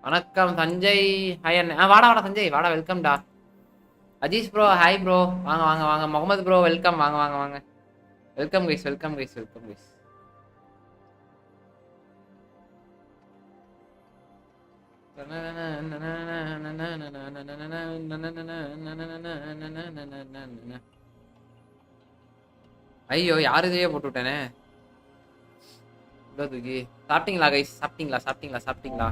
வணக்கம் சஞ்சய். ஹாய் அண்ணா. வாடா வாடா சஞ்சய் வாடா. வெல்கம்டா. Ajeesh bro hi bro. வாங்க வாங்க வாங்க. Mohammed bro welcome. வாங்க வாங்க வாங்க. Welcome guys welcome guys welcome guys. ஐயோ யாரு இதையே போட்டு விட்டேனே. தூக்கி சாப்பிட்டீங்களா கைஸ்? சாப்பிட்டீங்களா சாப்பிட்டீங்களா சாப்பிட்டீங்களா?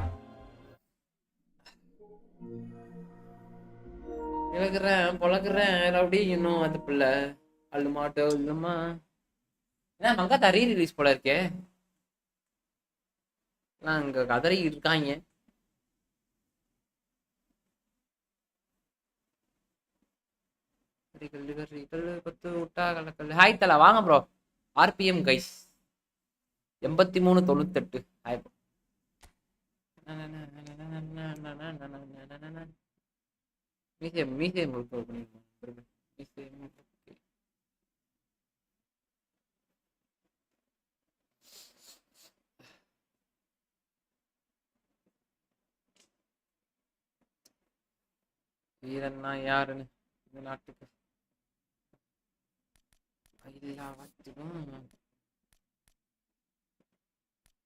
இழக்கிறேன் பொழக்கிறேன் ரவுடி இன்னும் அது பிள்ளை அள்ளு மாட்டோ இல்லம்மா. ஏன்னா மங்காத்தா ரீ ரிலீஸ் போல இருக்கே. அங்க கதறி இருக்காங்க. ஹாய் தலா வாங்க bro. RPM guys 8398. Hi bro. மீசை வீரன்னா யாருன்னு இந்த நாட்டுக்கு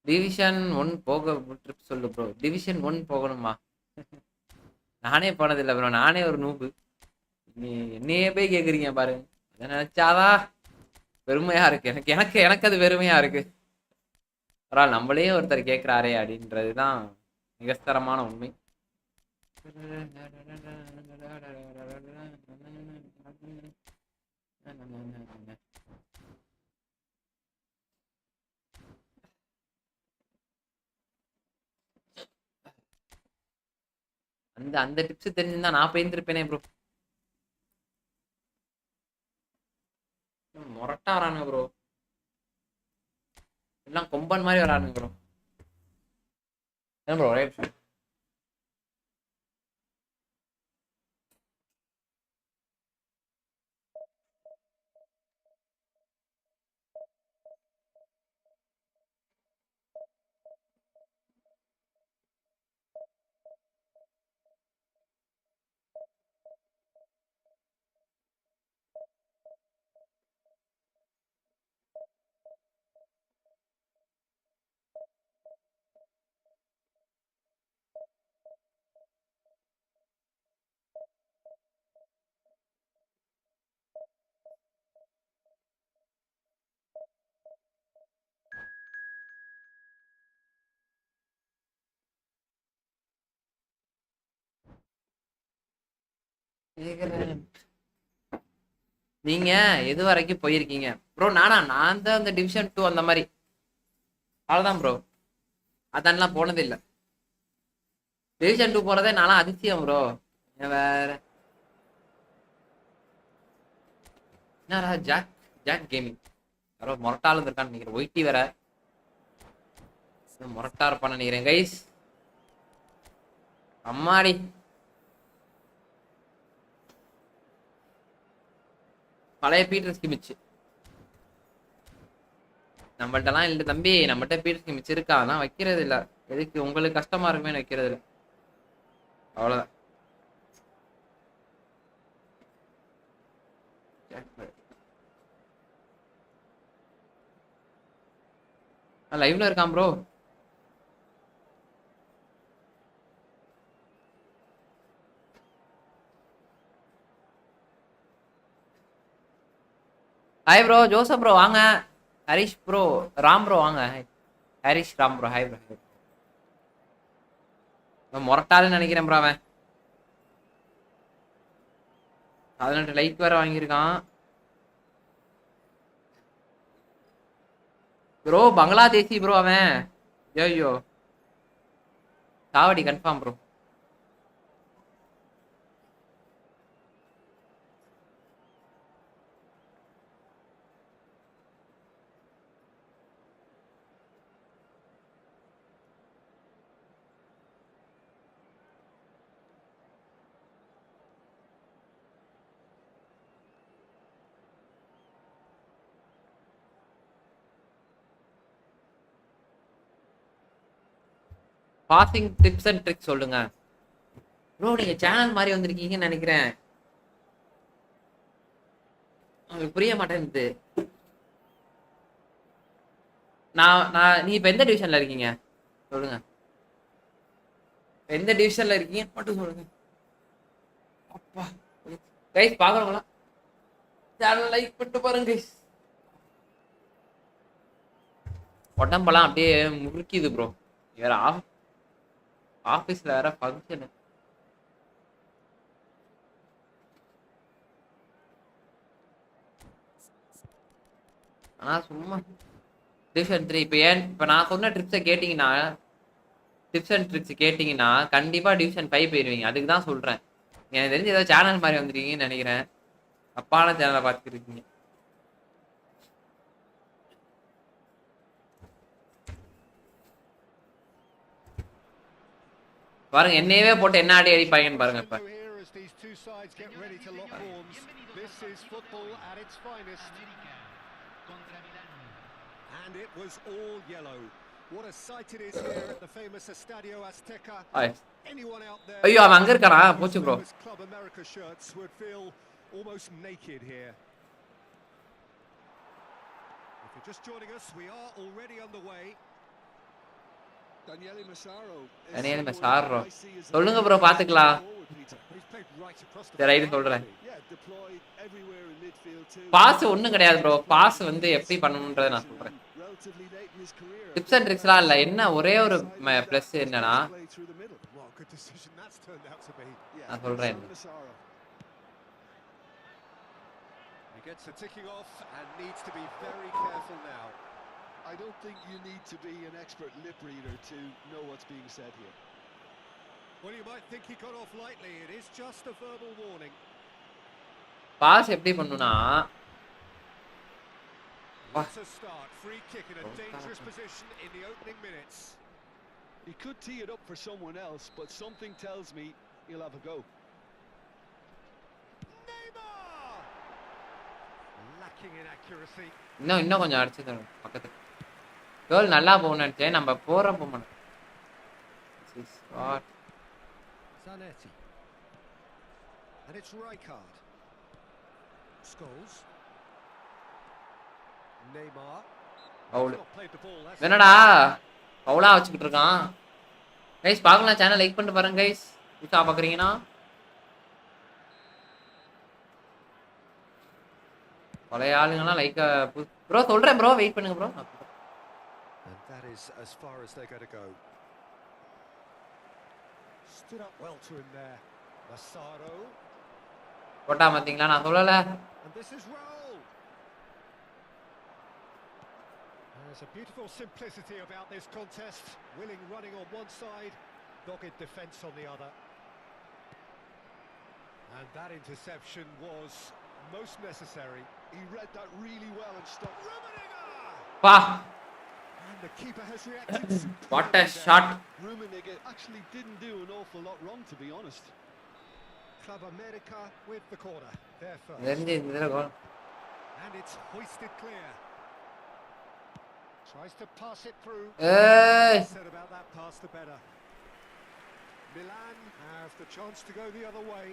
டிவிஷன் 1 போக ட்ரிப் சொல்லு ப்ரோ. டிவிஷன் 1 போகணுமா? நானே போனதில்லை ப்ரோ. நானே ஒரு நூபு. என்னையே போய் கேக்குறீங்க பாருங்க. அதை நினைச்சாதான் பெருமையா இருக்கு. எனக்கு எனக்கு எனக்கு அது பெருமையா இருக்கு. பரவாயில்ல நம்மளே ஒருத்தர் கேட்கிறாரே அப்படின்றதுதான் நிகஸ்தரமான உண்மை. அந்த அந்த டிப்ஸ் தெரிஞ்சிருந்தா நான் போயிருந்திருப்பேனே ப்ரோ. மொரட்டா வரானுங்க ப்ரோ. எல்லாம் கொம்பன் மாதிரி வரானுங்க ப்ரோ. என்ன ப்ரோ ஒரே நிமிஷம். நீங்க எது வரைக்கும் போயிருக்கீங்க ப்ரோ? நான் தான் அந்த டிவிஷன் 2 அந்த மாதிரி அவ்வளவுதான் ப்ரோ. அதெல்லாம் போனது இல்ல. டிவிஷன் 2 போறதே நானும் அதிசயம் ப்ரோ. வேற என்னடா ஜாக் ஜாக் கேமிங் யாரோ மொரட்டால இருக்கான்னு நினைக்கிறேன். ஒயிட்டி வேற மொரட்டா இருப்பான்னு நினைக்கிறேன் கைஸ். அம்மாடி பழைய பீட்டர் ஸ்கிமிச்சு நம்மள்ட்டலாம் இல்லை தம்பி. நம்மகிட்ட பீட்டர் ஸ்கிமிச்சு இருக்கா? நான் வைக்கிறது இல்ல. எதுக்கு உங்களுக்கு கஷ்டமா இருக்குமே வைக்கிறது இல்லை. அவ்வளவுதான். லைவ்ல இருக்கான் bro. Hi bro Joseph bro வாங்க. ஹரிஷ் ப்ரோ ராம் ப்ரோ வாங்க. Harish Ram bro hi bro. முரட்டாளுன்னு நினைக்கிறேன் ப்ரோ அவன். 18 லைக் வேற வாங்கியிருக்கான் ப்ரோ. பங்களாதேசி ப்ரோ அவன். ஐயோ சாவடி confirm bro. Passing tips and tricks சொல்லுங்க ப்ரோ. நீங்க சேனல் மாதிரி வந்திருக்கீங்கன்னு நினைக்கிறேன். உங்களுக்கு புரிய மாட்டேங்குது. நீ இப்ப எந்த டிவிஷன்ல இருக்கீங்க சொல்லுங்க. எந்த டிவிஷன்ல இருக்கீங்க மட்டும் சொல்லுங்க. அப்பா கைஸ் பாக்குறவங்களா சேனல் லைக் பண்ணிட்டு பாருங்க கைஸ். உடம்பெல்லாம் அப்படியே முறுக்கிது ப்ரோ. வேற ஆபீஸ்ல வேற ஃபங்க்ஷன். ஆனா சும்மா டிவிஷன் 3 இப்ப நான் சொன்ன ட்ரிப்ஸை கேட்டீங்கன்னா டிப்ஸ் அண்ட் ட்ரிக்ஸ் கேட்டீங்கன்னா கண்டிப்பா டிவிஷன் 5 போயிருவீங்க. அதுக்கு தான் சொல்றேன். எனக்கு தெரிஞ்சு ஏதோ சேனல் மாதிரி வந்துருக்கீங்கன்னு நினைக்கிறேன். அப்பான சேனலை பார்த்துட்டு இருக்கீங்க பாருங்க. என்னையவே போட்டு என்ன ஆடி அடிப்பாங்கன்னு பாருங்க. இப்ப ஐயோ அவன் அங்க இருக்கானா போச்சு ப்ரோ. Daniele Massaro சொல்லுங்க ப்ரோ பாத்துக்கலாம். சரி சொல்றேன். பாஸ் ஒண்ணும் கிடையாது ப்ரோ. பாஸ் வந்து எப்படி பண்ணணும்ன்றதை நான் சொல்றேன். டிப்ஸ் அண்ட் ட்ரிக்ஸ்லாம் இல்ல. என்ன ஒரே ஒரு பிளஸ் என்னன்னா நான் சொல்றேன். Gets the ticking off and needs to be very careful now. I don't think you need to be an expert lip reader to know what's being said here. Well, you might think he got off lightly. It is just a verbal warning. Pass எப்படி பண்ணுனா What a start. Free kick in a dangerous position in the opening minutes. He could tee it up for someone else, but something tells me he'll have a go. இன்னும் கொஞ்சம் அடிச்சு தரும் பக்கத்துல. கோல் நல்லா போகணும்னு நினைச்சேன். நம்ம போற போகணும். Zanetti. And it's Rijkaard. Scholes. Neymar. Pavul. என்னடா பவுலா வச்சுக்கிட்டு இருக்கான். கைஸ் பார்க்கலாம். சேனல் லைக் பண்ணிட்டு பாருங்க கைஸ். புதுசா பாக்குறீங்கன்னா பழைய ஆளுங்கலாம் லைக் ப்ரோ சொல்றேன் ப்ரோ. வெயிட் பண்ணுங்க bro. And that is as far as they're going to go. Stood up well to him there. Massaro. போட்டா பாத்தீங்களா நான் சொல்லல. And this is Raul. There's a beautiful simplicity about this contest. Willing running on one side, dogged defence on the other. And that interception was most necessary. He read that really well and stopped. Wow. And the keeper has reacted. What a shot. Rummenigge actually didn't do an awful lot wrong, to be honest. Club America with the corner. There first. And it's hoisted clear. Tries to pass it through. Said about that pass the better. Milan have the chance to go the other way.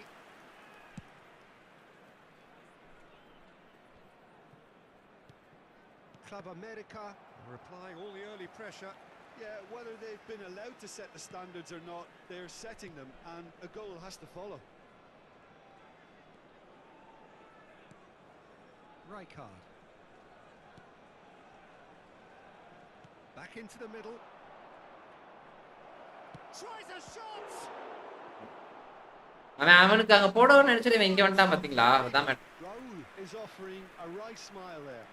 Club America are applying all the early pressure. Yeah, whether they've been allowed to set the standards or not, they're setting them, and a goal has to follow. Rijkaard. Back into the middle. Tries a shot. அவனுக்கு அங்க போடணும்னு நினைச்சிட்டு இவன் இங்க வந்துட்டான் பாத்தீங்களா? அதான் Raul is offering a wry smile there.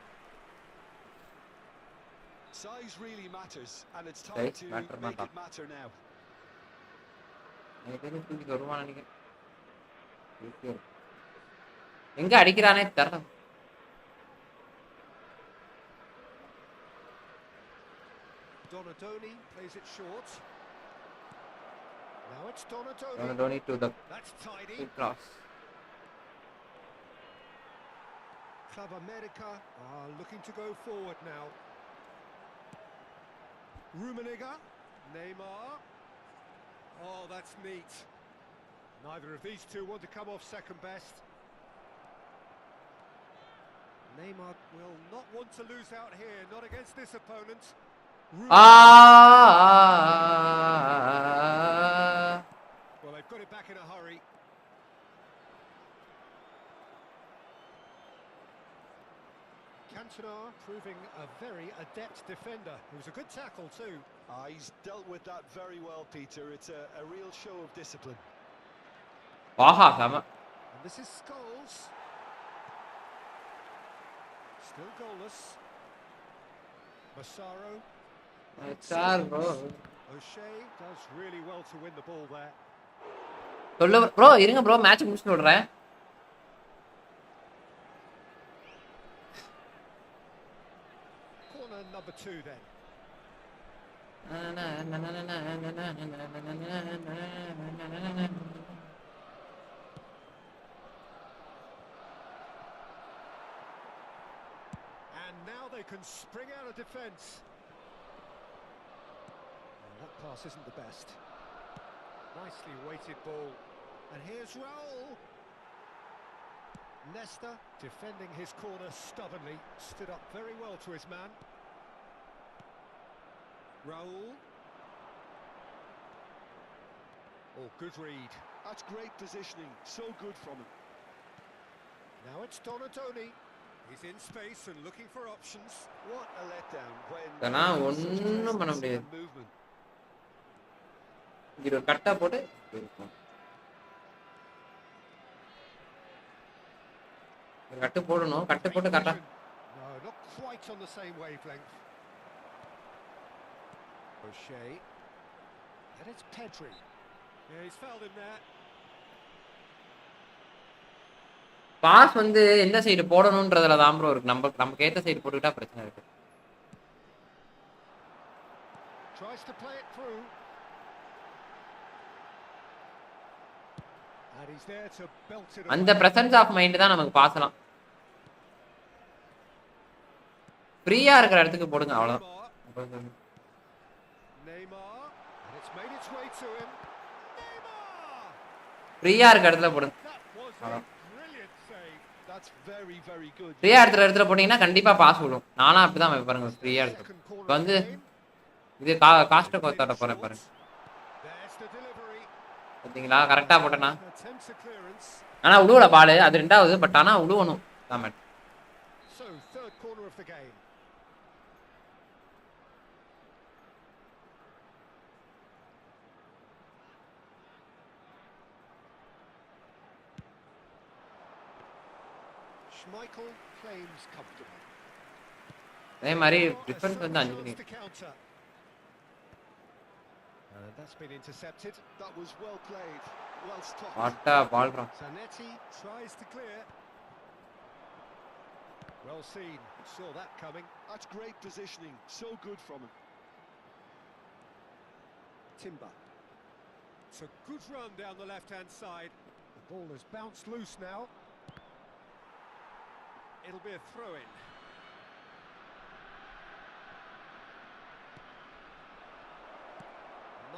Size really matters, and it's time to make it matter now. எங்க அடிக்கிறானே தெரியல. Donadoni plays it short. Now it's Donadoni. Donadoni to the That's tidy. cross. Club America are looking to go forward now. Rummenigge, Neymar. Oh, that's neat. Neither of these two want to come off second best. Neymar will not want to lose out here, not against this opponent. Well, they've got it back in a hurry. Cantona proving a very adept defender. It was a good tackle too. He's dealt with that very well, Peter. It's a real show of discipline. And this is Scholes. Still goalless. Massaro. O'Shea does really well to win the ball there. bro இருங்க bro match முடிச்சு விடுறேன். Corner number 2 then. And now they can spring out of defence. That pass isn't the best. Nicely weighted ball. And here's Raul. Nesta defending his corner stubbornly. Stood up very well to his man. Raul. Oh, good read. That's great positioning. So good from him. Now it's Donadoni. He's in space and looking for options. What a letdown when ஒண்ணும் பண்ண முடியாது. movement. இங்க கட்டா போட்டு கட்டு போடணும். கட்டு போட்டு கட்டா. No, not quite on the same wavelength. O'Shea. And it's Pedri. Yeah, he's fouled him there. Pass வந்து எந்த side போடணும்ன்றதுல தான் ப்ரோ இருக்கு. நமக்கு ஏத்த சைடு போட்டுட்டா பிரச்சனை இருக்கு. Tries to play it through. And he's there to belt it. அந்த பிரசன்ஸ் ஆஃப் மைண்ட் தான் நமக்கு பாசலாம். ஃப்ரீயா இருக்கிற இடத்துக்கு போடுங்க அவ்வளவுதான். Neymar. And it's made its way to him. Neymar. ஃப்ரீயா இருக்கிற இடத்துல போடுங்க. That's very very good. ஃப்ரீயா இடத்துல போட்டீங்கன்னா கண்டிப்பா பாஸ் விடும். நானா அப்படிதான் பாருங்க ஃப்ரீயா இருக்கு. இப்போ வந்து இது காஸ்ட் கோத்தாட போறேன் பாருங்க. பாத்தீங்களா கரெக்ட்டா போட்டேனா? ஆனா உடுவல பால் அது ரெண்டாவது பட் ஆனா உடுவணும். தாமட். So third corner of the game. Schmeichel claims comfortable. அதே மாதிரி டிஃபென்ஸ் வந்து 5 பண்ணி. That's been intercepted. That was well played. Well stopped. வாட்டா ball raw. Zanetti tries to clear. Well seen. Saw that coming. That's great positioning. So good from him. Timber. It's a good run down the left-hand side. The ball has bounced loose now. It'll be a throw-in.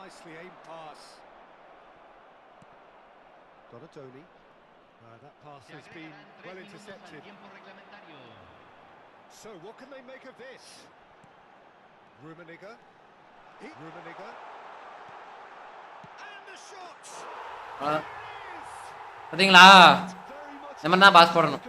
Nicely aimed pass. Donadoni. That pass has been well intercepted. So what can they make of this? Rummenigge. Rummenigge. And the shot! பாத்தீங்களா? நம்ம தான் pass போடணும்.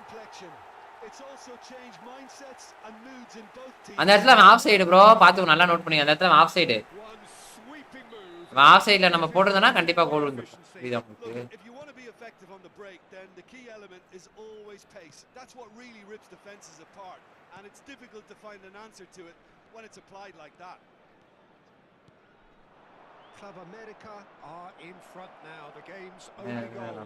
It's also changed mindsets and moods in both அந்த இடத்துல அவன் off side bro, பார்த்து நல்லா note பண்ணி. அந்த இடத்துல அவன் offside. One sweeping move. அவன் ஆஃப் சைடில் நம்ம It போட்டிருந்தோன்னா improves கண்டிப்பாக their கோல் வந்துருக்கும். efficiency. புரியுதா உங்களுக்கு? Look, if you want to be effective on the break, then the key element is always pace. That's what really rips defenses apart, and it's difficult to find an answer to it when it's applied like that. Club America are in front now. The game's only goal.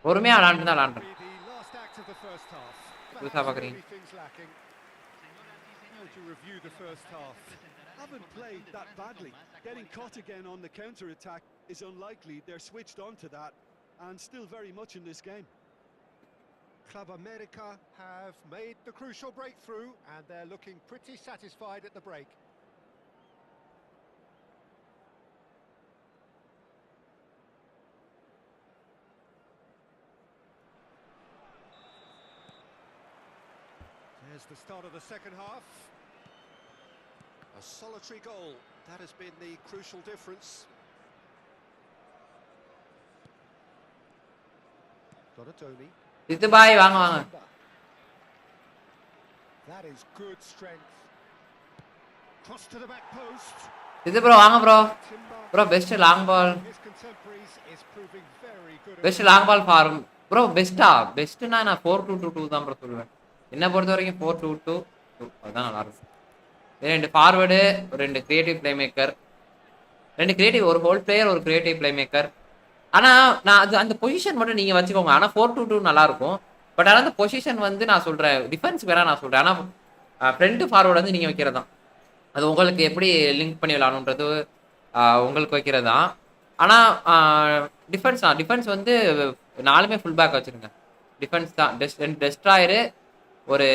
பொறுமையாக விளாண்டு தான் விளாண்டுறேன். Be the last act of the first half. புதுசாக Perhaps பார்க்குறீங்க. maybe things lacking. How to review the first half? Haven't played that badly. Getting caught again on the counter-attack is unlikely. They're switched on to that and still very much in this game. Club America have made the crucial breakthrough and they're looking pretty satisfied at the break. There's the start of the second half. A solitary goal. That has been the crucial difference. Donatoni. இது பாய் வாங்க வாங்க. That is good strength. Cross to the back post. இது bro வாங்க bro. Timber. Bro best long ball. His contemporaries is proving very good. Best long ball for bro. பெஸ்ட்டா? பெஸ்ட்னா நான் 4-2-2 தான் bro சொல்லுவேன். என்ன பொறுத்த வரைக்கும் 4-2-2 அதுதான் நல்லா இருக்கும். ரெண்டு ஃபார்வேர்டு, ரெண்டு கிரியேட்டிவ் பிளே மேக்கர், ரெண்டு கிரியேட்டிவ், ஒரு ஹோல் பிளேயர், ஒரு கிரியேட்டிவ் பிளே மேக்கர். ஆனால் நான் அது அந்த பொசிஷன் மட்டும் நீங்கள் வச்சுக்கோங்க. ஆனால் 4-2-2 நல்லாயிருக்கும். பட் ஆனால் அந்த பொசிஷன் வந்து நான் சொல்கிறேன், டிஃபென்ஸ் வேணா நான் சொல்கிறேன். ஆனால் ஃப்ரண்ட் ஃபார்வர்டு வந்து நீங்கள் வைக்கிறது தான். அது உங்களுக்கு எப்படி லிங்க் பண்ணி விளாடணுன்றது உங்களுக்கு வைக்கிறது தான். ஆனால் டிஃபென்ஸ் வந்து 4மே ஃபுல் பேக் வச்சுருங்க. டிஃபென்ஸ் தான் ரெண்டு டெஸ்ட்ராயரு, ஒரு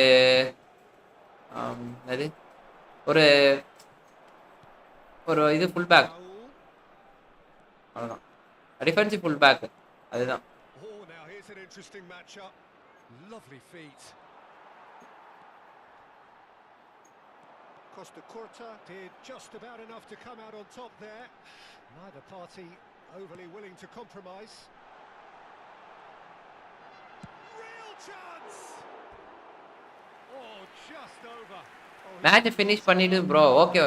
அது ஒரு ஒரு இது ஃபுல் பேக், அவ்வளோதான். டிஃபென்சிவ் ஃபுல் பேக் அதுதான். Oh, now here's an interesting matchup. Lovely feet. Costa Curta did just about enough to come out on top there. Neither party overly willing to compromise. Real chance. Oh, just over. Match finish பண்ணிட்டு bro. Okay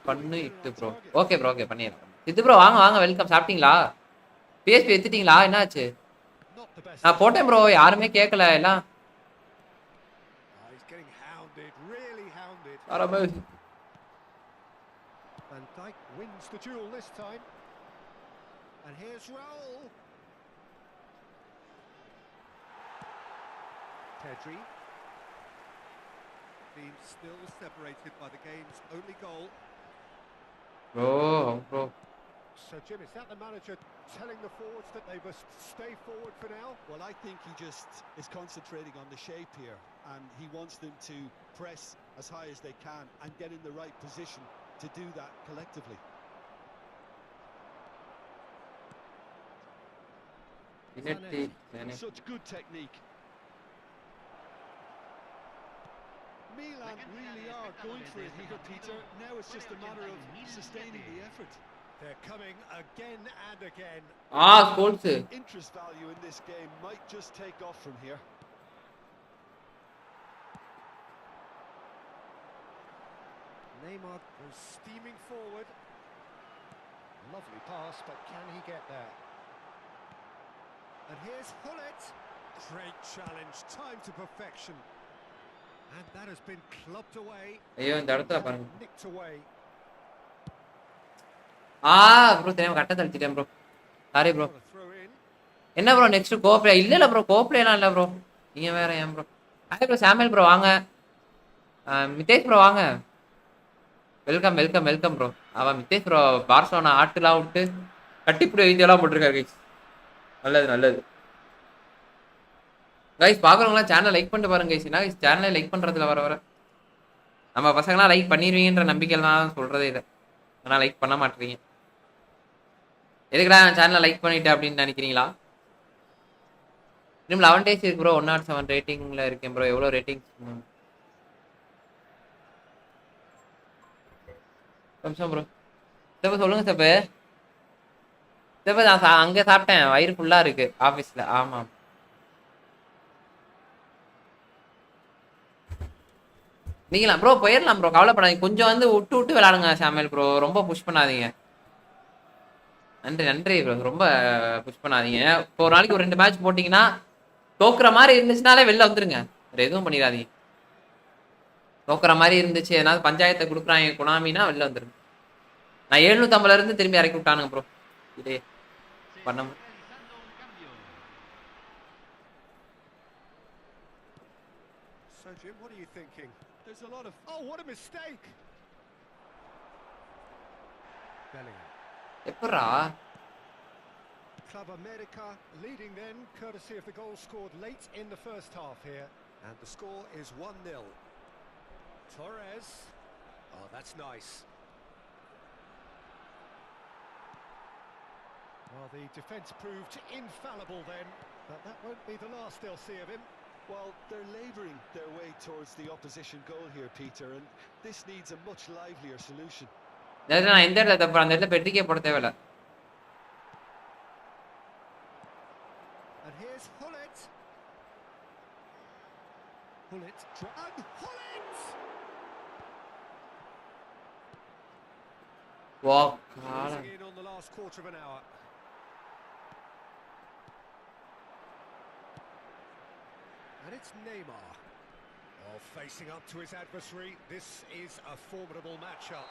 பண்ணிட்டு bro. Okay bro, okay பண்ணிடுறேன். இது bro வாங்க வாங்க, welcome. சாப்பிட்டீங்களா? BSP எடுத்துட்டீங்களா? என்னாச்சு? Not the best. நான் போட்டேன் ப்ரோ, யாருமே கேட்கல எல்லாம். He's getting hounded, really hounded. Van Dijk wins the duel this time. And here's Raul. Pedri. Team still separated by the game's only goal. Bro So Jim, is that the manager telling the forwards that they must stay forward for now? Well, I think he just is concentrating on the shape here, and he wants them to press as high as they can and get in the right position to do that collectively. Such good technique. Milan really are going for it here, Peter. Now it's just a matter of sustaining the effort. They're coming again and again. Scholes. Interest value in this game might just take off from here. Neymar goes steaming forward. Lovely pass, but can he get there? And here's Hullet. Great challenge, time to perfection. And that has been clubbed away. ஐயோ இந்த இடத்துல பாருங்க. Nicked away. Bro தெரியாம கட்ட தள்ளிட்டேன் bro. Sorry bro. What a throw in. என்ன bro next கோப்ளே? இல்ல ப்ரோ, கோப்ளேலாம் இல்ல ப்ரோ. நீங்க வேற ஏன் bro? Hi bro, Samuel bro வாங்க. மிதேஷ் ப்ரோ வாங்க. Welcome welcome welcome bro. Mitesh bro Barcelona ஆட்டுலாம் விட்டு கட்டிப்புடி வைத்தியெல்லாம் போட்டிருக்காரு கைஸ். நல்லது நல்லது கைஸ். பார்க்குறவங்களாம் சேனலை லைக் பண்ணிட்டு பாருங்க கைஸ். என்ன கைஸ் சேனலை லைக் பண்ணுறதுல வர வர நம்ம பசங்களாம் லைக் பண்ணிடுவீங்கன்ற நம்பிக்கைலாம் சொல்கிறதே இல்லை. ஆனால் லைக் பண்ண மாட்டேறீங்க. எதுக்குடா சேனலை லைக் பண்ணிட்டேன் அப்படின்னு நினைக்கிறீங்களா? இன்னும் 11 days இருக்கு ப்ரோ. 107 ரேட்டிங்கில் இருக்கேன் ப்ரோ. எவ்வளோ ரேட்டிங்ஸ்? நிமிஷம் ப்ரோ. சப்போ சொல்லுங்க சப்போ. சப்போ நான் அங்கே சாப்பிட்டேன், வயிறு ஃபுல்லாக இருக்குது ஆஃபீஸில். ஆமாம் நீங்களாம் ப்ரோ போயிடலாம் ப்ரோ, கவலைப்படாதீங்க. கொஞ்சம் வந்து விட்டு விட்டு விளையாடுங்க சாமுவேல் ப்ரோ, ரொம்ப புஷ் பண்ணாதீங்க. நன்றி நன்றி ப்ரோ, ரொம்ப புஷ் பண்ணாதீங்க. இப்போ ஒரு நாளைக்கு ஒரு 2 மேட்ச் போட்டிங்கன்னா தோக்குற மாதிரி இருந்துச்சுனாலே வெளில வந்துருங்க, வேற எதுவும் பண்ணிடாதீங்க. தோக்குற மாதிரி இருந்துச்சு, ஏதாவது பஞ்சாயத்தை கொடுக்குறாங்க குனாமினா வெளில வந்துருங்க. நான் 750 இருந்து திரும்பி இறக்கி விட்டானுங்க ப்ரோ, இதே பண்ண. So Jim, what are you thinking? There's a lot of... Oh, what a mistake! Bellingham. எப்படா Club America leading then, courtesy of the goal scored late in the first half here. And the score is 1-0. Torres. Oh, that's nice. Well, the defence proved infallible then, but that won't be the last they'll see of him. Well, they're labouring their way towards the opposition goal here, Peter, and this needs a much livelier solution. நான் எந்த இடத்துல தப்பு, அந்த இடத்துல பெட்டிக்கே போட தேவையில்ல. And here's Hullet. Hullet and Hullet. Wow. Closing in on the last quarter of an hour. And it's Neymar. Oh, facing up to his adversary. This is a formidable matchup.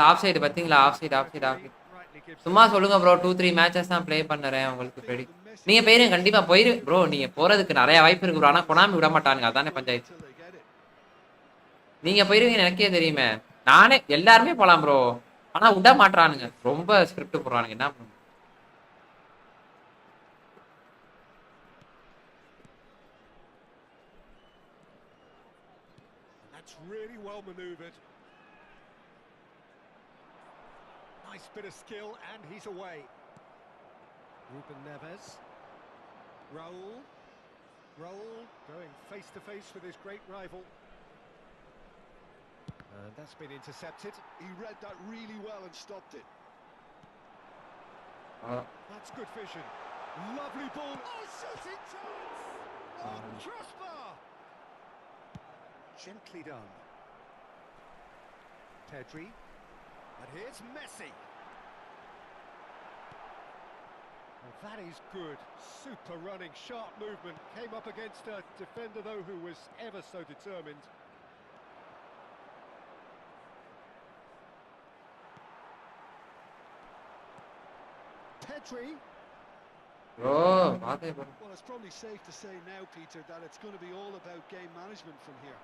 Off side பாத்தீங்களா, off side off side off side. சும்மா சொல்லுங்க bro, 2-3 matches தான் play பண்ணுறேன் உங்களுக்கு ready. நீங்க போயிருங்க, கண்டிப்பா போயிரு ப்ரோ, நீங்க போறதுக்கு நிறைய வாய்ப்பு இருக்கு ப்ரோ. ஆனா கொனாமி விட மாட்டானுங்க, அதானே பஞ்சாயத்து. நீங்க போயிருவீங்க எனக்கே தெரியுமே, நானே எல்லாருமே போலாம் ப்ரோ, ஆனா விட மாட்டானுங்க, ரொம்ப ஸ்கிரிப்ட் போடுறானுங்க, என்ன பண்ணுங்க. That's really well manoeuvred. Nice bit of skill, and he's away. Ruben Neves. Raul going face to face with his great rival. And that's been intercepted. He read that really well and stopped it. That's good vision. Lovely ball. Oh, shooting chance! Oh, crossbar! Gently done. Pedri. And here's Messi. Well, that is good. Super running, sharp movement. Came up against a defender, though, who was ever so determined. Pedri. Bro பாத்தே bro. Well, it's probably safe to say now, Peter, that it's going to be all about game management from here.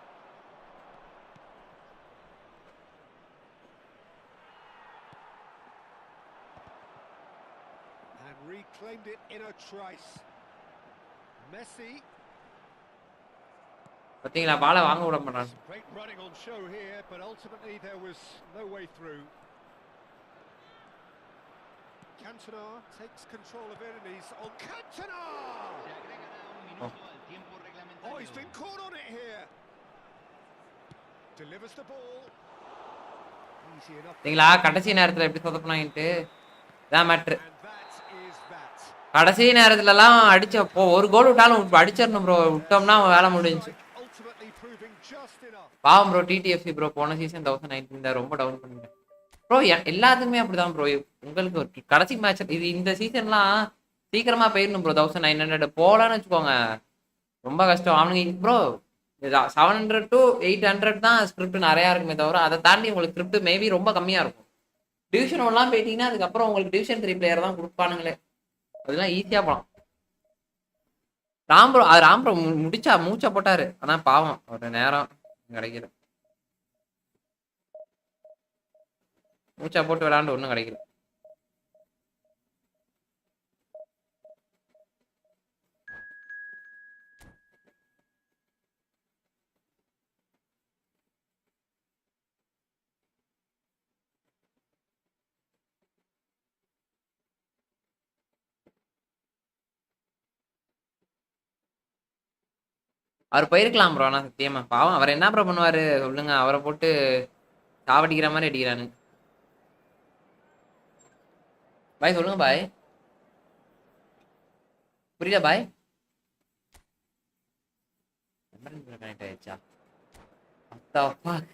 And reclaimed it in a trice. Messi. பாத்தீங்களா, பாலை வாங்க விட மாட்டான். Great running on show here, but ultimately there was no way through. Cantona takes control of it and he's on Cantona! Oh, he's been caught on it here. Delivers the ball. Easy enough. பாத்தீங்களா கடைசி நேரத்துல எப்படி சொதப்புனாங்கட்டு, இதான் matter. And that is that. கடைசி நேரத்துலலாம் அடிச்ச ஒரு கோல் விட்டாலும் அடிச்சிடணும் ப்ரோ, விட்டோம்னா வேலை முடிஞ்சுச்சு. Ultimately proving just enough. பாவம் ப்ரோ, டிடிஎஃப்சி ப்ரோ போன சீசன் 1019 ரொம்ப டவுன் பண்ணிட்டேன் ப்ரோ. எல்லாத்துக்குமே அப்படிதான் ப்ரோ. உங்களுக்கு ஒரு கடைசி மேட்ச் இது, இந்த சீசன்லாம் சீக்கிரமா போயிடணும் ப்ரோ. 1900 போலான்னு வச்சுக்கோங்க, ரொம்ப கஷ்டம். அவனுங்க ப்ரோ 700 to 800 தான் ஸ்கிரிப்ட் நிறையா இருக்குமே தவிர, அதை தாண்டி உங்களுக்கு ஸ்கிரிப்ட் மேபி ரொம்ப கம்மியா இருக்கும். டிவிஷன் 1 போயிட்டீங்கன்னா அதுக்கப்புறம் உங்களுக்கு டிவிஷன் 3 பிளேயர் தான் கொடுப்பானுங்களே, அதெல்லாம் ஈஸியா போலாம். ராம்ப்ரோ முடிச்சா மூச்சை போட்டாரு, ஆனா பாவம் ஒரு நேரம் கிடைக்கல, மூச்சா போட்டு விளையாண்டு ஒன்றும் கிடைக்கல. அவர் போயிருக்கலாம் ப்ரோ, ஆனா சத்தியமா பாவம். அவர் என்ன ப்ரோ பண்ணுவாரு சொல்லுங்க, அவரை போட்டு சாவடிக்கிற மாதிரி அடிக்கிறானு. பாய் சொல்லுங்க பாய், புரியல பாய். கனெக்ட் ஆயிடுச்சா? the fuck?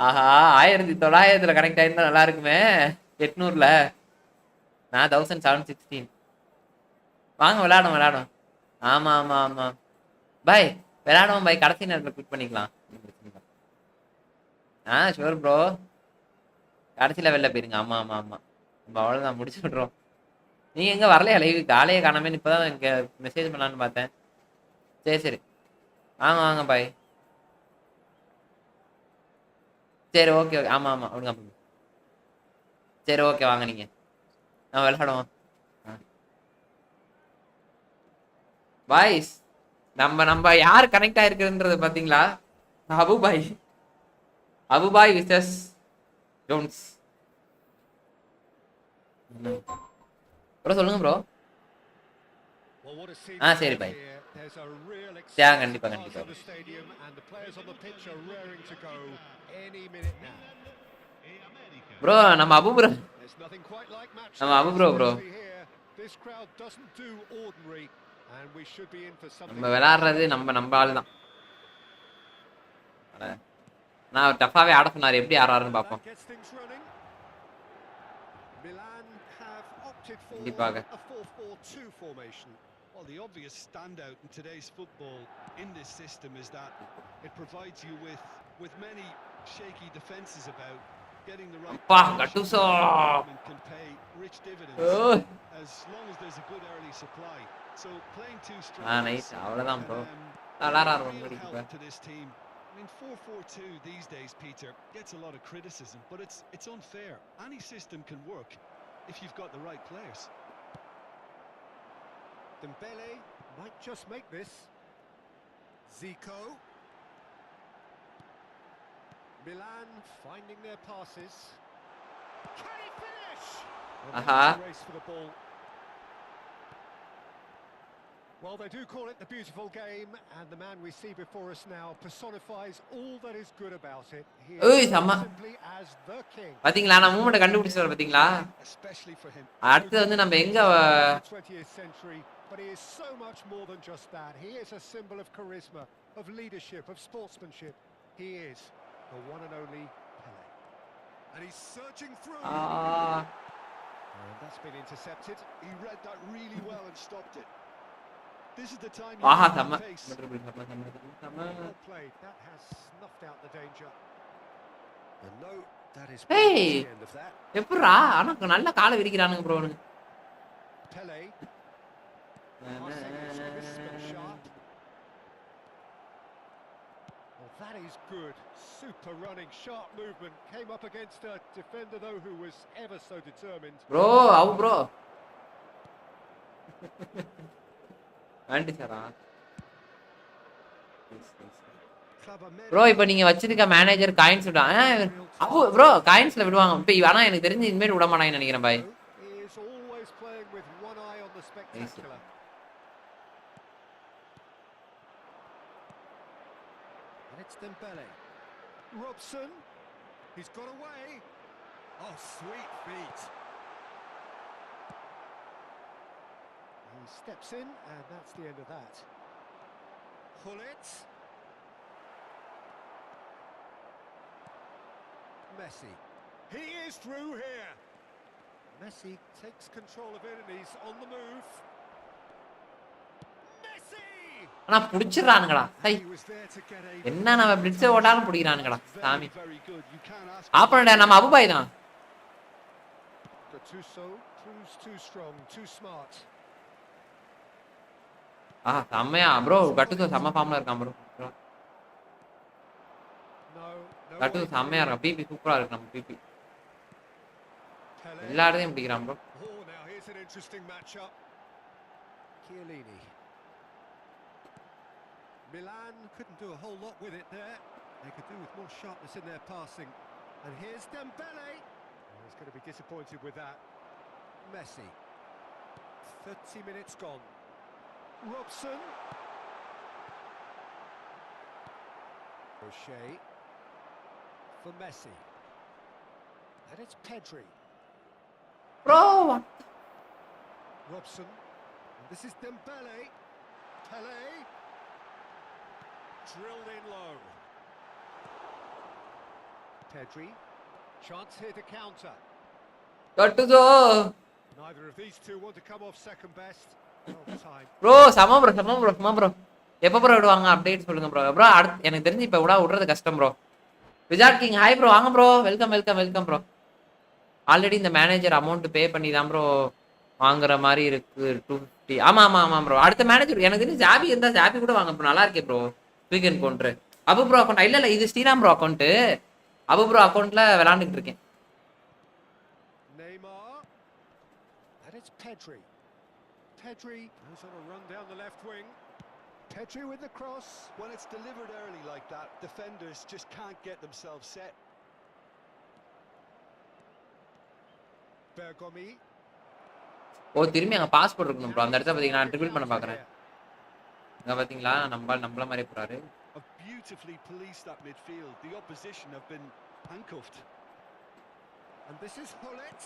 ஆஹா 1900ல கனெக்ட் ஆயிருந்தா நல்லா இருக்குமே. 800ல நான் 1716. வாங்க விளையாடும். ஆமா ஆமா ஆமா பாய் விளையாடுவோம் பாய். கடைசி நேரத்தில் குவிட் பண்ணிக்கலாம். Sure bro. கடைசி லெவல்ல போயிருங்க. ஆமா ஆமா ஆமா நம்ம அவ்வளோதான் முடிச்சு விட்றோம். நீங்க எங்க வரலையா லைவ்? காலையே காணாம இப்பதான் இங்க மெசேஜ் பண்ணலான்னு பார்த்தேன். சரி வாங்க பாய். சரி ஓகே ஆமா விடுங்க. சரி ஓகே வாங்க நீங்க விளையாடுவோம். பாய்ஸ் நம்ம யார் கனெக்ட் ஆயிருக்குன்றது பாத்தீங்களா? அபுபாய் விசஸ் ஜோன்ஸ். ப்ரோ சொல்லுங்க ப்ரோ. சரி பாய். கண்டிப்பா. ப்ரோ நம்ம அபு ப்ரோ. நம்ம விளையாடுறது நம்ம ஆளு தான். நான் டஃபாவே ஆட சொன்னாரு. எப்படி ஆடுறாருன்னு பார்ப்போம். கண்டிப்பாக. Well, the obvious standout in today's football in this system is that it provides you with many shaky defenses about getting the right Gattuso can pay rich dividends as long as there's a good early supply. So playing too strong. Nice. அவ்வளவுதான் bro. Help to this team. I mean 4-4-2 these days, Peter, gets a lot of criticism, but it's unfair. Any system can work if you've got the right players. Dembele might just make this. Zico. Milan finding their passes. Can he finish? Race for the ball. Well, they do call it the beautiful game, and the man we see before us now personifies all that is good about it. He is simply as the king. பாத்தீங்களா நான் movement கண்டுபிடிச்சவர் பாத்தீங்களா? Especially for him. அடுத்து வந்து நம்ம எங்க 20th century, but he is so much more than just that. He is a symbol of charisma, of leadership, of sportsmanship. He is the one and only Pele. And he's searching through. And that's been intercepted. He read that really well and stopped it. This is the time you face. Well played. That has snuffed out the danger. And no, that is the end of that. எப்பறா அனக்கு நல்ல கால விரிக்கறானுங்க bro. Pele. Well, that is good. Super running, sharp movement. Came up against a defender though who was ever so determined. Bro, how bro? ஆண்டிச்சரா. Bro இப்போ நீங்க வச்சிருக்க manager coins விடா. அப்போ bro காயின்ஸ்ல விடுவாங்க. இப்போ ஆனா எனக்கு தெரிஞ்சு இனிமேல் விட மாட்டாங்கன்னு நினைக்கிறேன் பாய். It's Dembele. Robson. He's got away. Oh, sweet feet. He steps in, and that's the end of that. Hullet. Messi. He is through here. Messi takes control of it, and he's on the move. ஆனா புடிச்சிரானுங்கடா. High என்ன நம்ம blitz ஓடாலும் புடிக்குறானுங்கடா சாமி. ஆப்பனடா நம்ம அபுபாய் தான். செம்மையா bro. கட்டுது செம்ம ஃபார்ம்ல இருக்கான் ப்ரோ. கட்டுது செம்மையா இருக்கான். பிபி சூப்பரா இருக்கு நம்ம பிபி. எல்லா இடத்தையும் பிடிக்கிறான் bro. Milan couldn't do a whole lot with it there. They could do with more sharpness in their passing. And here's Dembele. Oh, he's going to be disappointed with that. Messi. 30 minutes gone. Robson. O'Shea. For Messi. And it's Pedri. Bro! Robson. And this is Dembele. Pele. Drilled in low. Pedri. Chance here to counter. கட்டுதோ Neither of these two want to come off second best. Well timed. Bro சம bro எப்போ bro விடுவாங்க update சொல்லுங்க bro அடுத்து எனக்கு தெரிஞ்சு இப்போ விடுறது கஷ்டம் ப்ரோ. விஜார்ட் கிங் ஹாய் ப்ரோ வாங்க ப்ரோ வெல்கம் ப்ரோ. ஆல்ரெடி இந்த மேனேஜர் அமௌண்ட் பே பண்ணி தான் ப்ரோ வாங்குற மாதிரி இருக்கு 250. ஆமா ப்ரோ அடுத்த மேனேஜர் எனக்கு தெரிஞ்சு ஜாபி இருந்தா ஜாபி கூட வாங்க ப்ரோ நல்லா இருக்கே bro. Weekend counter Abu bro account இல்ல இது Sriram bro account. Abu bro அக்கௌண்ட்ல விளையாண்டுட்டு இருக்கேன். Neymar. And it's Pedri. Pedri goes on a run down the left wing. Pedri with the cross. When it's delivered early like that, defenders just can't get themselves set. Bergomi. ஓ திரும்பி அங்க passport இருக்கணும் bro. அந்த இடத்த பாத்தீங்கன்னா நான் triple பண்ண பாக்குறேன். அங்க பாத்தீங்களா நம்மள மாதிரி போறாரு. Have beautifully policed that midfield. The opposition have been handcuffed. And this is Hullet.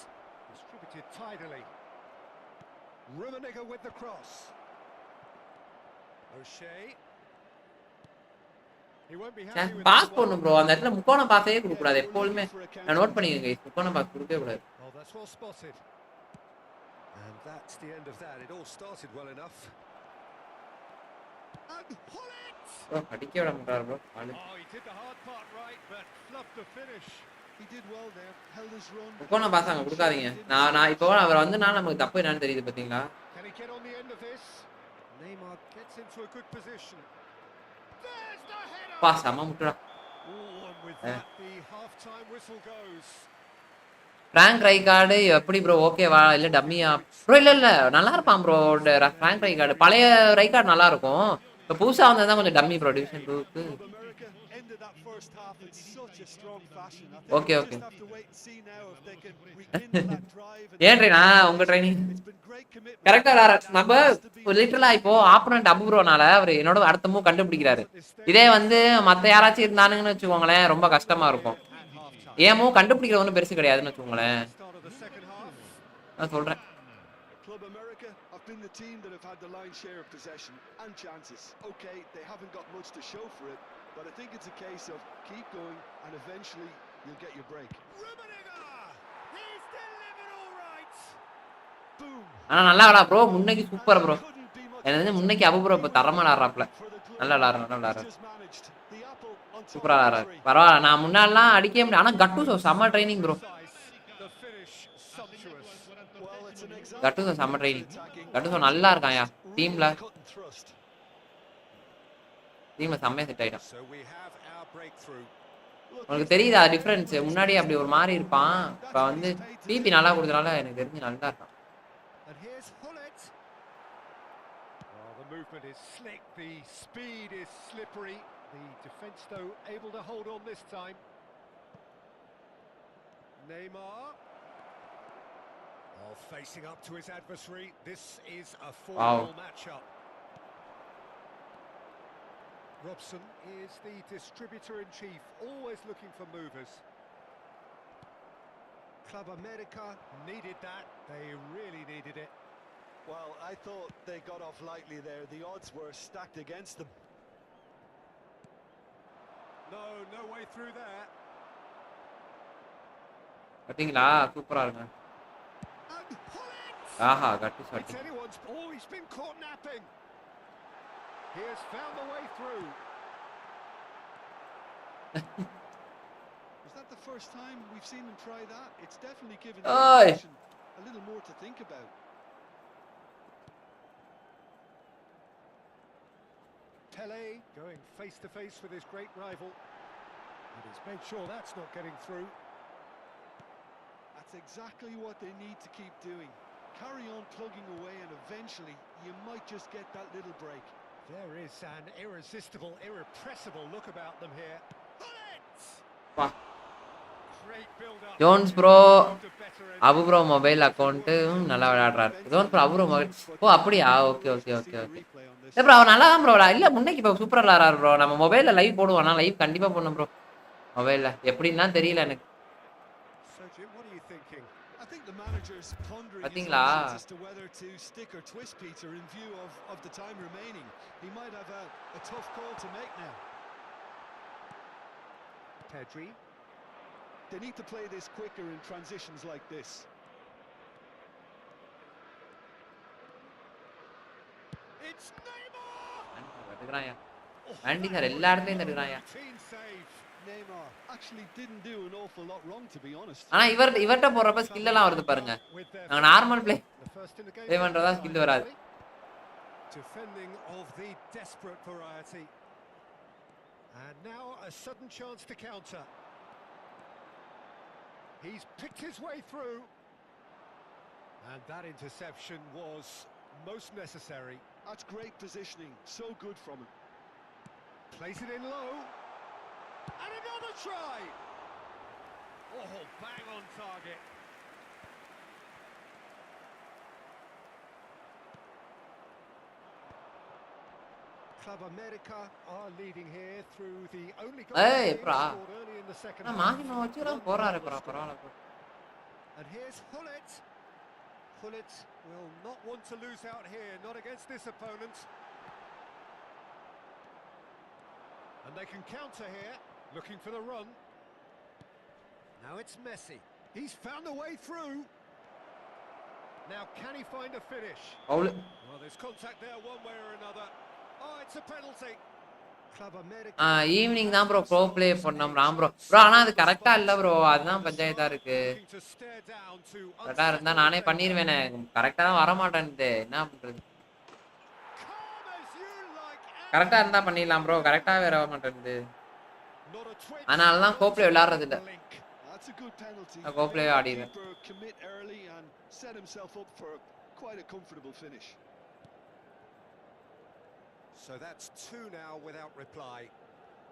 Distributed tidily. Rummenigge with the cross. O'Shea. He won't be happy with pass பண்ணனும் ப்ரோ. அந்த இடத்துல முக்கோண பாஸே கொடுக்க கூடாது எப்பவுமே. நான் நோட் பண்ணிக்கங்க गाइस. முக்கோண பாஸ் கொடுக்கவே கூடாது. Oh, that's well spotted. And that's the end of that. It all started well enough. And Hullet. Bro அடிக்க விட மாட்டாரு bro. Oh, he did the hard part right, but flubbed the finish. He did well there. Held his run. முக்கோண pass அங்க கொடுக்காதீங்க. நான் இப்போ அவர் வந்தனால நமக்கு தப்பு என்னன்னு தெரியுது பாத்தீங்களா? Can he get on the end of this? Neymar gets into a good position. There's the header. பாஸ் அம்மா முட்டுடா. Oh, and with that the half-time whistle goes. Frank Rijkaard எப்படி ப்ரோ ஓகேவா இல்ல டம்மியா ப்ரோ? இல்ல நல்லா இருப்பான் ப்ரோ. பிராங்க் ரைகார்டு பழைய ரைகார்டு நல்லா இருக்கும். இப்போ புதுசா வந்தது தான் கொஞ்சம் டம்மி ப்ரோ டிவிஷன் 2க்கு. ஓகே ஏன்றேனா உங்க ட்ரைனிங் கரெக்டா நம்ம லிட்டரலா இப்போ ஆப்போனன்ட் அபு ப்ரோனால அவர் என்னோட அடுத்த மூவ் கண்டுபிடிக்கிறாரு. இதே வந்து மத்த யாராச்சும் இருந்தானுங்கன்னு வச்சுக்கோங்களேன் ரொம்ப கஷ்டமா இருக்கும். ஏன் மூவ் கண்டுபிடிக்கிறது ஒன்றும் பெருசு கிடையாதுன்னு வச்சுக்கோங்களேன். நான் சொல்றேன். Club America have been the team that have had the lion's share of possession and chances. Okay, they haven't got much to show for it, but I think it's a case of keep going and eventually you'll get your break. He's delivered all right. Boom. ஆனா நல்லா விளையாட bro. முன்னைக்கு super bro. எனக்கு முன்னைக்கு Abu bro இப்போ தரமா விளையாடுறாப்ல. நல்லா விளையாடுறாரு. சூப்பரா விளையாடுறாரு. பரவாயில்ல நான் முன்னாடிலாம் அடிக்கவே முடியும். ஆனா கட்டுசோ செம்ம ட்ரைனிங் ப்ரோ. கட்டுசோ செம்ம ட்ரைனிங். கட்டுசோ நல்லா இருக்கான்யா டீம்ல செம்மையா செட் ஆயிட்டான். உனக்கு தெரியுதா டிஃபரன்ஸ்? முன்னாடி அப்படி ஒரு மாதிரி இருப்பான். இப்ப வந்து பிபி நல்லா கொடுத்தனால எனக்கு தெரிஞ்சு நல்லா இருக்கான். The movement is slick, the speed is slippery. The defence though able to hold on this time. Neymar. Oh, facing up to his adversary. This is a formidable matchup. Robson is the distributor-in-chief, always looking for movers. Club America needed that. They really needed it. Well, I thought they got off lightly there. The odds were stacked against them. No way through there. பாத்தீங்களா சூப்பரா இருக்கு. ஆஹா கட்டு shot. Oh, he's been caught napping. He has found the way through. Is that the first time we've seen them try that? It's definitely given the opposition a little more to think about. Pele going face to face with his great rival. And he's made sure that's not getting through. That's exactly what they need to keep doing. Carry on plugging away and eventually you might just get that little break. There is an irresistible, irrepressible look about them here. Great build up. Jones bro Abu bro mobile account நல்லா விளையாடுறாரு. Jones bro Abu bro mobile. Oh அப்படியா? Okay bro அவர் நல்லா தான் bro இல்ல முன்னைக்கு இப்போ சூப்பரா விளையாடுறாரு bro. நம்ம மொபைல்ல லைவ் போடுவோம். நான் லைவ் கண்டிப்பா பண்ணும் ப்ரோ மொபைல்ல. எப்படின்னா தெரியல எனக்கு. I think the manager's pondering பாத்தீங்களா as to whether to stick or twist Peter in view of the time remaining. He might have a tough call to make now. Pedri. They need to play this quicker in transitions like this. It's Neymar! தடுக்கிறாயா வேண்டி sir எல்லா இடத்துலயும் தடுக்கிறாயா Routine save. Neymar actually didn't do an awful lot wrong, to be honest. ஆனா இவர்ட்ட போறப்ப skill எல்லாம் வருது பாருங்க நாங்க normal play The first in the game. Play பண்றதா ஸ்கில் வராது Defending of the desperate variety. And now a sudden chance to counter. He's picked his way through. And that interception was most necessary. That's great positioning, so good from him. Plays it in low. And another try! Oh, bang on target. Club America are leading here through the only goal Hey, they bra. scored early in the second நான் half. மாத்தி வச்சுதான் போறாரு பரவாயில்ல And here's Hullet. Hullet will not want to lose out here, not against this opponent. And they can counter here, looking for the run. Now it's Messi. He's found a way through. Now can he find a finish? Foul Well, there's contact there one way or another. Oh, it's a penalty. Club America. Evening தான் bro bro play பண்ணோம் bro ஆனா அது கரெக்டா இல்ல bro அதுதான் பஞ்சாயத்தா இருக்கு கரெக்டா இருந்தா நானே பண்ணிருவேனே கரெக்டா தான் வர மாட்டேன்னுது என்ன பண்றது கரெக்டா இருந்தா பண்ணிடலாம் ப்ரோ கரெக்டா வர மாட்டேன்னுது அதனாலதான் கோப்ளே விளையாடுறது இல்ல That's a good penalty. Go play ஆடிடுவேன் Keeper commit early and set himself up for quite a comfortable finish. So that's two now without reply.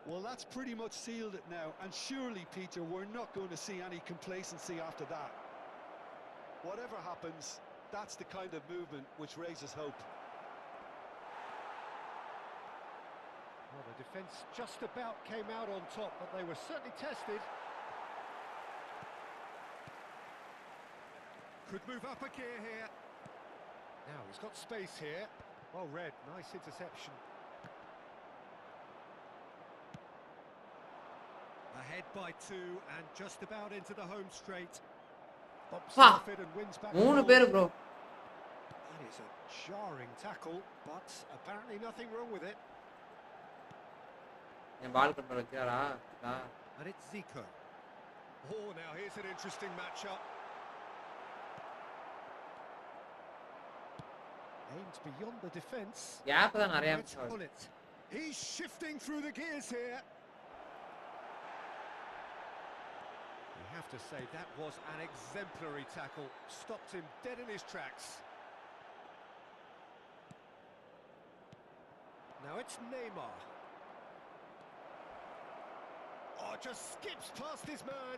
Well, that's pretty much sealed it now, and surely, Peter, we're not going to see any complacency after that. Whatever happens, that's the kind of movement which raises hope. Well, the defence just about came out on top, but they were certainly tested. Could move up a gear here. Now he's got space here. Well read, nice interception. Ahead by two and just about into the home straight. Bumps off it and wins back. மூணு பேர் bro That is a jarring tackle, but apparently nothing wrong with it. என் ball control வச்சாரா And it's Zico. Oh, now here's an interesting matchup. Aimed beyond the defence. Gap தான் நிறைய Let's pull it. He's shifting through the gears here. You have to say that was an exemplary tackle. Stopped him dead in his tracks. Now it's Neymar. Oh, just skips past his man.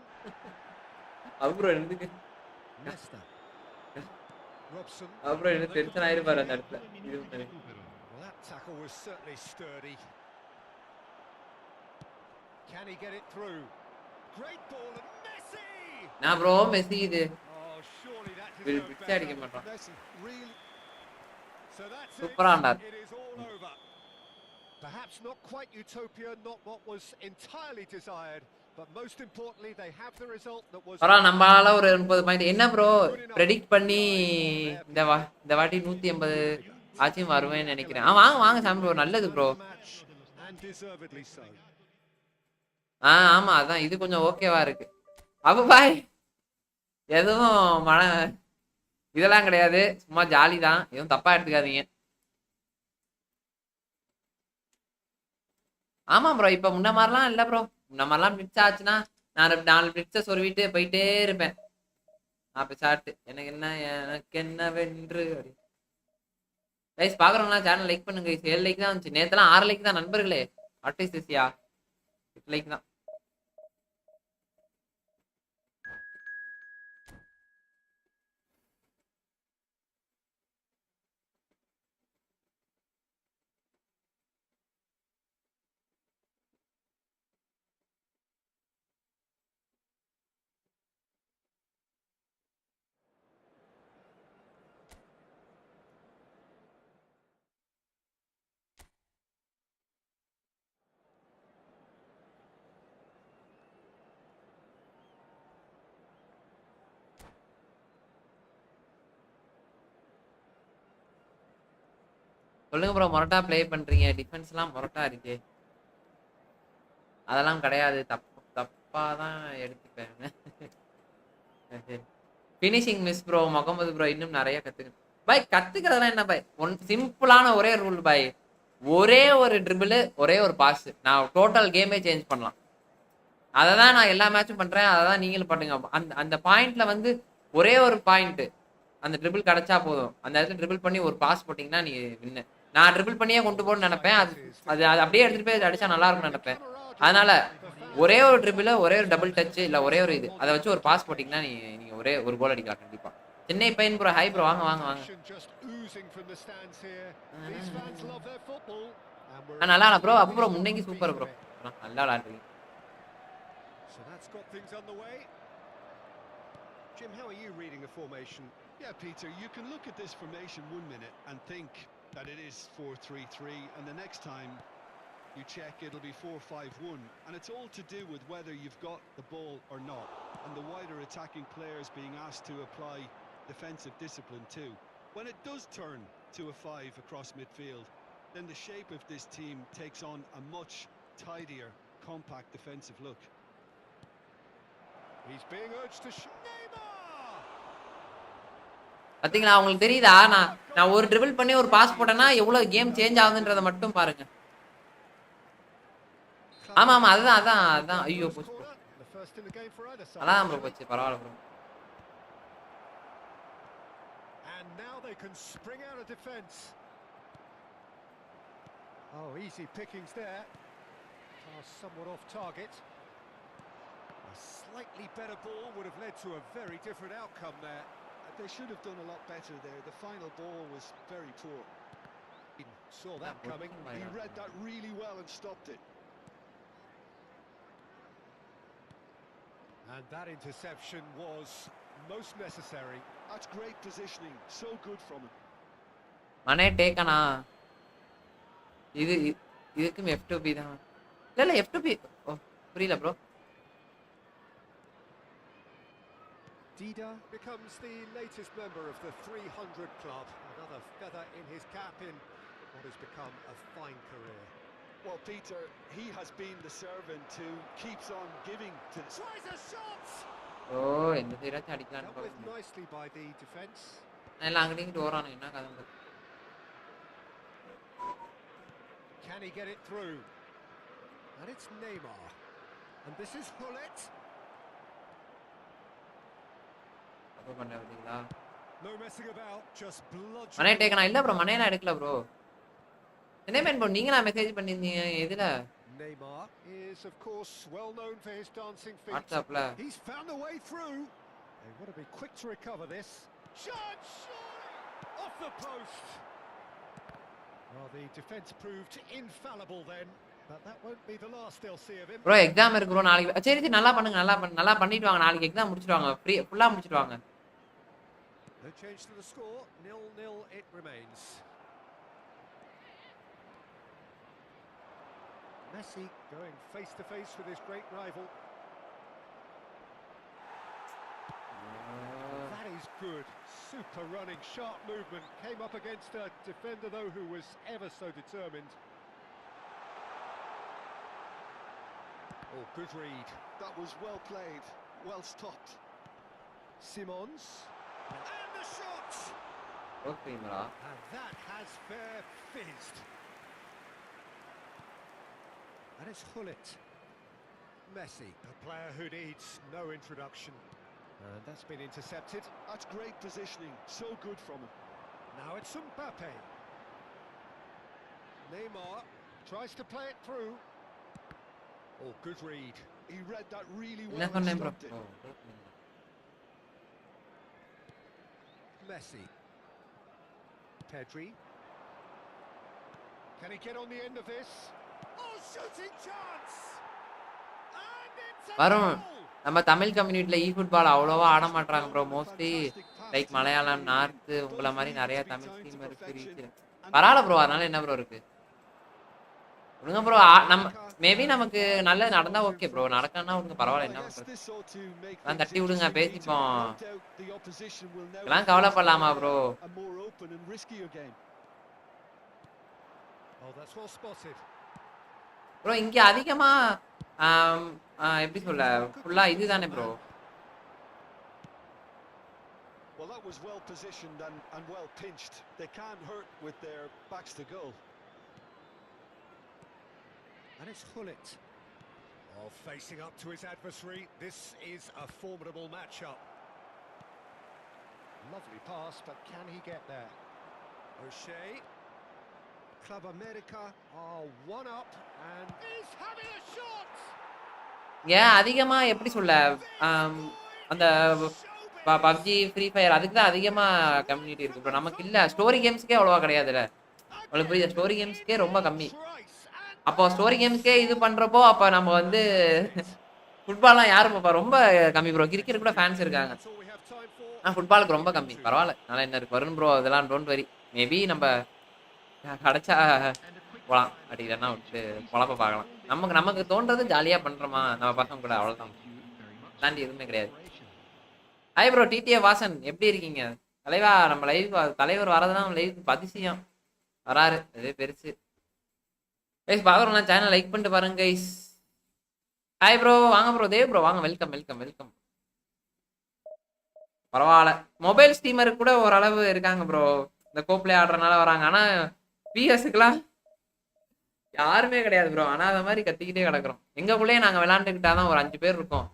அப்புறம் எனக்கு Nesta. Robson. அப்புறம் எனக்கு tension ஆயிருப்பாரு அந்த இடத்துல Well, that tackle was certainly sturdy. Can he get it through? Great ball and Messi! நான் bro Messi இது Oh, surely that பிச்சை அடிக்க deserved better. மாட்டான் Messi really. So that's it. சூப்பரா ஆண்டார் It is all over. Perhaps not quite utopia, not what was entirely desired, but most importantly, they have the result that was. பரவாயில்ல நம்மளால ஒரு 30 point என்ன bro predict பண்ணி இந்த வாட்டி 180 ஆச்சும் வருவேன்னு நினைக்கிறேன் வாங்க சாமி ப்ரோ நல்லது ப்ரோ And deservedly so. ஆமா அதான் இது கொஞ்சம் ஓகேவா இருக்கு அப்ப பாய் எதுவும் இதெல்லாம் கிடையாது சும்மா ஜாலி தான் எதுவும் தப்பா எடுத்துக்காதீங்க ஆமா ப்ரோ இப்ப முன்ன மாதிரிலாம் இல்ல ப்ரோ முன்ன மாதிரிலாம் பிட்ஸ் ஆச்சுன்னா நான் 4 பிட்ஸை சொருவிட்டு போயிட்டே இருப்பேன் அப்ப சாப்பிட்டு எனக்கு என்ன வென்று கைஸ் பாக்குறவங்களா சேனல் லைக் பண்ணுங்க 7 லைக் தான் வந்துச்சு நேத்தெல்லாம் 6 லைக் தான் நண்பர்களே அட்வைஸ்யா 8 லைக் தான் சொல்லுங்க ப்ரோ, மொரட்டா ப்ளே பண்றீங்க, டிஃபென்ஸ்லாம் மொரட்டா இருக்கு. அதெல்லாம் கிடையாது, தப்பா தான் எடுத்துப்பேன். Finishing miss bro, Mohammed bro இன்னும் நிறைய கத்துக்கணும் பாய். கத்துக்கிறதெல்லாம் என்ன பாய், சிம்பிளான ஒரே ரூல் பாய். ஒரே ஒரு ட்ரிபிள், ஒரே ஒரு பாஸ், நான் டோட்டல் கேமே சேஞ்ச் பண்ணலாம். அதை தான் நான் எல்லா மேட்சும் பண்றேன், அதை தான் நீங்களும் பண்ணுங்க. அந்த அந்த பாயிண்ட்ல வந்து ஒரே ஒரு பாயிண்ட், அந்த ட்ரிபிள் கிடைச்சா போதும். அந்த இடத்துல ட்ரிபிள் பண்ணி ஒரு பாஸ் போட்டீங்கன்னா நீ வின்னு. நான் ட்ரிபிள் பண்ணியே கொண்டு போகணும்னு நினைப்பேன். அது அது அப்படியே எடுத்துட்டு போய் அடிச்சா நல்லா இருக்கும்னு நினைப்பேன். அதனால ஒரே ஒரு ட்ரிபிள், ஒரே ஒரு டபுள் டச், இல்ல ஒரே ஒரு இது, அதை வச்சு ஒரு பாஸ் போட்டீங்கன்னா நீங்க ஒரே ஒரு கோல் அடிக்கலாம் கண்டிப்பா. சென்னை பையன் ப்ரோ, ஹை ப்ரோ, வாங்க வாங்க வாங்க. நல்லா ப்ரோ, அப்போ ப்ரோ முன்னங்கி சூப்பர் ப்ரோ, நல்லா விளாடுறீங்க. So that's got things underway. Jim, how are you reading the formation? Yeah, Peter, you can look at this formation 1 minute and think that it is 4-3-3, and the next time you check it'll be 4-5-1, and it's all to do with whether you've got the ball or not, and the wider attacking players being asked to apply defensive discipline too. When it does turn to a 5 across midfield, then the shape of this team takes on a much tidier, compact defensive look. He's being urged to Neymar. பாத்தீங்களா, உங்களுக்கு தெரியுதா? நான் ஒரு triple பண்ணி ஒரு pass போட்டேன்னா எவ்வளவு game change ஆகுதுன்றத மட்டும் பாருங்க. ஆமா ஆமா, அதான் ஐயோ போச்சு ப்ரோ, அதான் ப்ரோ போச்சு, பரவாயில்ல bro. And now they can spring out of defense. Oh, easy pickings there. Somewhat off target. A slightly better ball would have led to a very different outcome there. They should have done a lot better there. The final ball was very poor. He saw that coming. He read that really well and stopped it. And that interception was most necessary. That's great positioning. So good from him. மனே டேக்கனா, இதுக்கும் F2B தான். இல்ல F2B புரியல bro. Dida becomes the latest member of the 300 club. Another feather in his cap in what has become a fine career. Well, Peter, he has been the servant who keeps on giving to the... Tries a shot! Oh, இந்த சைடாச்சு அடிக்கலாம்னு Dealt with பாருங்க. nicely by the defense. எல்லாம் அங்கடிங்கிட்டு ஓரானே, என்ன கதை? Can he get it through? And it's Neymar. And this is Hullet. அப்ப பண்ண பாத்தீங்களா? No messing about, just bludgeoning. மனே டேக்கனா இல்ல bro, மனேலாம் எடுக்கல ப்ரோ. என்ன மேன் ப்ரோ, நீங்களா மெசேஜ் பண்ணிருந்தீங்க எதுல? Neymar is of course well known for his dancing feet. WhatsAppல. He's found a way through. They want to be quick to recover this. Shot! Off the post. Well, the defense proved infallible then, but that won't be the last they'll see of him. Bro exam இருக்கு bro நாளைக்கு. சரி நல்லா பண்ணுங்க, நல்லா பண்ணிட்டு வாங்க. நாளைக்கு exam முடிச்சிட்டு வாங்க, ஃபுல்லா முடிச்சிட்டு வாங்க. No change to the score, 0-0 it remains. Messi going face to face with his great rival. That is good. Super running, sharp movement. Came up against a defender though who was ever so determined. Oh, good read. That was well played, well stopped. Simons. And the shot! ஓகேங்களா? And that has fair fizzed. And it's Hullet. Messi, a player who needs no introduction. And that's been intercepted. That's great positioning, so good from him. Now it's Mbappe. Neymar tries to play it through. Oh, good read. He read that really என்ன well and சொன்னேன் bro? stopped it. Messi. Pedri. Can he get on the end of this? Oh, shooting chance! And it's a வரும். goal! நம்ம Tamil கம்யூனிட்டில football அவ்வளோவா ஆட மாட்டாங்க bro. Mostly like Malayalam, north, உங்களை மாதிரி நிறைய தமிழ் டீம் இருக்கு, ரீச். பரவாயில்ல ப்ரோ, அதனால என்ன ப்ரோ இருக்கு? விடுங்க ப்ரோ, நம்ம மேபி நமக்கு நல்லது நடந்தா ஓகே ப்ரோ, நடக்கணும்னா விடுங்க, பரவாயில்ல, என்ன பண்றது? நான் தட்டி விடுங்க, பேசிப்போம். இதெல்லாம் கவலைப்படலாமா bro? Oh, that's well spotted. Bro இங்க அதிகமா எப்படி சொல்ல ஃபுல்லா இதுதானே bro. Well, that was well positioned and well pinched. They can't hurt with their backs to goal. And it's Hullet. Oh, facing up to his adversary. This is a formidable matchup. Lovely pass, but can he get there? O'Shea. Club America are one up and he's having a shot. ஏன் அதிகமா எப்படி சொல்ல அந்த PUBG free fire அதுக்கு தான் அதிகமா community இருக்கு bro. நமக்கு இல்ல ஸ்டோரி கேம்ஸ்க்கே அவ்வளவா கிடையாதுல்ல. உங்களுக்கு புரியுது, ஸ்டோரி கேம்ஸ்க்கே ரொம்ப கம்மி. அப்போ ஸ்டோரி கேம்ஸ்க்கே இது பண்றப்போ அப்ப நம்ம வந்து ஃபுட்பால்லாம் யாரும் பாப்பா, ரொம்ப கம்மி ப்ரோ. கிரிக்கெட் கூட ஃபேன்ஸ் இருக்காங்க, ஃபுட்பாலுக்கு ரொம்ப கம்மி. பரவாயில்ல, நல்லா என்ன இருக்கு வரும் ப்ரோ, அதெல்லாம் டோன்ட் வரி. மேபி நம்ம கிடைச்சா போலாம், அப்படி இல்லைன்னா விட்டு பொழப்ப பார்க்கலாம். நமக்கு நமக்கு தோன்றது ஜாலியா பண்றோமா நம்ம பசங்க கூட, அவ்வளவுதான். தாண்டி எதுவுமே கிடையாது. ஹாய் ப்ரோ டிடிஏ வாசன், எப்படி இருக்கீங்க தலைவா? நம்ம லைவ் தலைவர் வரதுதான் லைவ் அதிசயம், வராரு, அதே பெருசு. கைஸ் பாக்குறோம்னா சேனல் லைக் பண்ணிட்டு பாருங்க கைஸ். ஹாய் ப்ரோ, வாங்க ப்ரோ, தேவ் ப்ரோ வாங்க, வெல்கம் வெல்கம் வெல்கம். பரவாயில்ல, மொபைல் ஸ்ட்ரீமருக்கு கூட ஓரளவு இருக்காங்க ப்ரோ, இந்த கோப்ளே ஆடுறதுனால வராங்க. ஆனா பிஎஸ்க்குலாம் யாருமே கிடையாது ப்ரோ. ஆனா அந்த மாதிரி கத்திக்கிட்டே கிடக்குறோம். எங்களுக்குள்ளேயே நாங்க விளையாண்டுக்கிட்டாதான் ஒரு 5 பேர் இருக்கோம்,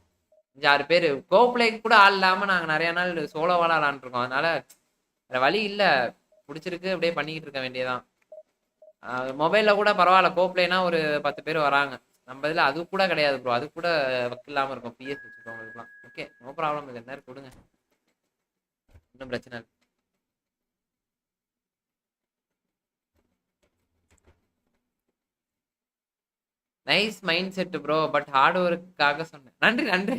5-6 பேர். கோப்ளேக்கு கூட ஆள் இல்லாம நாங்க நிறைய நாள் சோலோவால விளையாண்டுருக்கோம். அதனால வேற வழி இல்ல, பிடிச்சிருக்கு அப்படியே பண்ணிக்கிட்டு இருக்க வேண்டியதான். மொபைல்ல கூட பரவாயில்ல, கோப்ளேனா ஒரு 10 பேர் வராங்க. நம்ம இதுல அது கூட கிடையாது ப்ரோ, அது கூட வக்கு இல்லாம இருக்கும். பிஎஸ் வச்சுக்கோங்களுக்குலாம் ஓகே, நோ ப்ராப்ளம். இது என்ன கொடுங்க, ஒன்றும் பிரச்சனை இல்லை. Nice mind set bro, but hard ஒர்க்குக்காக சொன்னேன். நன்றி நன்றி,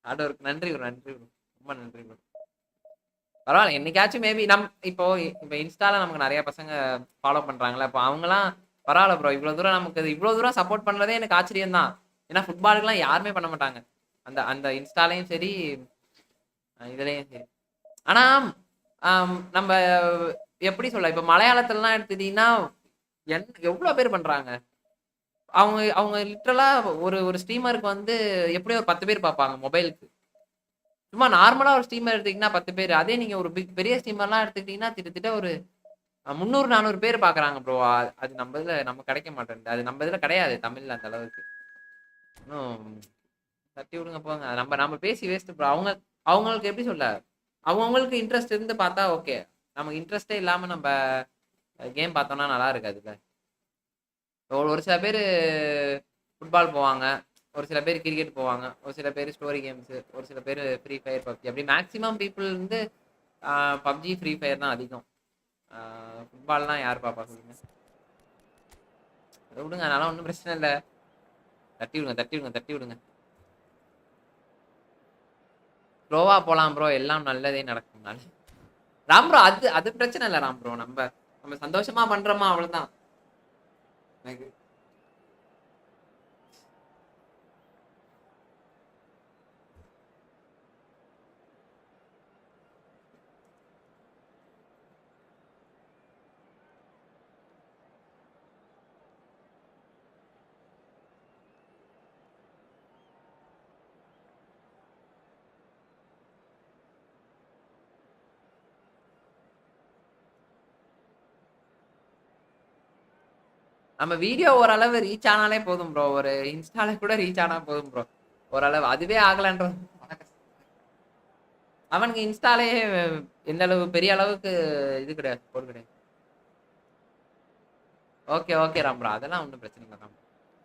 ஹார்ட் ஒர்க் நன்றி ப்ரோ, நன்றி ப்ரோ, ரொம்ப நன்றி ப்ரோ. பரவாயில்ல, என்னைக்காச்சும் மேபி இப்போ இன்ஸ்டால நமக்கு நிறைய பசங்க ஃபாலோ பண்றாங்களா, இப்போ அவங்கலாம் பரவாயில்ல ப்ரோ. இவ்வளவு தூரம் நமக்கு இவ்வளவு தூரம் சப்போர்ட் பண்றதே எனக்கு ஆச்சரியம் தான். ஏன்னா ஃபுட்பாலுக்குலாம் யாருமே பண்ண மாட்டாங்க, அந்த அந்த இன்ஸ்டாலையும் சரி இதுலயும் சரி. ஆனா நம்ம எப்படி சொல்ல, இப்ப மலையாளத்துலலாம் எடுத்துட்டீங்கன்னா எவ்வளவு பேர் பண்றாங்க. அவங்க அவங்க லிட்டரலா ஒரு ஒரு ஸ்ட்ரீமருக்கு வந்து எப்படியும் ஒரு 10 பேர் பார்ப்பாங்க மொபைலுக்கு. சும்மா நார்மலா ஒரு ஸ்ட்ரீமர் எடுத்தீங்கன்னா 10 பேர். அதே நீங்க ஒரு பெரிய ஸ்ட்ரீமர்லாம் எடுத்துக்கிட்டீங்கன்னா கிட்டத்தட்ட ஒரு 300-400 பேர் பாக்குறாங்க ப்ரோ. அது நம்ம இதுல நம்ம கிடைக்க மாட்டேங்குது, அது நம்ம இதுல கிடையாது தமிழ்ல அந்த அளவுக்கு. இன்னும் தட்டி விடுங்க போங்க, நம்ம நம்ம பேசி வேஸ்ட் ப்ரோ. அவங்களுக்கு எப்படி சொல்ல, அவங்களுக்கு இன்ட்ரெஸ்ட் இருந்து பார்த்தா ஓகே. நமக்கு இன்ட்ரெஸ்டே இல்லாம நம்ம கேம் பார்த்தோம்னா நல்லா இருக்காதுல்ல. ஒரு சில பேர் ஃபுட்பால் போவாங்க, ஒரு சில பேர் கிரிக்கெட் போவாங்க, ஒரு சில பேர் ஸ்டோரி கேம்ஸ், ஒரு சில பேர் ஃப்ரீ ஃபயர் பப்ஜி. அப்படி மேக்ஸிமம் பீப்புள் வந்து பப்ஜி ஃப்ரீ ஃபயர் தான் அதிகம். ஃபுட்பால்லாம் யார் பாப்பா சொல்லுங்க, அதை விடுங்க, அதனால ஒன்றும் பிரச்சனை இல்லை. தட்டி விடுங்க தட்டி விடுங்க தட்டி விடுங்க. ஸ்லோவா போலாம் ப்ரோ, எல்லாம் நல்லதே நடக்கும். ராம் ப்ரோ அது அது பிரச்சனை இல்லை ராம் ப்ரோ. நம்ம நம்ம சந்தோஷமா பண்றோமா அவ்வளவுதான். எனக்கு நம்ம வீடியோ ஓரளவு ரீச் ஆனாலே போதும் ப்ரோ. ஒரு இன்ஸ்டால கூட ரீச் ஆனா போதும் ப்ரோ, ஓரளவு. அதுவே ஆகலன்றது அவனுக்கு இன்ஸ்டாலே எந்த அளவு பெரிய அளவுக்கு இது கிடையாது, போர் கிடையாது. ஓகே ஓகே ராம் ப்ரோ, அதெல்லாம் ஒன்றும் பிரச்சனை இல்லை ராம்,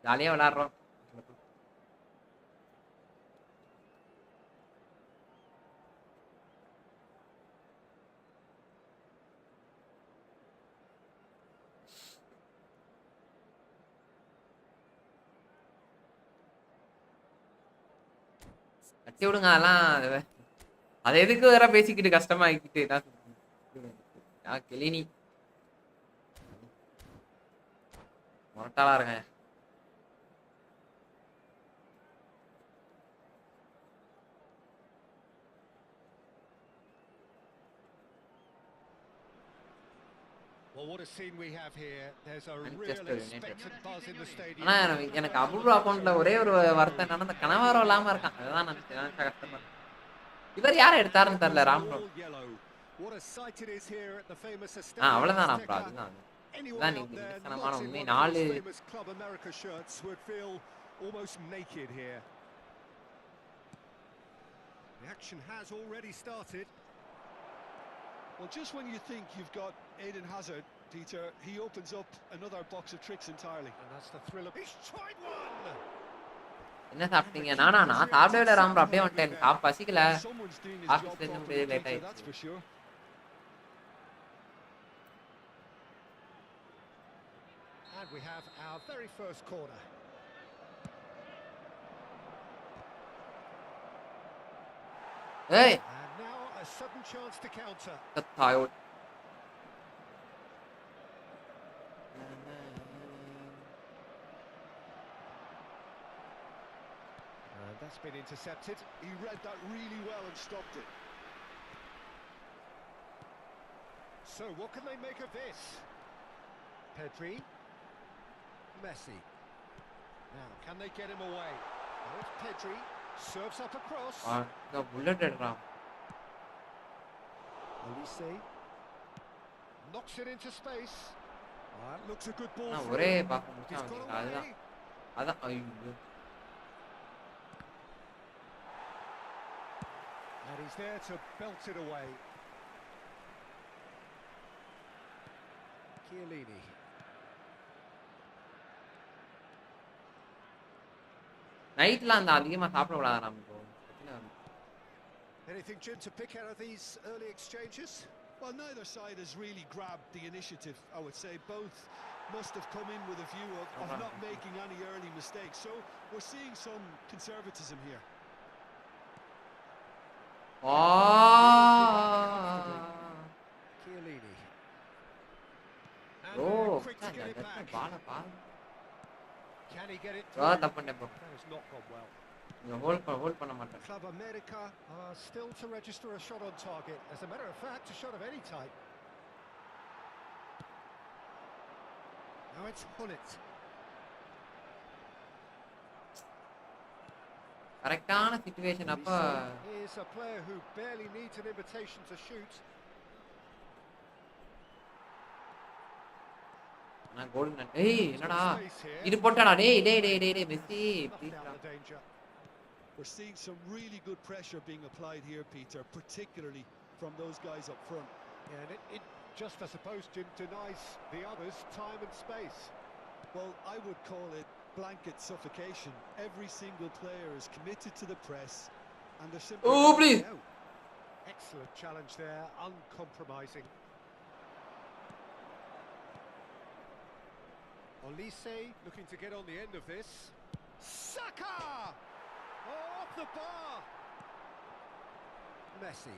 ஜாலியா விளையாடுறோம். கட்டி விடுங்க, அதெல்லாம் அதை எதுக்கு வேற பேசிக்கிட்டு கஷ்டமாக்கிட்டு கிளினி முரட்டாளா இருக்கேன். Well, what a scene we have here. There's a real Manchester United. expectant buzz in the stadium. ஆனா எனக்கு அபூர்வ அக்கௌண்ட்ல ஒரே ஒரு வருத்தம் என்னன்னா அந்த கனவாரம் இல்லாம இருக்கான். அதுதான் நான் நினைச்சா கஷ்டமா இருக்கு. இவர் யாரை எடுத்தாருன்னு தெரியல. Rampro. What a sight it is here at the famous அவ்வளவுதான் ராம்ப்ரோ. அதுதான் Anyone out there not in one of those famous Club America shirts would feel almost naked here. The action has already started. Well, just when you think you've got Eden Hazard, Peter, he opens up another box of tricks entirely. And that's the thrill of... He's tried one! என்ன சாப்பிட்டீங்க? நான் சாப்பிடவே இல்லை ராம்ப்ரோ. அப்படியே வந்துட்டேன். பசிக்கல. Someone's doing his ஆபீஸ்ல job இருந்து properly, லேட் Peter, ஆயிடுச்சு. that's for sure. And we have our very first corner. ஏய் And now a sudden chance to counter. கத்தாயோட். And that's been intercepted. He read that really well and stopped it. So what can they make of this? Pedri. Messi. Now, can they get him away? Now it's Pedri. Serves up across. இந்த bullet எடுறான். Olise. Knocks it into space. That looks a good ball. நான் ஒரே பாக்க முடிச்சான். அதுதான். அதான் ஐயோ. And he's there to belt it away. Chiellini. நைட்ல அந்த அதிகமா சாப்பிட கூடாது Rampro. Anything, Jim, to pick out of these early exchanges? Well, neither side has really grabbed the initiative, I would say. Both must have come in with a view of not making any early mistakes. So we're seeing some conservatism here. Chiellini. O Quick to get it back. Bala Can he get it raw through? தப்பு பண்ணேன் bro. That has not gone well. நீங்க hold பண்ண மாட்டேன். Club America are still to register a shot on target. As a matter of fact, a shot of any type. Now it's Hullet. கரெக்டான situation அப்ப He's a player who barely needs an invitation to shoot. நான் கோல் ஏய் என்னடா இது போட்டாடா டேய் Messi please Down the danger. We're seeing some really good pressure being applied here, Peter, particularly from those guys up front. Yeah, and it just, I suppose, Jim, denies the others time and space. Well, I would call it blanket suffocation. Every single player is committed to the press, and they're simply... Oh, please! out. Excellent challenge there, uncompromising. Olise looking to get on the end of this. Saka! Oh, off the bar! Messi.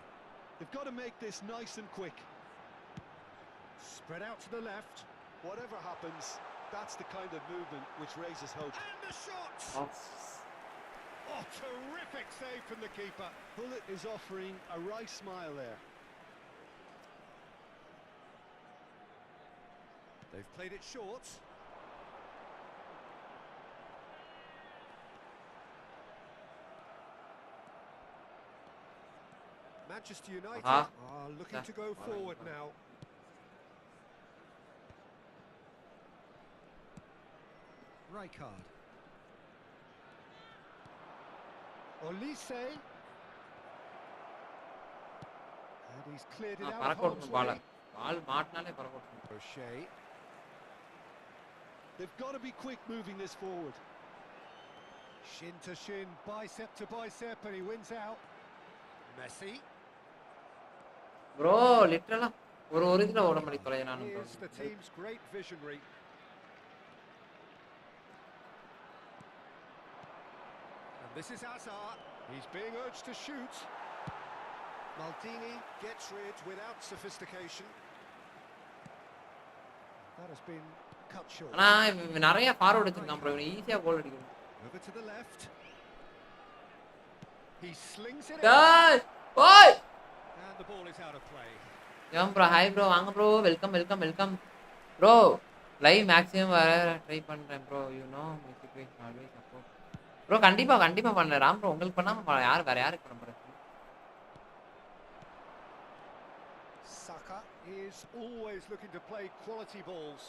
They've got to make this nice and quick. Spread out to the left. Whatever happens, that's the kind of movement which raises hope. And the shot! Oh, terrific save from the keeper. Hullet is offering a wry smile there. They've played it short. Manchester United are looking to go forward now. Rijkaard. Olise. And he's cleared it out of harm's way. Ball மாட்னாலே பரகோட்டும். O'Shea. They've got to be quick moving this forward. Shin to shin, bicep to bicep, and he wins out. Messi. Bro லிட்டரலா ஒரு இதுல ஓட மாட்டேங்குது தொலைய நானும் bro. Here's the team's great visionary. And this is Hazard. He's being urged to shoot. Maldini gets rid without sophistication. That has been cut short. ஆனா நிறைய forward வச்சிருக்கான் ப்ரோ. ஈஸியா கோல் அடிக்கும். Over to the left. He slings it டேய் in. ஓய் And the ball is out of play. யம் bro hi bro வாங்க bro welcome bro live maximum வர ட்ரை பண்றேன் bro you know music always support bro கண்டிப்பா பண்றேன் Ram bro உங்களுக்கு பண்ணாம யார் வேற யாருக்கு பண்ண போறேன் Saka is always looking to play quality balls.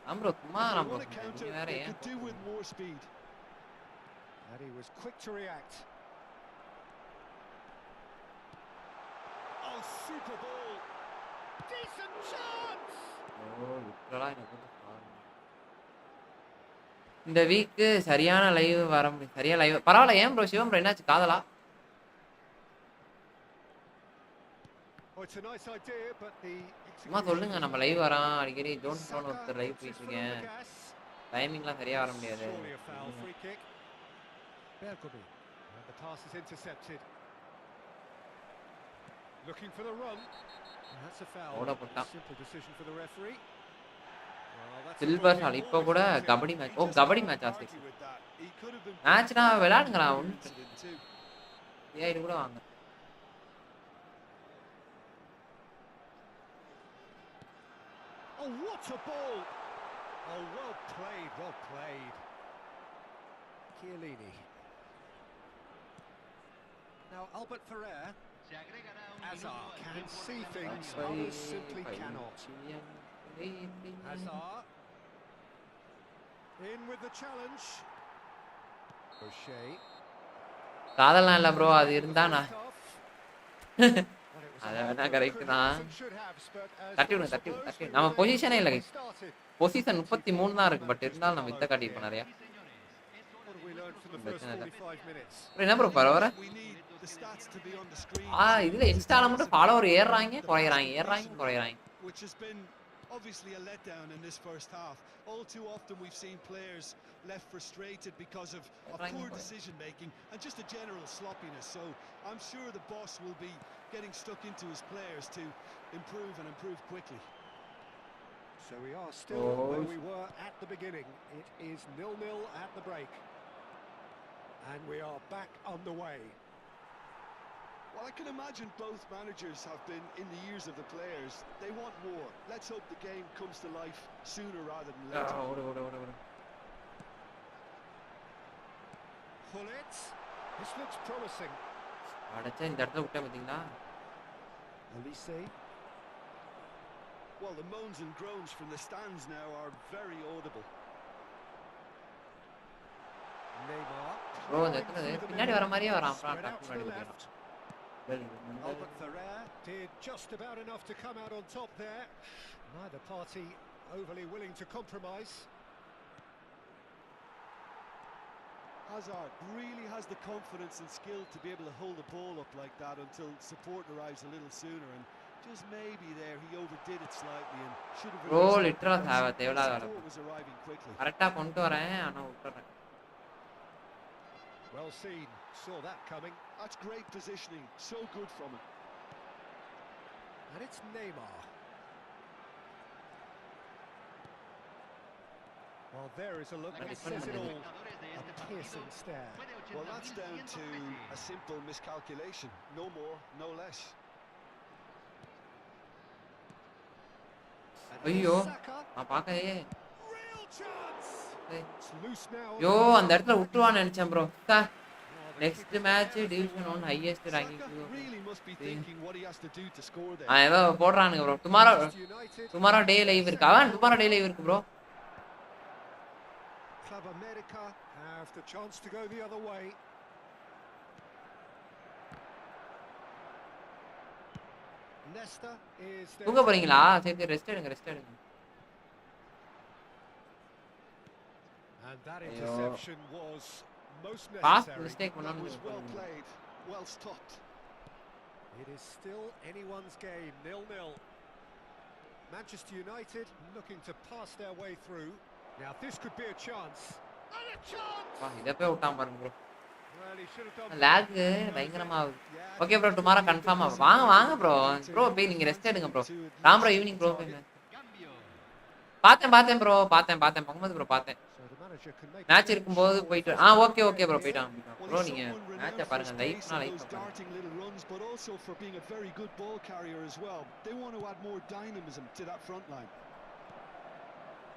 Ram bro சும்மா If they Ram bro want to counter, நீங்க வேற they ஏன் could do with more speed. And he was quick to react. Oh, super ball. Decent chance. ஓ லிட்டரலா எனக்கு பாருங்க இந்த week சரியான live வர முடியும் சரியா லைவ் பரவாயில்ல ஏன் ப்ரோ சிவம் ப்ரோ என்னாச்சு காதலா Oh, it's a nice idea, but the சும்மா execution சொல்லுங்க was நம்ம not லைவ் there. வரோம் அடிக்கடி ஜோன் ப்ரோன்னு Saka ஒருத்தர் லைவ் puts his போயிட்டு foot on the இருக்கேன் gas. டைமிங்லாம் சரியா வர முடியாது Surely a foul, free kick. Bergomi. And the pass is intercepted. Looking for the run. And that's a foul. ஓட போட்டான் Simple decision for the referee. Well, that's a silver goal shall you've இப்போ always கூட wanted. Kabaddi match oh Just kabaddi can't match argue with that. He could have been மேட்ச்னா விளையாடுங்களா very ஒன்றும் incident too. ஏஐடு கூட வாங்க Oh, what a ball! Oh, well played, well played. Chiellini. Now, Albert Ferrer. Hazard can see things others simply cannot. Hazard. In with the challenge. O'Shea. காதல்லாம் இல்ல bro அது இருந்தா நான் Well, it was a அது hard வேணா work, correct couldn't தான் have and should have, but as தட்டி the விடுங்க தட்டி whistle விடுங்க blows, தட்டி we நம்ம remain பொசிஷனே இல்லை where we started. பொசிஷன் 33 தான் இருக்கு பட் இருந்தாலும் நம்ம வித்த காட்டியிருப்போம் நிறையா What have we learned from the first பிரச்சனை இல்லை 45 minutes? என்ன ப்ரோ பரவாயில்ல We need the stats to be on the screen. இதுல இன்ஸ்டால மட்டும் ஃபாலோவர் ஏறுறாங்க குறையறாங்க Which has been obviously a letdown in this first half. All too often we've seen players left frustrated because of poor decision making and just a general sloppiness. So I'm sure the boss will be getting stuck into his players to improve and improve quickly. So we are still where we were at the beginning. It is 0-0 at the break. And we are back on the way. Well, I can imagine both managers have been in the ears of the players. They want more. Let's hope the game comes to life sooner rather than later. Hullet. This looks promising. அடச்சே இந்த இடத்துல விட்டேன் பாத்தீங்களா Elise. Well, the moans and groans from the stands now are very audible. Neymar. Bro இந்த இடத்துல பின்னாடி வர மாதிரியே வரான் அப்புறம் Spread out டக்கு to the முன்னாடி left. போயிடலாம் Albert Ferrer did just about enough to come out on top there. Neither party overly willing to compromise. Hazard really has the confidence and skill to be able to hold the ball up like that until support arrives a little sooner, and just maybe there he overdid it slightly and should have bro released it லிட்டரலா once தேவலாத the வேலை support was arriving quickly. கரெக்டா கொண்டு வரேன் ஆனா விட்டுறேன் Well seen, saw that coming. That's great positioning, so good from him. And it's Neymar. Well, there is a look that says it all. A piercing stare. Well, that's down to a simple miscalculation, no more, no less. ஐயோ Saka, நான் பார்க்கவே real chance. It's loose now. யோ அந்த இடத்துல விட்டுருவான்னு நினைச்சேன் bro next match division 1 highest ranking Saka really must be thinking what he has to do to score there. ஏதோ போடுறானுங்க bro tomorrow United, டே live இருக்கு அவன் tomorrow day live இருக்கு bro Club America have the chance to go the other way. Nesta is there. தூங்க போறீங்களா சரி rest எடுங்க And that interception was most pass necessary. Mistake That பண்ணானு was well played, well stopped. It is still anyone's game, 0-0. Manchester United looking to pass their way through. Now this could be a chance. And a chance! இத போய் விட்டான் பாருங்க bro Well, he should have done lag பயங்கரமா ஆகுது okay bro tomorrow confirm ஆகும் வாங்க bro போய் நீங்க ரெஸ்ட் எடுங்க bro Ram bro evening bro பார்த்தேன் ப்ரோ பார்த்தேன் முகமது ப்ரோ பார்த்தேன் So the manager can make match இருக்கும்போது போயிட்டு ஓகே ப்ரோ போயிட்டான் ப்ரோ நீங்க மேட்சை பாருங்க லைவ்னா live those darting little runs, but also for being a very good ball carrier as well. They want to add more dynamism to that front line.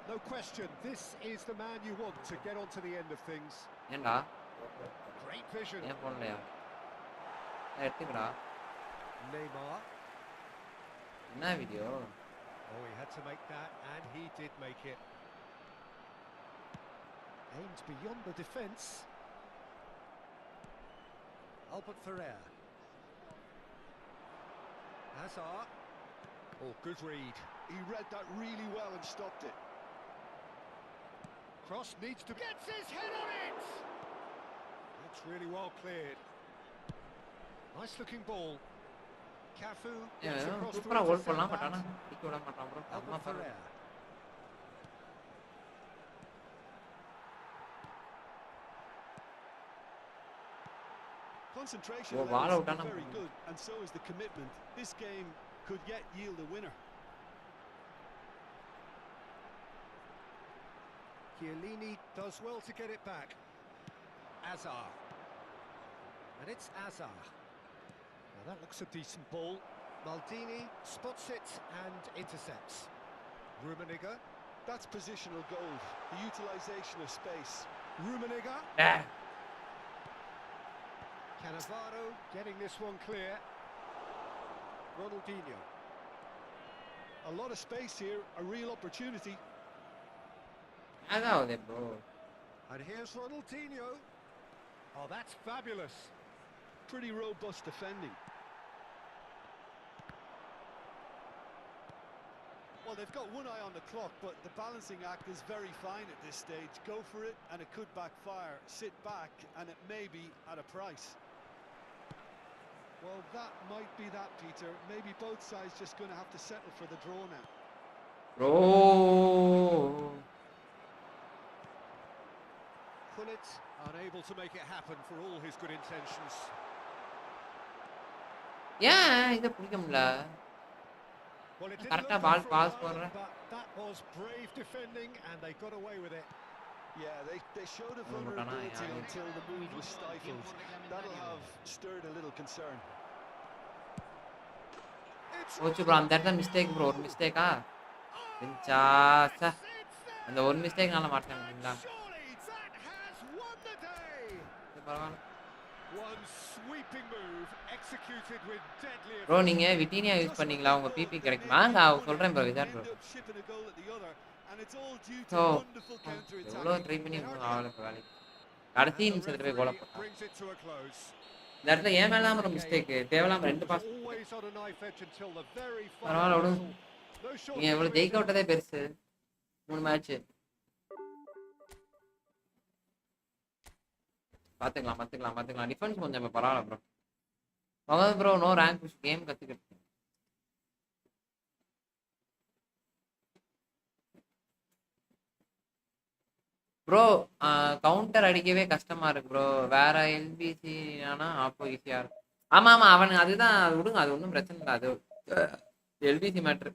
No question, this is the man you want to get onto the end of things. ஏன்டா Great vision. ஏன் போன்லையா எடுத்துக்கடா Neymar. என்ன video Oh, he had to make that, and he did make it. Aimed beyond the defence. Albert Ferrer. Hazard. Oh, good read. He read that really well and stopped it. Cross needs to... Gets his head on it! That's really well cleared. Nice looking ball. Cafu gets across to சூப்பரா hold intercept பண்ணலாம் but that. ஆனா tick விட மாட்டான் bro அம்மா Albert பாரு Ferrer. Concentration Oh, ball levels out are on very him. good, and so is the commitment. This game could yet yield a winner. Chiellini does well to get it back. Azar. And it's Azar. Now that looks a decent ball. Maldini spots it and intercepts. Rummenigge. That's positional gold. The utilisation of space. Rummenigge. Cannavaro getting this one clear. Ronaldinho. A lot of space here, a real opportunity. அதாவது bro And here's Ronaldinho. Oh, that's fabulous. Pretty robust defending. Well, they've got one eye on the clock, but the balancing act is very fine at this stage. Go for it, and it could backfire. Sit back, and it may be at a price. Well, that might be that, Peter. Maybe both sides just going to have to settle for the draw now. Bro Pullet unable to make it happen for all his good intentions. ஏன் இத பிடிக்க முடியல Well, it didn't கரெக்ட்டா look ball good for a pass while, போடுறேன் but that was brave defending, and they got away with it. Yeah, they showed a vulnerability until the move was stifled. That'll have stirred a little concern. போச்சு bro அந்த இடத்துல mistake bro ஒரு மிஸ்டேக்கா இருந்துச்சா அந்த ஒரு மிஸ்டேக்னால மாட்டேன் இல்லைங்களா பரவாயில்ல One sweeping move executed with deadly bro நீங்க விட்டீனியா யூஸ் பண்ணீங்களா உங்க பிபி கிடைக்குமா நான் சொல்றேன் ப்ரோ விசார் ப்ரோ ஸோ எவ்வளோ ட்ரை பண்ணி அவளுக்கு வேலைக்கு கடைசி நிமிஷத்துல போய் கோல போட்டான் இந்த இடத்துல ஏன் மேல தான் மிஸ்டேக் தேவையில்லாம 2 பாஸ் பரவாயில்ல விடும் நீங்க எவ்வளவு ஜெயிக்க விட்டதே பெருசு 3 மேட்ச் பாத்துக்கலாம் டிஃபென்ஸ் கொஞ்சம் இப்ப பரவாயில்ல bro Bhagwat bro no rank push game கத்துக்கிட்டு ப்ரோ கவுண்டர் அடிக்கவே கஷ்டமா இருக்கு ப்ரோ வேற எல்பிசி ஆனா அப்போ ஈஸியா இருக்கும் ஆமா அவனுக்கு அதுதான் விடுங்க அது ஒன்றும் பிரச்சனை இல்லை அது எல்பிசி மேட்ரு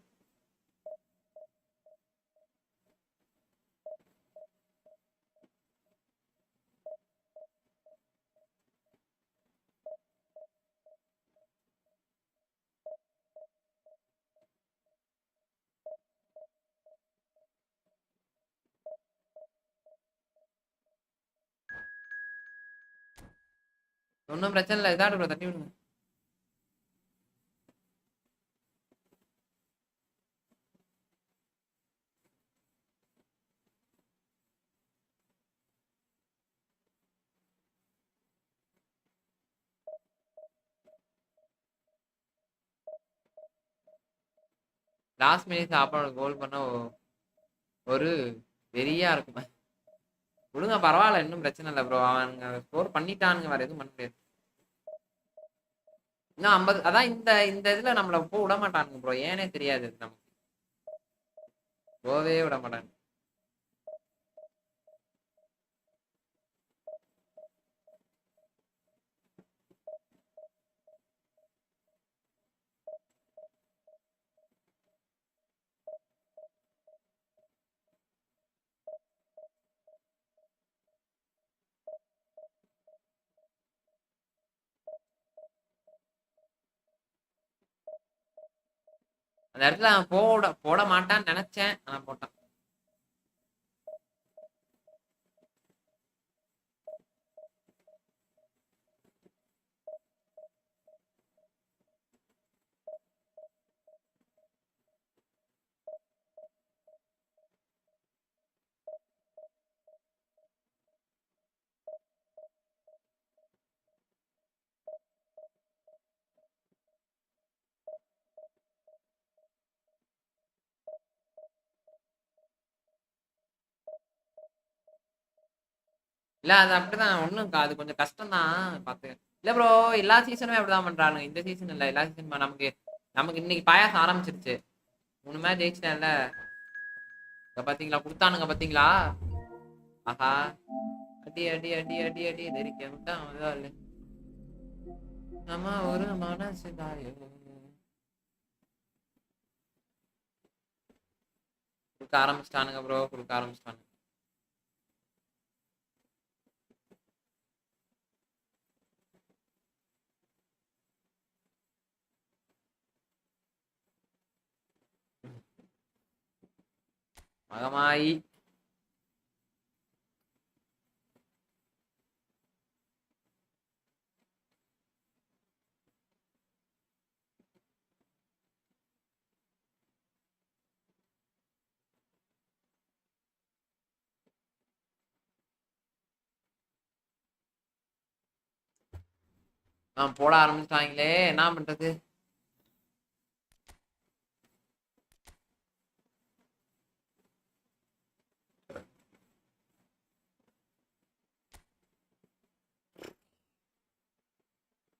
ஒன்றும் பிரச்சனை இல்லை இதாடு ப்ரோ தட்டி விடுங்க லாஸ்ட் மினிட் சாப்பாடு கோல் பண்ண ஒரு வெறியா இருக்குமே விடுங்க பரவாயில்ல இன்னும் பிரச்சனை இல்லை ப்ரோ அவனுங்க ஸ்கோர் பண்ணிட்டானுங்க வேற எதுவும் பண்ண முடியாது இன்னும் 50 அதான் இந்த இதுல நம்மள போக விட மாட்டானுங்க ப்ரோ ஏனே தெரியாது நமக்கு போவே விட மாட்டாங்க அந்த இடத்துல அவன் போட மாட்டான்னு நினைச்சேன் ஆனா போட்டான் இல்ல அது அப்படிதான் ஒண்ணும் அது கொஞ்சம் கஷ்டம் தான் பாத்து. இல்ல ப்ரோ எல்லா சீசனுமே அப்படிதான் பண்றானுங்க. இந்த சீசன் இல்ல எல்லா சீசன் நமக்கு நமக்கு இன்னைக்கு பாயாசம் ஆரம்பிச்சிருச்சு. 3 மேட்ச் ஜெயிச்சிட்டேன்ல. பாத்தீங்களா குடுத்தானுங்க பாத்தீங்களா. ஆஹா அடி அடி அடி அடி அடி தெரிக்க விட்டான். நம்ம ஒரு மனசு தாயோ குடுக்க ஆரம்பிச்சிட்டானுங்க ப்ரோ குடுக்க ஆரம்பிச்சிட்டானுங்க. மகமாயி போட ஆரம்பிச்சிட்டாங்களே என்ன பண்றது.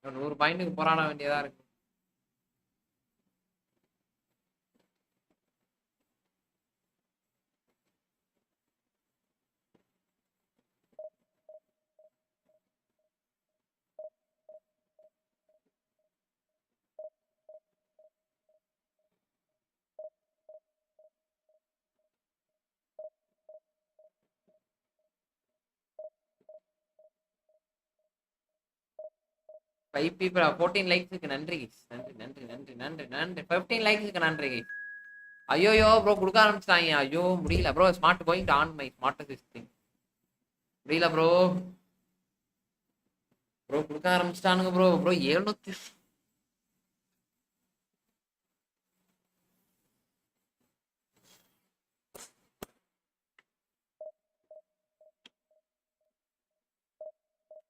ஒரு 100 பாயிண்ட்டுக்கு போராட வேண்டியதா இருக்கு. ஃபைவ் பீப்புள் 14 லைக்ஸுக்கு நன்றி நன்றி நன்றி நன்றி நன்றி நன்றி 15 லைக்ஸுக்கு நன்றி. ஐயோயோ ப்ரோ கொடுக்க ஆரம்பிச்சிட்டாங்க. ஐயோ முடியல bro smart going on my smart system முடியல ப்ரோ. ப்ரோ கொடுக்க ஆரம்பிச்சிட்டானுங்க bro. Bro 700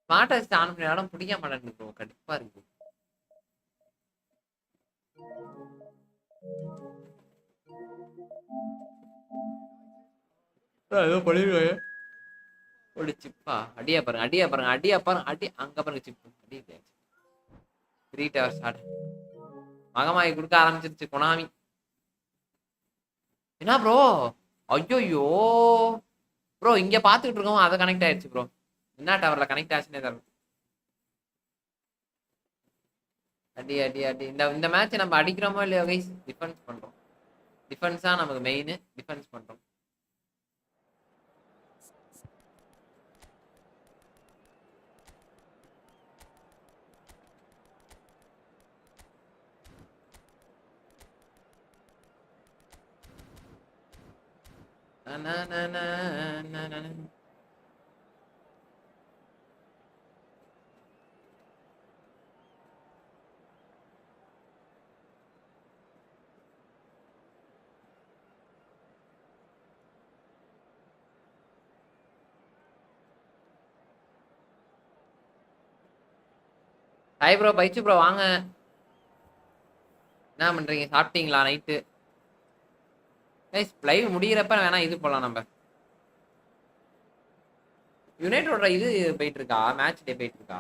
smart system on பண்ண இடம் பிடிக்க மாட்டேங்குது ப்ரோ கடுப்பா இருக்கு. ஏதோ பண்ணிருக்காங்க. ஒரு சிப்பா அடியா பாருங்க அடியா பாருங்க அடியா பாருங்க அடி அங்க பாருங்க சிப்பு அடி 3 டவர்ஸ் ஆட மகமாயி கொடுக்க ஆரம்பிச்சிருச்சு கொனாமி. என்ன ப்ரோ ஐயோயோ ப்ரோ இங்க பாத்துக்கிட்டு இருக்கோம் அதை கனெக்ட் ஆயிடுச்சு ப்ரோ. என்ன டவர்ல கனெக்ட் ஆச்சுன்னே தரும். அடி அடி அடி இந்த மேட்ச் நம்ம அடிக்கிறோமோ இல்லையோ கைஸ் டிஃபென்ஸ் பண்றோம். டிஃபென்ஸா நமக்கு மெயின் டிஃபென்ஸ் பண்றோம். ஹாய் ப்ரோ பைச்சு ப்ரோ வாங்க. என்ன பண்றீங்க சாப்பிட்டீங்களா நைட்டு. லைவ் முடியிறப்ப வேணா இது போலாம் நம்ம. யுனைடோட இது போயிட்டு இருக்கா மேட்ச் டே போயிட்டு இருக்கா.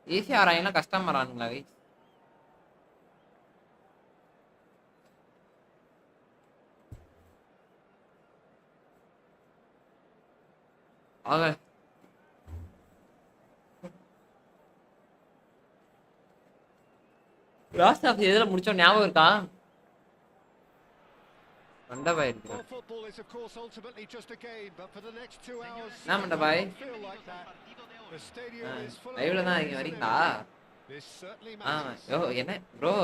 ஈஸியா வராங்கன்னா கஷ்டம் வரானுங்களா கைஸ். ஆக லாஸ்ட் ஆஃப் எதுல முடிச்சோம் ஞாபகம் இருக்கா. மண்டபாய் இருக்கு. என்ன மண்டபாய் லைவ்ல தான் இங்க வரீங்களா. யோ என்ன ப்ரோ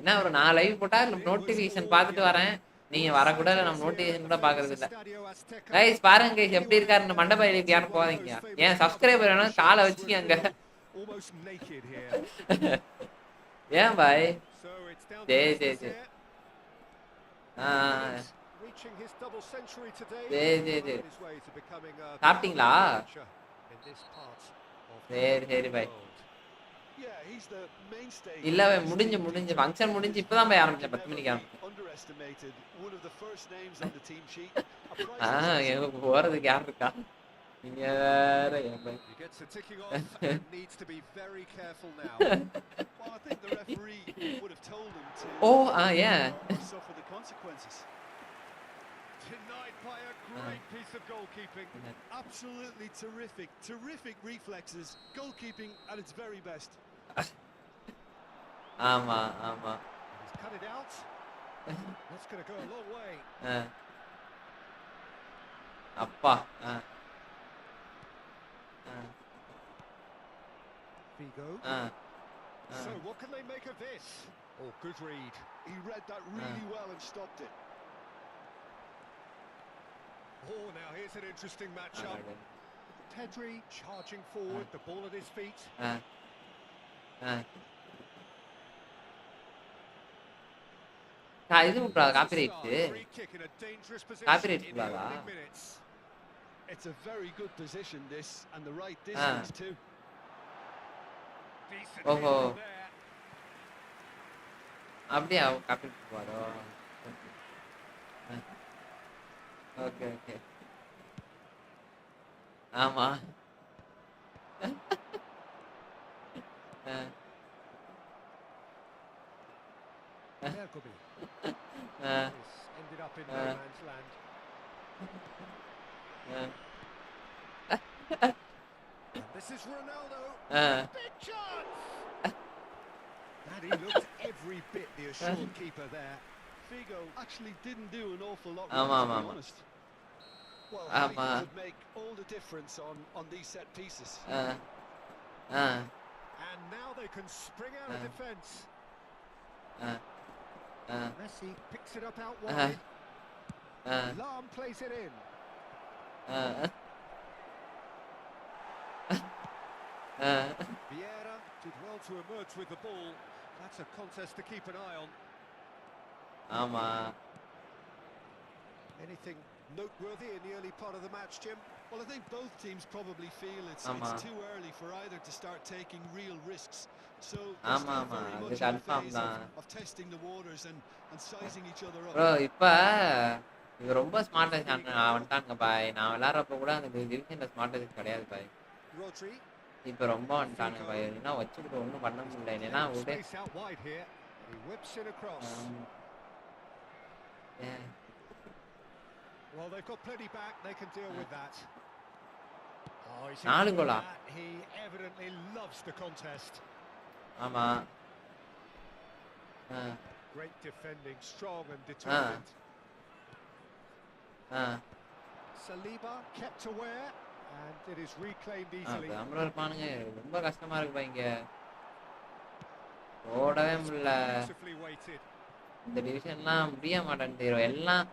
என்ன ஒரு 4 லைவ் போட்டா நோட்டிபிகேஷன் பார்த்துட்டு வரேன். நீங்க வரக்கூட இல்லை நம்ம நோட்டிபிகேஷன் கூட பாக்குறது இல்ல. கைஸ் பாருங்க கைஸ் எப்படி இருக்காரு இந்த மண்டபாய் லைவ் யாரும் போவாதீங்க. ஏன் சப்ஸ்கிரைபர் வேணும் காலை வச்சுக்கங்க. ஏன் பாய் சரி சரி சரி சரி சரி சரி சாப்பிட்டீங்களா. சரி சரி பாய். இல்ல முடிஞ்சு ஃபங்க்ஷன் முடிஞ்சு இப்பதான் போய் ஆரம்பிச்சேன் 10 மணிக்கு ஆரம்பிச்சேன். underestimated one of the first names on the team sheet. A priceless asset. எங்க போறதுக்கு யார் இருக்கா நீங்க வேற என் by He gets the ticking off and needs to be very careful now. Well, I think the referee would have told him to yeah. or suffer the consequences. Denied by a great piece of goalkeeping. Absolutely terrific, terrific reflexes. Goalkeeping at its very best. ஆமா He's cut it out. That's going to go a long way. அப்பா Figo. So what can they make of this? Oh, good read. He read that really well and stopped it. Oh, now here's an interesting matchup. Pedri charging forward, the ball at his feet. இது copyright Free kick in a dangerous position copyright in the உள்ளதா opening minutes. It's a very good position, this, and the right distance too. Decent Oh. hit there. அப்படியே copyright போறோ okay ஆமா Jacobi. This ended up in no man's land. And this is Ronaldo. Big chance. And he looked every bit the assured keeper there. Figo actually didn't do an awful lot, Ama. to be honest. Well, height could make all the difference on these set pieces. And now they can spring out of defence. Messi picks it up out wide. Lam plays it in. Vieira did well to emerge with the ball. That's a contest to keep an eye on. ஆமா Anything noteworthy in the early part of the match, Jim? Well, I think both teams probably feel it's too early for either to start taking real risks. So they're still very much in the phase of testing the waters and sizing each other up. Bro இப்ப இது ரொம்ப ஸ்மார்ட்டா வந்துட்டாங்க பாய் நான் விளையாடுறப்ப கூட அந்த டிவிஷன்ல ஸ்மார்ட்டஸ் கிடையாது பாய் Rodri. இப்ப ரொம்ப வந்துட்டாங்க பாய் என்ன வச்சுக்கிட்டு ஒன்றும் பண்ண முடியல என்னன்னா உடனே Space out wide here. He whips it across. Well, they've got plenty back. They can deal with that. Oh, he's நாலு Cola he evidently loves the contest. ஆமா Great defending, strong and determined. Saliba kept aware and it is reclaimed easily. நம்மள இருப்பானுங்க ரொம்ப கஷ்டமா இருக்கு பாய் இங்க ஓடவே முடியல Beautifully weighted. இந்த டிவிஷன்லாம் முடிய மாட்டேங்குது எல்லாம்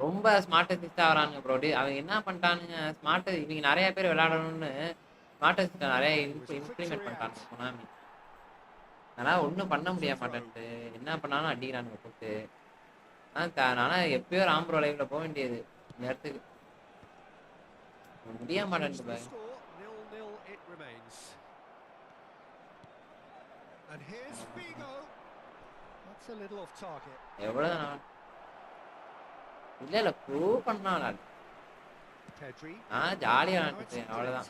ரொம்ப ஸ்மார்ட்டஸ்டா வரானுங்க ப்ரோ அவங்க என்ன பண்ணிட்டானுங்க ஸ்மார்ட் இவங்க நிறைய பேர் விளையாடணும்னு ஸ்மார்ட்டஸ்ட் நிறைய இம்ப்ளிமெண்ட் பண்ணிட்டானுங்க konami அதனால ஒன்றும் பண்ண முடிய மாட்டேன்ட்டு என்ன பண்ணாலும் அடிக்கிறானுங்க போட்டு நானா எப்பயோ ராம்ப்ரோ லைவ்ல போக வேண்டியது இந்த இடத்துக்கு முடிய மாட்டேன்ட்டு பாய் 0-0 it remains. And here's Figo. That's a little off target. எவ்வளவு இல்ல ப்ரூவ் பண்ணா Pedri. ஜாலியா விளையாண்டுட்டேன் அவ்வளவுதான்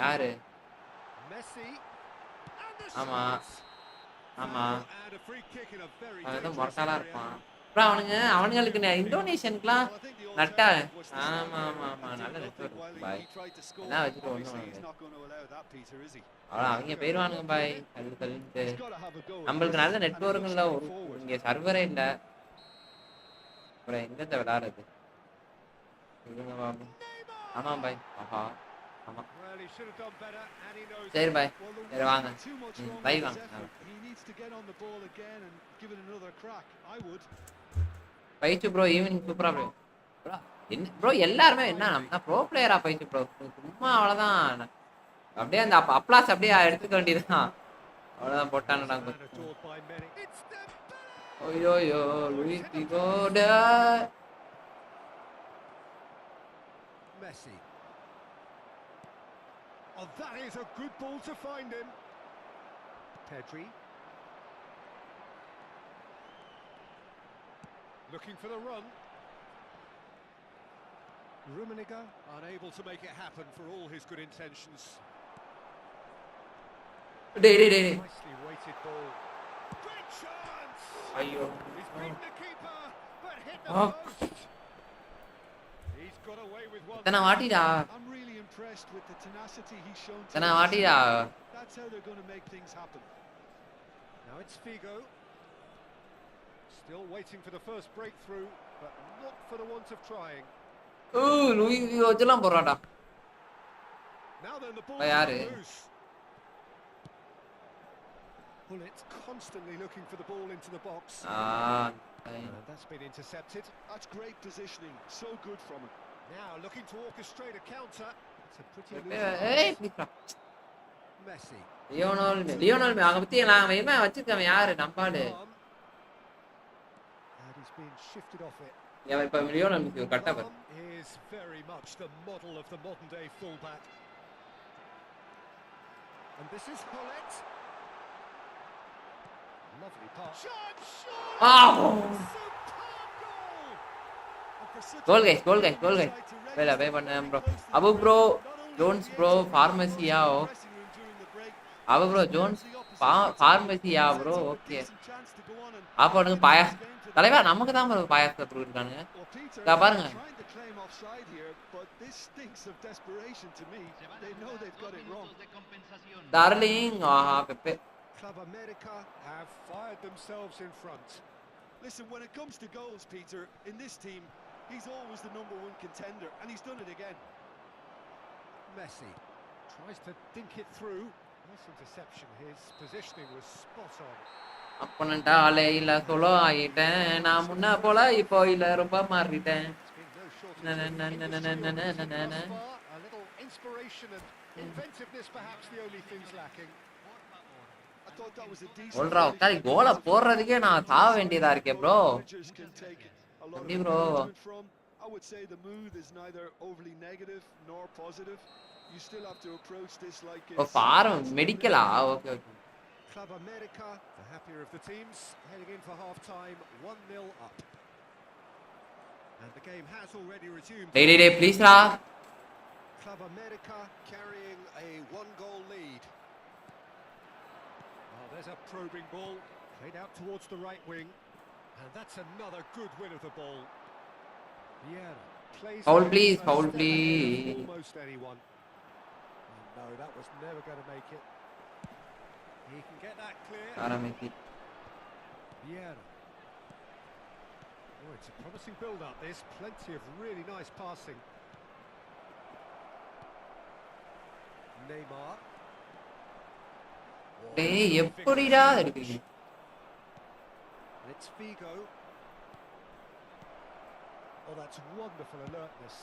யாரு Messi. ஆமா ஆமா And a free kick in a very அவன் மொரட்டாலா இருப்பான் அப்புறம் அவனுங்களுக்கு இந்தோனேஷனுக்குலாம் நட்டா ஆமா நல்ல நெட்வொர்க் பாய் எல்லாம் வச்சுட்டு ஒன்றும் அவ்வளோ அவங்க போயிடுவானுங்க பாய் கல்லுன்ட்டு நம்மளுக்கு நல்ல நெட்வொர்க்குல ஒரு இங்கே சர்வரே இல்லை அப்புறம் எங்கத்த விளையாடுறது இதுங்க பாபு ஆமாம் பாய் ஆஹா ஆமாம் சரி பாய் சரி வாங்க பை வாங்க பயிற்சி ப்ரோ ஈவினிங் சூப்பரா ப்ரோ என்ன ப்ரோ எல்லாருமே என்ன நம்ம ப்ரோ பிளேயரா பயிற்சி ப்ரோ சும்மா அவ்வளோதான் அப்படியே அந்த அப்ளாஸ் அப்படியே எடுத்துக்க வேண்டியதுதான் அவ்வளோதான் போட்டானுடாங்க ஐயோயோ Lewis ஃபிகோட Messi. Oh, that is a good ball to find him. Pedri. Looking for the run. Rummenigge unable to make it happen for all his good intentions. டேய் Nicely weighted ball. Great chance. ஐயோ He's beaten the keeper, but hit the Oh. post. He's got away with one. எத்தனை வாட்டிடா I'm really impressed with the tenacity he's shown. எத்தனை வாட்டிடா That's how they're going to make things happen. Now it's Figo. Still waiting for the first breakthrough, but not for the want of trying. லூயி வச்செல்லாம் போறான்டா Now then, the ball யாரு loose. Bullet constantly looking for the ball into the box. That's been intercepted. That's great positioning. So good from him. Now looking to orchestrate a counter. It's a pretty ஏய் loose Messi. Lionel அங்க பத்தி நான் இவன் வச்சிருக்கவன் யாரு நம்பாடு And he's been shifted off it. இவன் இப்ப Lionel கரெக்டா பாரு Is very much the model of the modern day fullback. And this is Hullet. Lovely pass. Goal guys வேலை பே பண்ணேன் bro Abu bro Jones bro ஃபார்மசியா அபு ப்ரோ ஜோன்ஸ் ஃபார்மசியா bro okay ஆப்பாடுங்க பாயா தலைவா நமக்கு தான் ப்ரோ பாயாசத்தை கொடுத்துருக்கானுங்க பாருங்க டார்லிங் ஆஹா Pepe Club America have fired themselves in front. Listen, when it comes to goals, Peter, in this team, he's always the number one contender, and he's done it again. Messi tries to think it through. Nice interception. His positioning was spot on. அப்பனண்டா ஆலையில solo ஆயிட்டேன் நான் முன்ன போல இப்போ இல்ல ரொம்ப மாறிட்டேன் A little inspiration and inventiveness, perhaps the only things lacking. I thought that was a decent. சொல்றா உட்காரி கோல போடுறதுக்கே நான் சாவ வேண்டியதா இருக்கே ப்ரோ எப்படி bro I would say the mood is neither overly negative nor positive. You still have to approach this like it's form மெடிக்கலா okay okay Club America, the happier of the teams, heading in for half time, 1-0 up. And the game has already resumed. டேய் please ரா Club America carrying a 1-goal lead. Oh, there's a probing ball played out towards the right wing, and that's another good win of the ball. Yeah, plays Foul please, foul please. Almost anyone. Oh, no, that was never going to make it. He can get that clear. Yeah. Oh, it's a promising build-up. There's plenty of really nice passing. Neymar. டேய் எப்படிடா எடுக்குறீங்க It's Figo. Oh, that's wonderful alertness.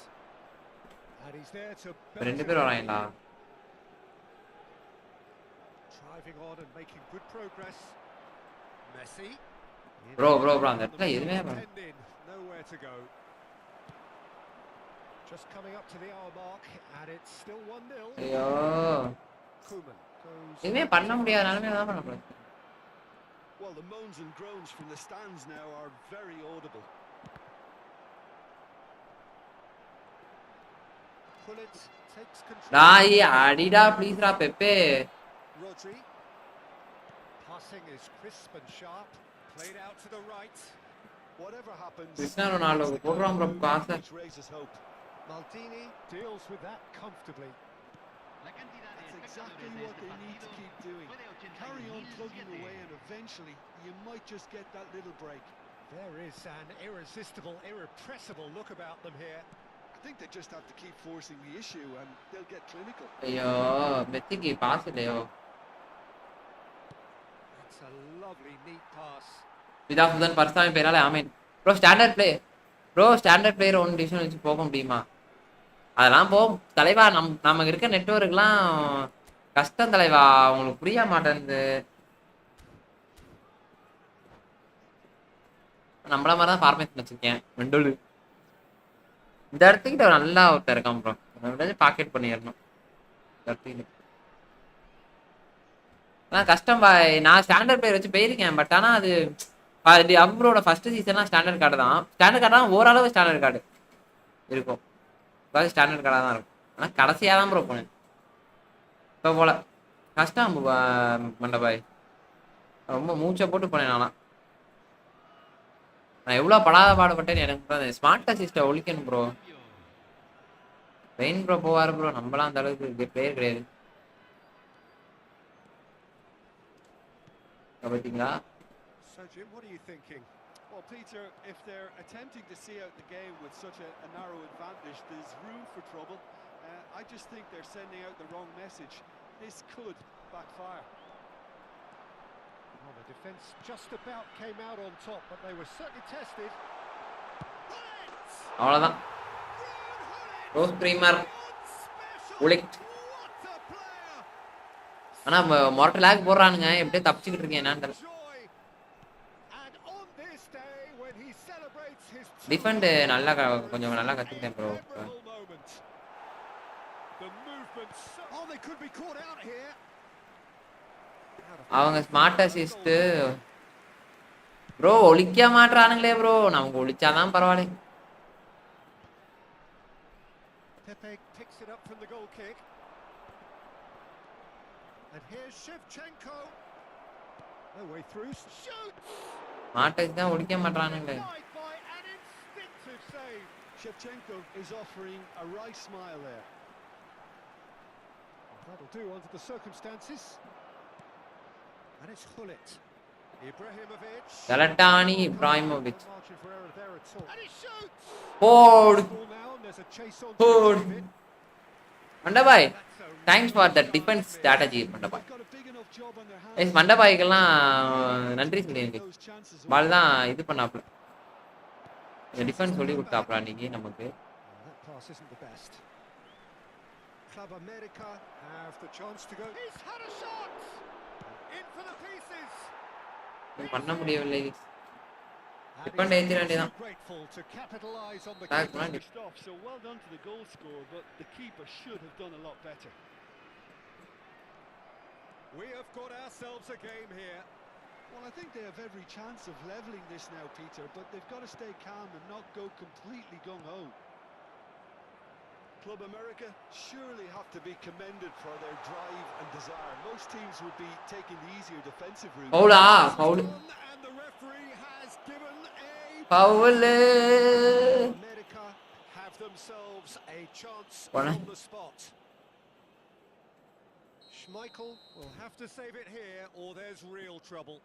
And he's there to ரெண்டு பேர் வராங்களா driving on and making good progress. Messi. Bro அந்த இடத்துல எதுமே Nowhere to go. Just coming up to the hour mark and it's still 1-0. ஐயோ Koeman goes. எதுமே பண்ண முடியாத நிலைமையில தான் பண்ண போறேன் Well, the moans and groans from the stands now are very audible. Bullet takes control. டாய் அடிடா ப்ளீஸ் ரா Pepe Rodri. Passing is crisp and sharp. Played out to the right. Whatever happens, Cristiano Ronaldo போடுறான் bro காசை which raises hope. Maldini deals with that comfortably. That's exactly what they need to keep doing. Carry on plugging away and eventually you might just get that little break. There is an irresistible, irrepressible look about them here. I think they just have to keep forcing the issue and they'll get clinical. ஐயோ மெத்திக்கு pass இல்லையோ It's a lovely neat pass. விதா சுதன் பர்சாமி பேரால ஆமீன் bro standard player one division வச்சு போக முடியுமா அதெல்லாம் தலைவா நமக்கு இருக்க நெட்வொர்க்லாம் கஷ்டம் தலைவா உங்களுக்கு புரிய மாட்டேங்குது நம்மள மாதிரி தான் ஃபார்மேஷன் வச்சிருக்கேன் மெண்டோலு இந்த இடத்துக்கிட்ட நல்லா ஒருத்தர் இருக்கான் ப்ரோ பாக்கெட் பண்ணிடணும் இந்த இடத்துக்கு கஷ்டம் பாய் நான் ஸ்டாண்டர்ட் பிளேயர் வச்சு போயிருக்கேன் பட் ஆனால் அது அவரோட ஃபர்ஸ்ட் சீசன்லாம் ஸ்டாண்டர்ட் கார்டு தான். ஸ்டாண்டர்ட் கார்டு தான், ஓரளவு ஸ்டாண்டர்ட் கார்டு இருக்கும். ஸ்டாண்டர்ட் கார்டாக தான் இருக்கும். ஆனால் கடைசியாக தான் ப்ரோ போனேன். இப்போ போல கஷ்டம் மண்டபாய். ரொம்ப மூச்சை போட்டு போனேன் நானா. நான் எவ்வளோ படாத பாடுபட்டேன்னு எனக்கு ஸ்மார்ட் அசிஸ்ட்டை ஒழிக்கணும் ப்ரோ. பெயின் ப்ரோ போவார் ப்ரோ, நம்மளாம் அந்த அளவுக்கு பிளேயர் கிடையாது. பார்த்தீங்களா? So Jim, what are you thinking? Well, Peter, if they're attempting to see out the game with such a narrow advantage, there's room for trouble. I just think they're sending out the wrong message. This could backfire. Well, the defence just about came out on top, but they were certainly tested. அவ்வளோதான். Rose பிரீமர் உலிக்ட். ஆனால் மொரட்டை லேக் போடுறானுங்க, எப்படியே தப்பிச்சுக்கிட்டு இருக்கேன் என்னான்னு. Defend நல்லா கொஞ்சம் நல்லா கற்றுக்கிட்டேன் bro. அவங்க ஸ்மார்ட் அசிஸ்ட் ப்ரோ ஒழிக்க மாட்டானுங்களே ப்ரோ. நமக்கு ஒழிச்சாதான் பரவாயில்ல. Pepe picks it up from the goal kick. And here's Shevchenko. No way through. Shoots. Smart assist தான் ஒழிக்க மாட்டானுங்களே. Shevchenko is offering a right smile there. That'll do under the circumstances. And it's Hullet. Ibrahimovic. Zlatan Ibrahimovic. And he shoots. Hold. Hold. மண்டபாய், thanks for the defence strategy மண்டபாய். மண்டபாய்க்கெல்லாம் நன்றி சொல்லியிருக்கேன். பால் தான் இது பண்ணாப்ல, defence சொல்லி கொடுத்தாப்ல அன்னைக்கு நமக்கு. Club America have the chance to go. He's had a shot. In for the pieces. பண்ண முடியவில்லை. டிஃபெண்ட் ஏத்திர வேண்டியதான். Grateful to capitalize on the stop. So well done to the goal scorer, but the keeper should have done a lot better. We have got ourselves a game here. Well, I think they have every chance of leveling this now, Peter, but they've got to stay calm and not go completely gung-ho. Club America surely have to be commended for their drive and desire. Most teams would be taking the easier defensive route. Foul. And the referee has given a foul. America have themselves a chance on the spot. Schmeichel will have to save it here or there's real trouble.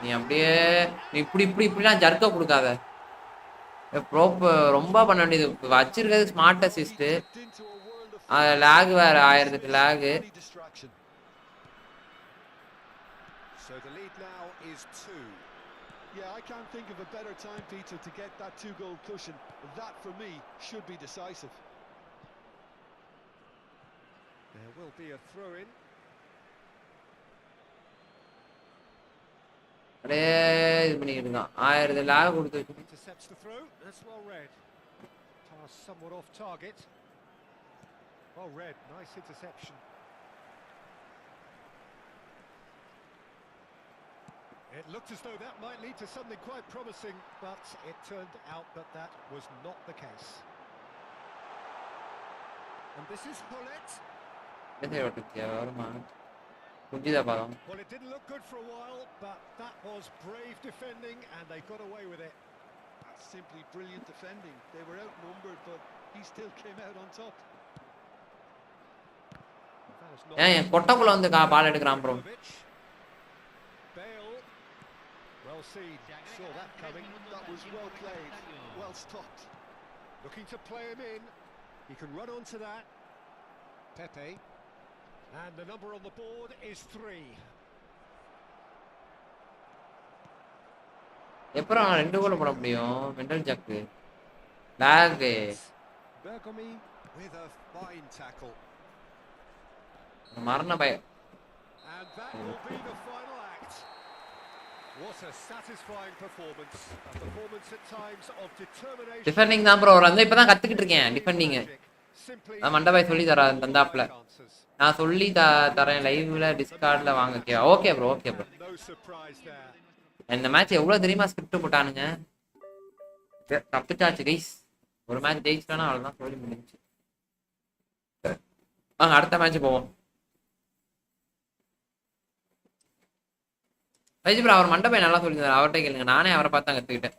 நீ அப்படியே நீ இப்படிலாம் ஜர்க்க கொடுக்காத. ரொம்ப பண்ண வேண்டியது வச்சிருக்கிறது smart assist. Lakh வேற 1008 lakh. So the lead now is 2. Yeah, I can't think of a better time, Peter, to get that 2-goal cushion. That for me should be decisive. There will be a throw in. அப்படியே இது பண்ணிக்கிட்டு இருக்கான். 1000 லேக் கொடுத்து Intercepts the throw. That's well read. Pass somewhat off target. Well read. Nice interception. It looked as though that might lead to something quite promising, but it turned out that that was not the case. And this is Hullet. Well, it didn't look good for a while, but that was brave defending and they got away with it. That's simply brilliant defending. They were outnumbered, but he still came out on top. ஏன் கொட்டக்குள்ள வந்து பால் எடுக்கறான் bro. Bale. Well seen. Saw that coming. That was well played. Well stopped. Looking to play him in. He can run onto that. Pepe. And the number on the board is 3. எப்பறம் 2 goal போட முடியும்? Mental ஜாக். Lag. Bergomi with a fine tackle. மரண பய. And that will be the final act. What a satisfying performance. A performance at times of determination. Defending தான் bro. இப்பதான் கத்துக்கிட்டு இருக்கேன் டிஃபெண்டிங். Simply மண்டபாய் சொல்லி தர all the தந்தாப்ல. right answers. நான் சொல்லி தரேன் லைவ்ல டிஸ்கார்ட்ல வாங்க. Okay bro, okay bro. No surprise there. இந்த மேட்ச் எவ்வளவு தெரியுமா ஸ்கிரிப்ட் போட்டானுங்க. தப்பிச்சாச்சு கைஸ். ஒரு மேட்ச் ஜெயிச்சிட்டானா அவ்வளவுதான், சொல்லி முடிஞ்சுச்சு. வாங்க அடுத்த மேட்ச் போவோம். ரைஜி ப்ரோ அவர் மண்டபம் நல்லா சொல்லி தரார், அவர்கிட்ட கேளுங்க. நானே அவரை பார்த்து தான் கத்துக்கிட்டேன்.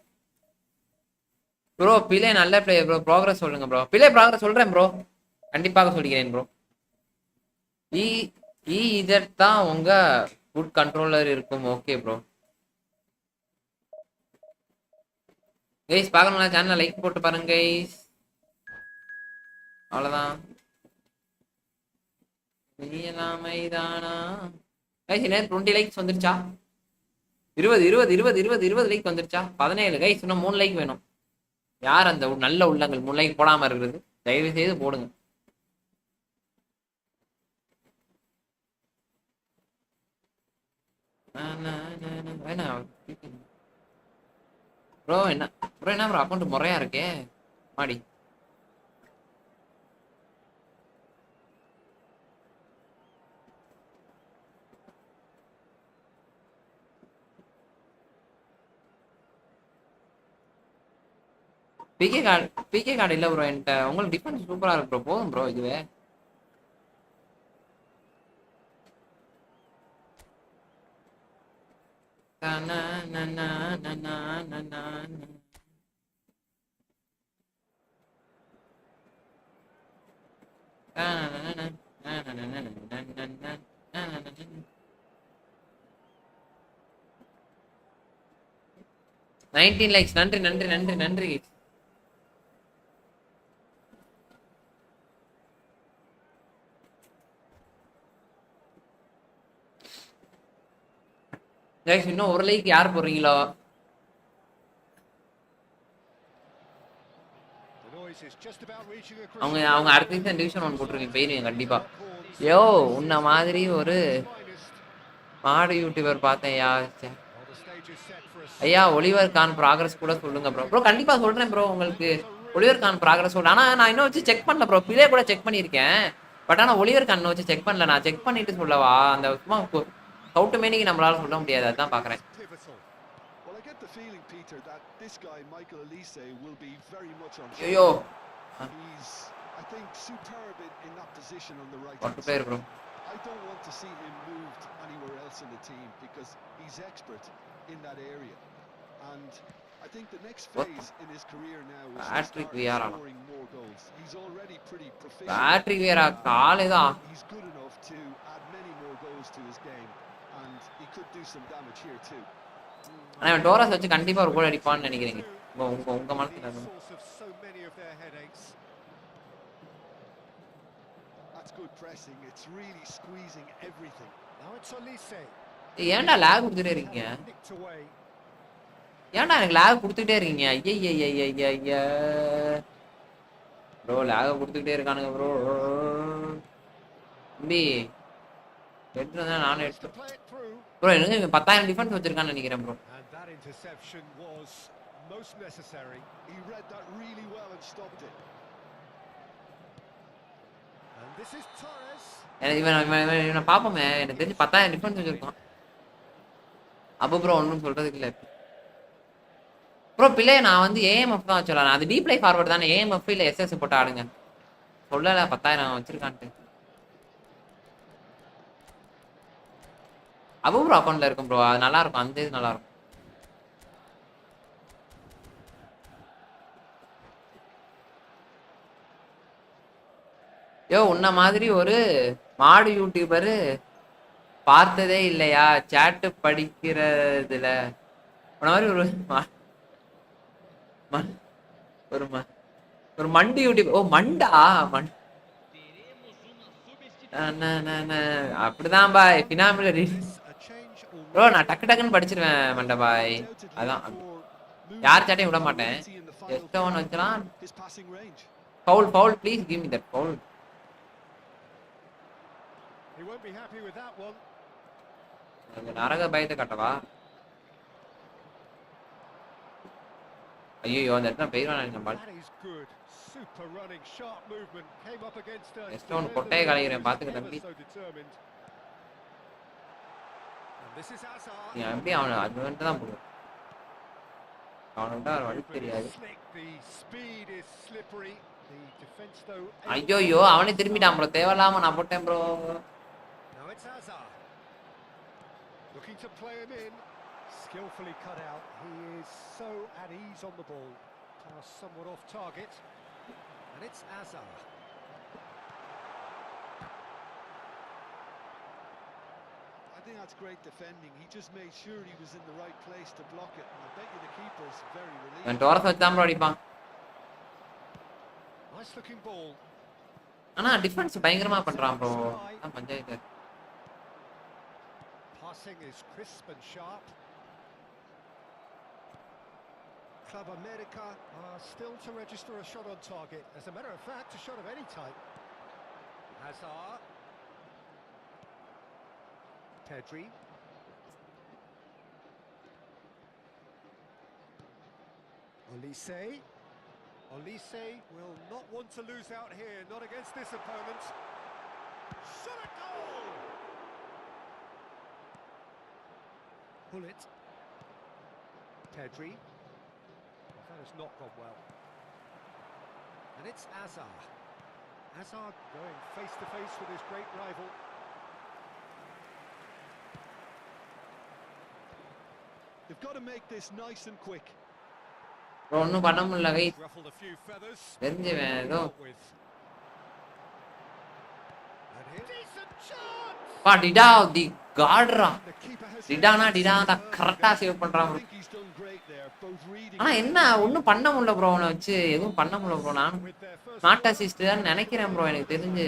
ப்ரோ பிளே நல்ல பிளேயர் ப்ரோ, ப்ராக்ரஸ் சொல்லுங்க ப்ரோ. பிளே ப்ராக்ரஸ் சொல்றேன் ப்ரோ, கண்டிப்பாக சொல்லிக்கிறேன் ப்ரோ. இஜெட் தான் உங்க குட் கண்ட்ரோலர் இருக்கும். Okay bro. கைஸ் பார்க்கணும்னா சேனலை லைக் போட்டு பாருங்க கைஸ். அவ்வளோதான். மைதானா கைஸ் என்ன 20 லைக்ஸ் வந்துருச்சா? 20 லைக் வந்துருச்சா? 17 கைஸ், இன்னும் 3 லைக் வேணும். யார் அந்த நல்ல உள்ளங்கள் 3 லைக் போடாம இருக்கிறது? தயவு செய்து போடுங்க. ப்ரோ என்ன ப்ரோ அக்கௌண்ட் முறையா இருக்கே மாடி. பிகே கார்டு இல்ல ப்ரோ என்கிட்ட. உங்களுக்கு டிஃபென்ஸ் சூப்பரா இருக்கு ப்ரோ, போதும் ப்ரோ இதுவே. லைக்ஸ். நன்றி நன்றி நன்றி நன்றி. இன்னும் ஒரு லைக் யார் போடுறீங்களோ? அவங்க அவங்க அடுத்த சீசன் டிவிஷன் 1 போட்டுருக்கீங்க, போயிருவீங்க கண்டிப்பா. யோ உன்ன மாதிரி ஒரு மாடு யூடியூபர் பார்த்தேன் யா. ஐயா ஒலிவர் கான் ப்ராக்ரஸ் கூட சொல்லுங்க ப்ரோ. ப்ரோ கண்டிப்பா சொல்றேன் ப்ரோ உங்களுக்கு. ஒலிவர் கான் ப்ராக்ரஸ் சொல்றேன். ஆனா நான் இன்னும் வச்சு செக் பண்ணல ப்ரோ. பிளே கூட செக் பண்ணியிருக்கேன். பட் ஆனா ஒலிவர் கான் வச்சு செக் பண்ணல. நான் செக் பண்ணிட்டு சொல்லவா? அந்த சும்மா கவுட்டு மேனிக்கு நம்மளால சொல்ல முடியாது, அதான் பாக்குறேன். Well, I get the feeling, Peter, that this guy, Michael Elise, will be very much on Yo. He's, I think, superb in that position on the right. What player, bro? I don't want to see him moved anywhere else in the team because he's expert in that area. And I think the next phase in his career now is Patrick scoring more goals. He's already pretty proficient. Patrick Vieira காலேதா. He's good enough to add many more goals to his game and he could do some damage here too. நான் Taurus வச்சு கண்டிப்பா ஒரு கோல் அடிப்பான்னு நினைக்கிறேன். உங்க மனசுல அது. That's good pressing. It's really squeezing everything. Now it's Elise. ஏன்டா lock கொடுத்துட்டே இருக்கீங்க? ஏன்டா எனக்கு லாக் கொடுத்துட்டே இருக்கீங்க? ஐய ப்ரோ லாக் கொடுத்துட்டே இருக்கானுங்க ப்ரோ. தம்பி எடுத்துட்டு வந்தா நானே எடுத்து ப்ரோ. எனக்கு 10,000 டிஃபென்ஸ் வச்சிருக்கான்னு நினைக்கிறேன் bro. That interception was most necessary. He read that really well and stopped it. And this is Torres. இவன் பாப்போமே. எனக்கு தெரிஞ்சு 10,000 டிஃபென்ஸ் வச்சிருக்கான். அப்போ ப்ரோ ஒன்றும் சொல்றதுக்கு இல்லை ப்ரோ. பிள்ளை நான் வந்து ஏஎம்எஃப் தான் வச்சுடலாம். அது டீப் ப்ளே ஃபார்வர்ட் தானே. ஏஎம்எஃப் இல்லை எஸ்எஸ் போட்டு ஆடுங்க. சொல்லலை 10,000 வச்சிருக்கான்ட்டு. அப்போ ப்ரோ அக்கௌண்ட்ல இருக்கும் ப்ரோ. அது நல்லா இருக்கும், அந்த இது நல்லா இருக்கும். யோ உன்ன மாதிரி ஒரு மாடு யூடியூபரு பார்த்ததே இல்லையா சாட்டு படிக்கிறதுல? உன்ன மாதிரி ஒரு மண்டு யூடியூப். ஓ மண்டா அப்படிதான் பாய். பினாமினல் ப்ரோ நான் டக்கு டக்குன்னு படிச்சிருவேன் மண்டா பாய். அதான் யார் சாட்டையும் விட மாட்டேன். ஜஸ்ட் ஒன் வச்சலாம். Foul please give me that foul. He won't be happy with that one. நரக பயத்தை காட்டவா? ஐயோ அந்த இடத்துல போயிடுவான் பால். That is good. Super running, sharp movement. Came up against a next one defender கொட்டையை that கலைக்கிறேன் was பாத்துக்க ever தம்பி. so determined. And this is Hazard. நீ எப்படி அவனை அது வந்துட்டு தான் போடும். அவனுக்கு ஒரு வழி தெரியாது. The speed is slippery. The defense though. ஐயோ அவனே திரும்பிட்டான் ப்ரோ. தேவலாம நான் போட்டேன் bro. Now it's Hazard. Looking to play him in. Skillfully cut out. He is so at ease on the ball. Pass somewhat off target. And it's Hazard. I think that's great defending. He just made sure he was in the right place to block it. And I bet you the keeper's very relieved. நான் Taurus வச்சு தான் bro அடிப்பான். Nice looking ball. ஆனா defence பயங்கரமா பண்றான் bro. அதான் panchayat. Passing is crisp and sharp. Club America are still to register a shot on target. As a matter of fact, a shot of any type. Hazard. Pedri. Olise will not want to lose out here, not against this opponent. Shot a goal! Pull it. Pedri. That has not gone well. And it's Hazard. Hazard going face to face with his great rival. They've got to make this nice and quick. Bro ஒன்றும் பண்ண முடியல கை. Ruffled a few feathers. தெரிஞ்சுவேன் ஏதோ. And here decent chance. பா theta தி காட்ரா. டிடானா கரெக்டா save பண்றான் bro. ஆனா என்ன ஒன்றும் பண்ண முடியல ப்ரோ அவனை வச்சு எதுவும் பண்ண முடியல ப்ரோ. நான் நாட் அசிஸ்ட் தான் நினைக்கிறேன் ப்ரோ எனக்கு தெரிஞ்சு.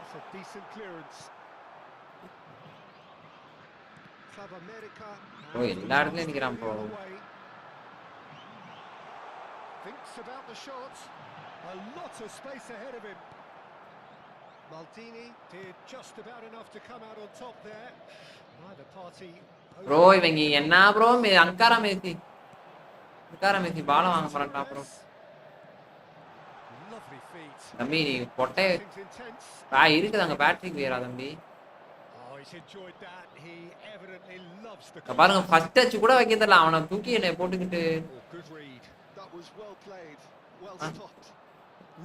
It's a decent clearance. Club America. Bro எல்லா இடத்துலயும் நிக்கிறான் bro. Thinks about the shot. A lot of space ahead of him. Maldini did just about enough to come out on top there. Neither party. Bro இவங்க என்ன bro Ankara மேசி பால வாங்க போறான்டா bro. Lovely feet. தம்பி நீ பொட்டை இருக்குது அங்க Patrick வேறா தம்பி. Oh, he's enjoyed that. He evidently loves the. பாருங்க ஃபர்ஸ்ட் டச் கூட வைக்க தெரியல அவனை தூக்கி என்ன போட்டுக்கிட்டு. Good read. That was well played. Well stopped.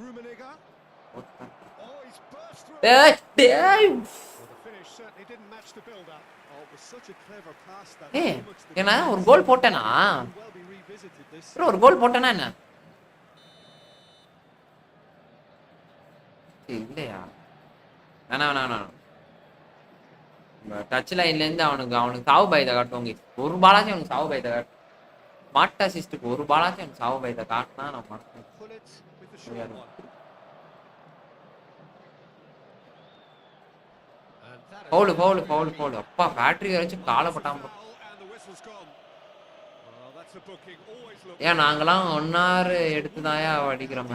Rummenigge. Oh, he's burst through. டேய் The finish certainly didn't match the build-up. Oh, it was such a clever pass that. ஏய் என்ன ஒரு கோல் போட்டேனா Well be revisited this. Bro ஒரு கோல் போட்டேனா என்ன இல்லையா வேணா touch லைன்ல இருந்து அவனுக்கு சாவு பயத்தை காட்டுவாங்க. ஒரு பாலாச்சும் அவனுக்கு சாவு பயத்தை காட்டு. மாட்டா சிஸ்டுக்கு ஒரு பாலாச்சும் அவனுக்கு சாவு பயத்தை காட்டினா நம்ம Pull it with the short one. Pavul அப்பா பேட்டரி வச்சு காலை போட்டான் ப்ரோ. ஏன் நாங்களாம் 1 hour எடுத்துதாயா அடிக்கிறோம்.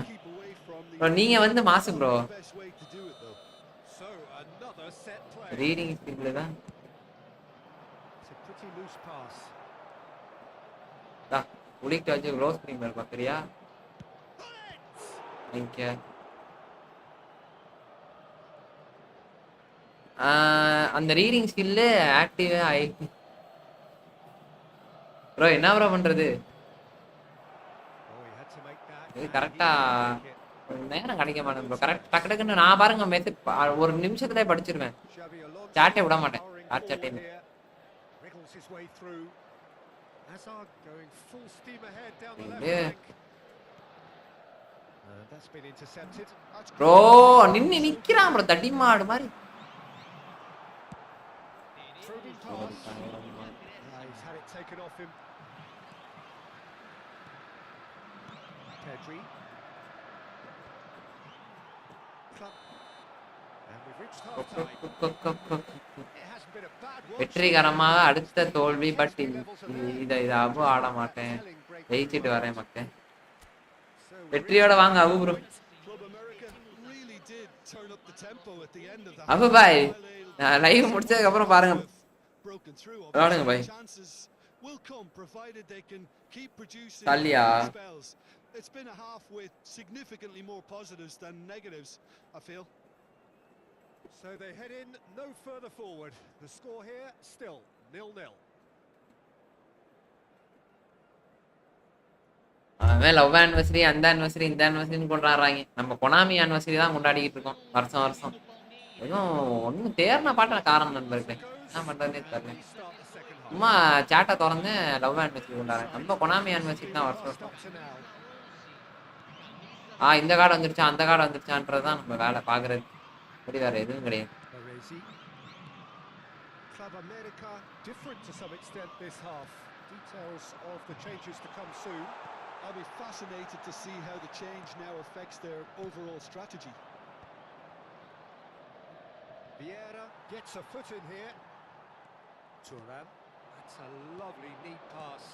நீங்க வந்து மாசு ப்ரோ ரீடிங் ஸ்பீட்ல தான் உலிக்கிட்ட வச்சு க்ளோஸ் பண்ணி பார்க்குறியா இங்க அந்த ரீடிங் ஸ்கில்லு ஆக்டிவே ஆயிடுச்சு ப்ரோ. என்ன ப்ரோ பண்றது இது கரெக்டா நேரம் கிடைக்க மாட்டேன் ப்ரோ. கரெக்ட் டக்குன்னு நான் பாருங்க மெசேஜ் ஒரு நிமிஷத்துல படிச்சிருவேன். சாட்டே விட மாட்டேன். யார் சாட்டையும் ப்ரோ நின்னு நிக்கிறான் ப்ரோ தடி மாடு மாதிரி. He's had it taken off him. Pedri. And we've reached half time. It hasn't been a bad watch. வெற்றிகரமாக அடுத்த தோல்வி. பட் இதை அபு ஆட மாட்டேன் ஜெயிச்சிட்டு வரேன் மக்கள். வெற்றியோட வாங்க அபு ப்ரோ. அபு பாய் நான் லைவ் முடிச்சதுக்கு அப்புறம் பாருங்க broken through. விளையாடுங்க Obviously, bye. chances will come provided they can keep producing தள்ளியா? spells. It's been a half with significantly more positives than negatives, I feel. So they head in no further forward. The score here still 0-0. அவன் love anniversary அந்த anniversary இந்த ஆனிவர்சரின்னு கொண்டாடுறாங்க. நம்ம Konami anniversary தான் கொண்டாடிக்கிட்டு இருக்கோம் வருஷம் வருஷம். எதுவும் ஒன்றும் தேர்ன பாட்ட காரணம் நண்பர்களே, என்ன பண்றதுனே தெரியல. சும்மா சேட்டை திறந்து லவ் ஆனிவர்சரி கொண்டாடுறேன். நம்ம கொனாமி ஆனிவர்சரி தான் வருஷம் வருஷம். இந்த கார்டு வந்துருச்சா அந்த கார்டு வந்துருச்சான்றதுதான் நம்ம வேலை பார்க்கறது. அப்படி வேற எதுவும் கிடையாது. Club America different to some extent this half. Details of the changes to come soon. I'll be fascinated to see how the change now affects their overall strategy. Vieira gets a foot in here. Turan, that's a lovely neat pass.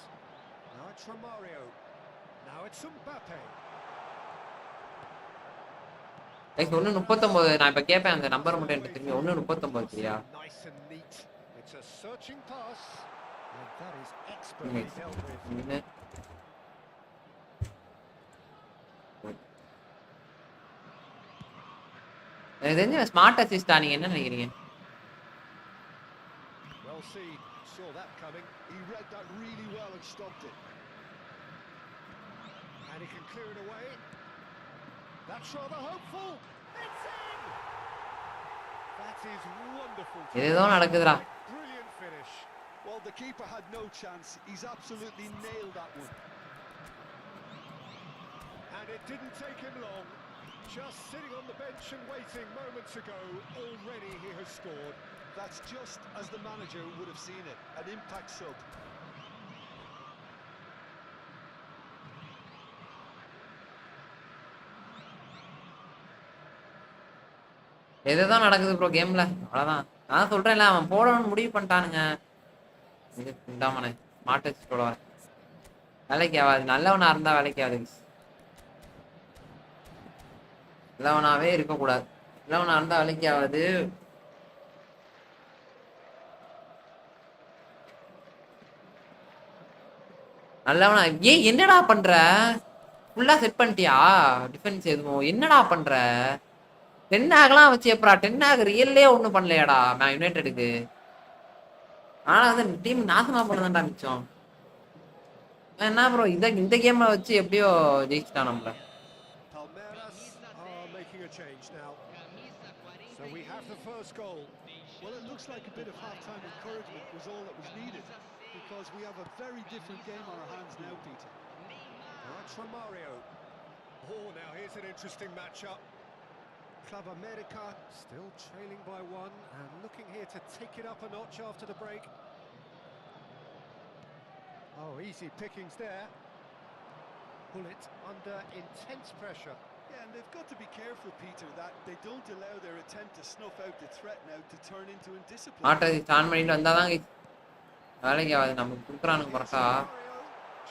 Now it's Romario. Now it's Mbappe. ஒன்னு 39. நான் இப்ப கேட்பேன் அந்த number மட்டும் எனக்கு திரும்பி 1:39 சரியா? Nice and neat. It's a searching pass. And that is expertly dealt with. எனக்கு தெரிஞ்ச ஸ்மார்ட் அசிஸ்டா நீங்க என்ன நினைக்கிறீங்க? Well seen. Saw that coming. He read that really well and stopped it. And he can clear it away. That's rather hopeful. It's in. That is wonderful. ஏதோ நடக்குதுடா. Brilliant finish. Well, the keeper had no chance. He's absolutely nailed that one. And it didn't take him long. Just sitting on the bench and waiting moments ago, already he has scored. That's just as the manager would have seen it, an impact sub. எதுதான் நடக்குது bro கேம்ல, அவ்வளவுதான். நான் சொல்றேன்ல அவன் போடணும்னு முடிவு பண்ணிட்டானுங்க. இது இந்தாமனே ஸ்மார்ட் அசிஸ்ட் போட வேலைக்கு ஆகாது. நல்லவனா இருந்தா வேலைக்கு ஆகாது. நல்லவனாவே இருக்கக்கூடாது. நல்லவனா இருந்தா வேலைக்கு ஆகாது. நல்லவனா என்னடா பண்ற? ஃபுல்லா செட் பண்ணிட்டியா டிஃபென்ஸ்? எதுவும் என்னடா பண்ற? 10 ஆகலாம் வச்சு எப்படா 10 ஆக ரியல்லே ஒன்றும் பண்ணலையாடா நான் யுனைடெடுக்கு. ஆனால் வந்து டீம் நாசமா போனதான்டா மிச்சம். என்ன ப்ரோ இந்த கேமை வச்சு எப்படியோ ஜெயிச்சிட்டான் நம்மள. Palmeiras are making a change now. So we have the first goal. Well, it looks like a bit of half-time encouragement was all that was needed, because we have a very different game on our hands now, Peter. That's Romario. Oh, now here's an interesting matchup. Club America still trailing by one and looking here to take it up a notch after the break. Oh, easy pickings there. Pull it under intense pressure. Yeah, and they've got to be careful, Peter, that they don't allow their attempt to snuff out the threat now to turn into indiscipline. ஆட்டை start பண்ணிட்டு வந்தாதான் வேலைக்கு ஆகாது. நமக்கு கொடுக்குறானுங்க parotta.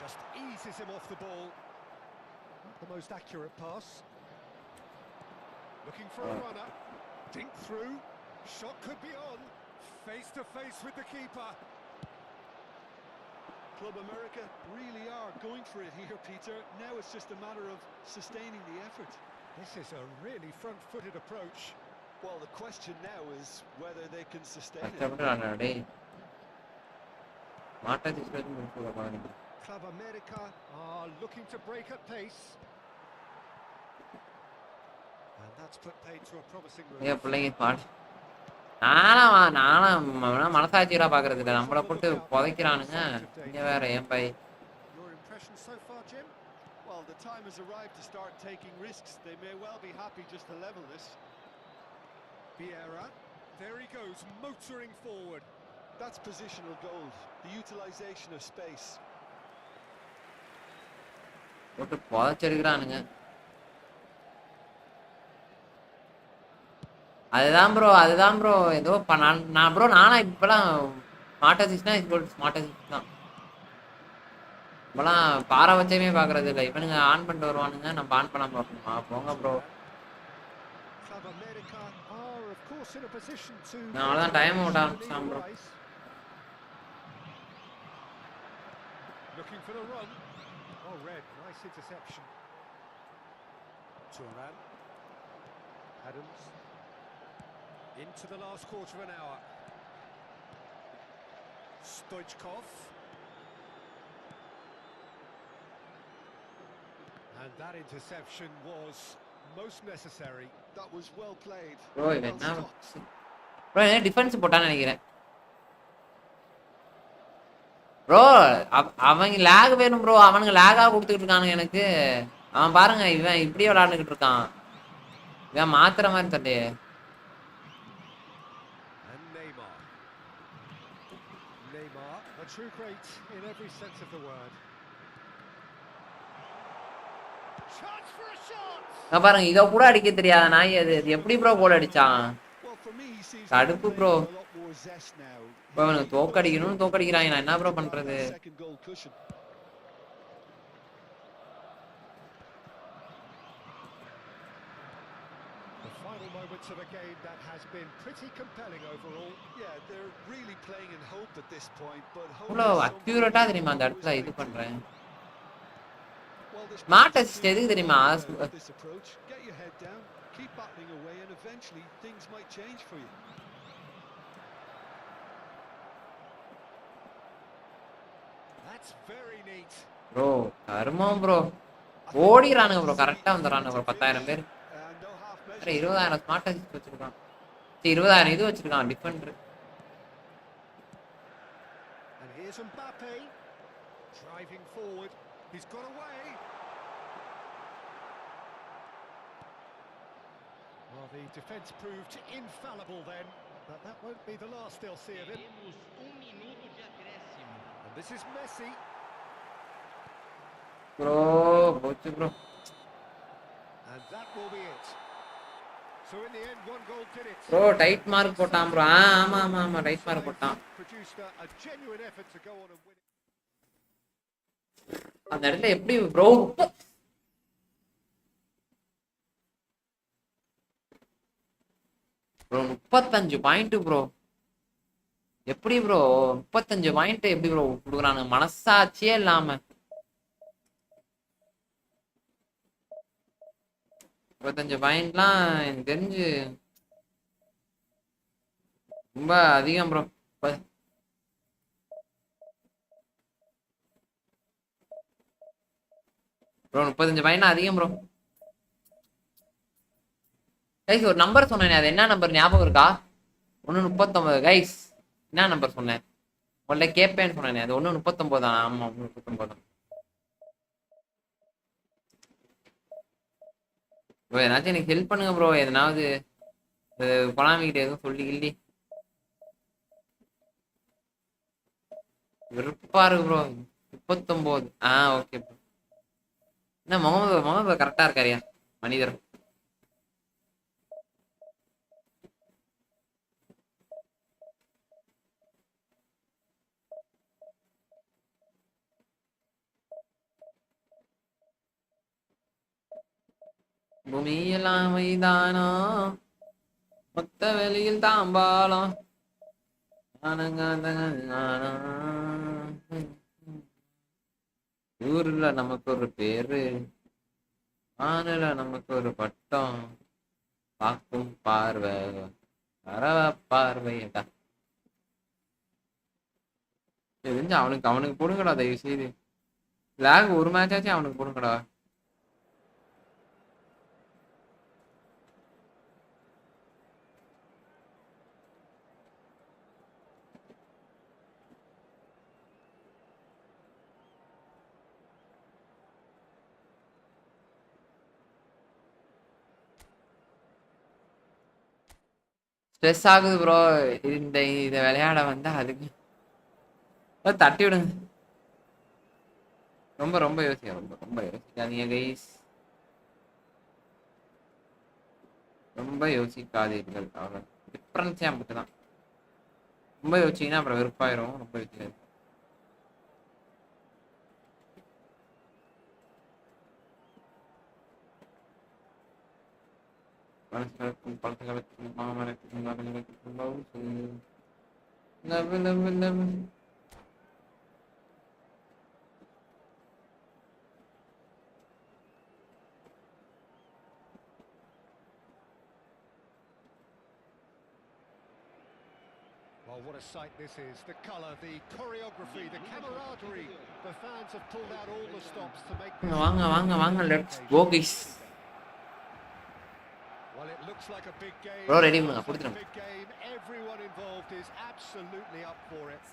Just eases him off the ball. Not the most accurate pass. Looking for a runner. Dink through. Shot could be on. Face to face with the keeper. Club America really are going for it here, Peter. Now it's just a matter of sustaining the effort. This is a really front-footed approach. Well, the question now is whether they can sustain it. கஷ்டப்பட்டு டேய் மாட்டை டிஸ்பிளேன்னு முடிச்சுடுவாங்க. Club America are looking to break at pace. And that's put paid to a promising move. ஏ பிள்ளைங்க smart. நானும் மனசாட்சியெல்லாம் பாக்குறது இல்லை. நம்மளை போட்டு புதைக்கிறானுங்க. இங்க வேற ஏன் by. Your impression so far, Jim? Well, the time has arrived to start taking risks. They may well be happy just to level this. Vieira, there he goes, motoring forward. That's positional gold, the utilization of space. போட்டு புதைச்சிருக்கிறானுங்க. அதுதான் bro ஏதோ நான் bro நானா இப்பெல்லாம் smart அசிஸ்ட்னா smart assist தான். இப்பெல்லாம் பாரபட்சமே பாக்குறது இல்லை. இவனுங்க ஆன் பண்ணிட்டு வருவானுங்க, நம்ம ஆன் பண்ணாம பார்க்கணுமா? போங்க bro. Club America are of course in a position to. நான் அவ்வளோதான் டைம் அவுட் ஆரம்பிச்சிட்டான் bro. looking for the run. Oh, red, nice interception. Turan. Adams. Into the last quarter of an hour. Stoichkov. And that interception was most necessary. That was well played. Bro Well இவன் என்ன stopped. Bro என்ன defence போட்டான்னு நினைக்கிறேன் bro. அவங்க லேக் வேணும் bro. அவனுங்க லேகா கொடுத்துக்கிட்டு இருக்கானுங்க எனக்கு. அவன் பாருங்க இவன் இப்படியே விளையாண்டுக்கிட்டு இருக்கான். இவன் மாத்துற மாதிரி தட்டே. And Neymar. Neymar, a true great in every sense of the word. Chance for a shot. பாருங்க இத கூட அடிக்க தெரியாத நாய் அது. இது எப்படி ப்ரோ கோல் அடிச்சான்? Well, for me, he seems கடுப்பு bro. a lot more zest now. Bro அவனுக்கு தோக்கடிக்கணும்னு தோக்கடிக்கிறாங்க. நான் என்ன ப்ரோ பண்றது? Second goal cushion. The final moments of a game that has been pretty compelling overall. Yeah, they're really playing in hope at this point, but hope இவ்வளோ is accurate something தெரியுமா அந்த always இடத்துல இது great. பண்றேன். Well, there's Smart plenty assist to எதுக்கு do தெரியுமா? with this approach. Get your head down, keep battling away, and eventually things might change for you. That's very neat. Bro கர்மம் bro. ஓடிறானுங்க bro. கரெக்டா வந்துறானுங்க bro. 10,000 பேர். And no half வேற measures. 20,000 smart assist வச்சிருக்கான். 20,000 இது வச்சிருக்கான் Defender. And here's Mbappe driving forward. He's got away. Well, the defence proved infallible then, but that won't be the last they'll see of him. And this is Messi. Bro போச்சு bro. And that will be it. So in the end, one goal did it. Bro tight mark போட்டான் bro. ஆமா ஆமா ஆமா tight mark போட்டான். Produced a genuine effort to go on and win it. அந்த இடத்துல எப்படி bro bro 35 point bro. எப்படி bro 35 point எப்படி ப்ரோ கொடுக்குறானுங்க மனசாட்சியே இல்லாம. 35 பாயிண்ட்லாம் எனக்கு தெரிஞ்சு ரொம்ப அதிகம் ப்ரோ. ப்ரோ 35 பாயிண்ட் அதிகம் ப்ரோ. கைஸ் ஒரு நம்பர் சொன்னேன். அது என்ன நம்பர் ஞாபகம் இருக்கா? 1:39 கைஸ். என்ன நம்பர் சொன்னேன்? உங்கள்ட்ட கேட்பேன்னு சொன்னேன். அது 1:39 தான். ஆமா 1:39 தான். ப்ரோ எதனாச்சும் எனக்கு ஹெல்ப் பண்ணுங்க ப்ரோ. எதனாவது கொலாமிக்கிட்ட எதுவும் சொல்லி கிள்ளி வெறுப்பா இருக்கு ப்ரோ. 39. Okay bro. என்ன முகமது கரெக்டா இருக்காரியா மனிதர்? பூமியெல்லாம் மைதானம் மொத்த வெளியில் தாம்பாலம். ஊர்ல நமக்கு ஒரு பேரு, ஆணுல நமக்கு ஒரு பட்டம், பார்க்கும் பார்வை வரவ பார்வையடா. தெரிஞ்சு அவனுக்கு போடுங்கடா தயவு செய்து. லேக் ஒரு மேட்ச் ஆச்சு அவனுக்கு போடுங்கடா. ஸ்ட்ரெஸ் ஆகுது ப்ரோ. இதை விளையாட வந்தா அதுக்கு தட்டி விடுங்க. ரொம்ப ரொம்ப யோசிக்காதீங்க கைஸ். ரொம்ப யோசிக்காதீர்கள். அவ்வளோ டிஃப்ரென்ஸே அப்படிதான். ரொம்ப யோசிச்சிங்கன்னா அப்புறம் வெறுப்பாயிரும். ரொம்ப யோசிக்காது. பழக்கங்களுக்கும் மாமரத்துக்கும் மரங்களுக்கும் love Oh, what a sight this is. The colour, the choreography, the camaraderie. The fans have pulled out all the stops to make this. வாங்க let's go guys. Well, it looks like a big game. Bro, ready பண்ணுங்க கொடுத்துருங்க. Big game. Everyone involved is absolutely up for it.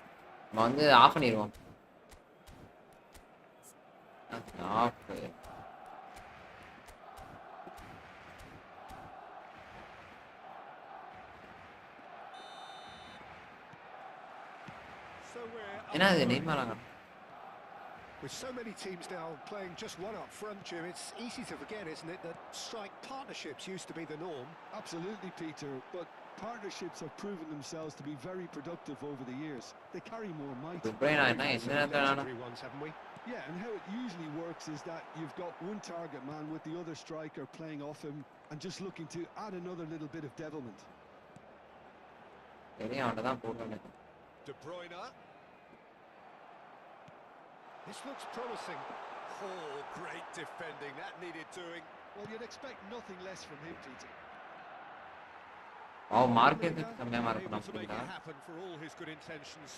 நம்ம வந்து of பண்ணிடுவோம். Of. என்னது நெய்மாராங்க? With so many teams now playing just one up front, Jim, it's easy to forget, isn't it, that strike partnerships used to be the norm? Absolutely, Peter, but partnerships have proven themselves to be very productive over the years. They carry more might. Haven't we? Yeah, and how it usually works is that you've got one target man with the other striker playing off him and just looking to add another little bit of devilment. De Bruyne. This looks promising. Oh, great defending. That needed doing. Well, you'd expect nothing less from him, Peter. Oh, market கம்மியா mark Able to make பண்ணா. it happen for all his good intentions.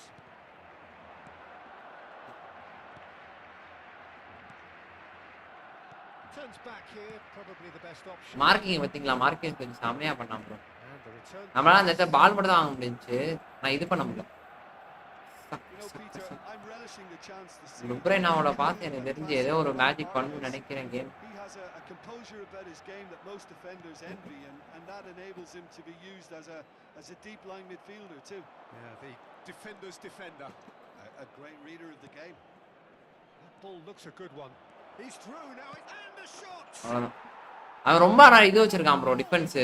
Turns back here, probably the best option. Marking பாத்தீங்களா? Marking கொஞ்சம் செமையா பண்ணான் bro. And the return. நம்மளால அந்த இடத்துல பால் மட்டும் தான் வாங்க முடிஞ்சுச்சு. நான் இது பண்ண முடியல. You know, Peter, I'm relishing the chance to see. லுப்ரைனாவோட பார்த்து எனக்கு தெரிஞ்சு ஏதோ ஒரு மேஜிக் பண்ணணும்னு நினைக்கிறேன் game. He has a composure about his game that most defenders envy, and that enables him to be used as a deep line midfielder too. Yeah, the defender's defender. A great reader of the game. That ball looks a good one. He's through now, and the shot. அவ்வளவுதான். அவன் ரொம்ப இது வச்சிருக்கான் bro defence.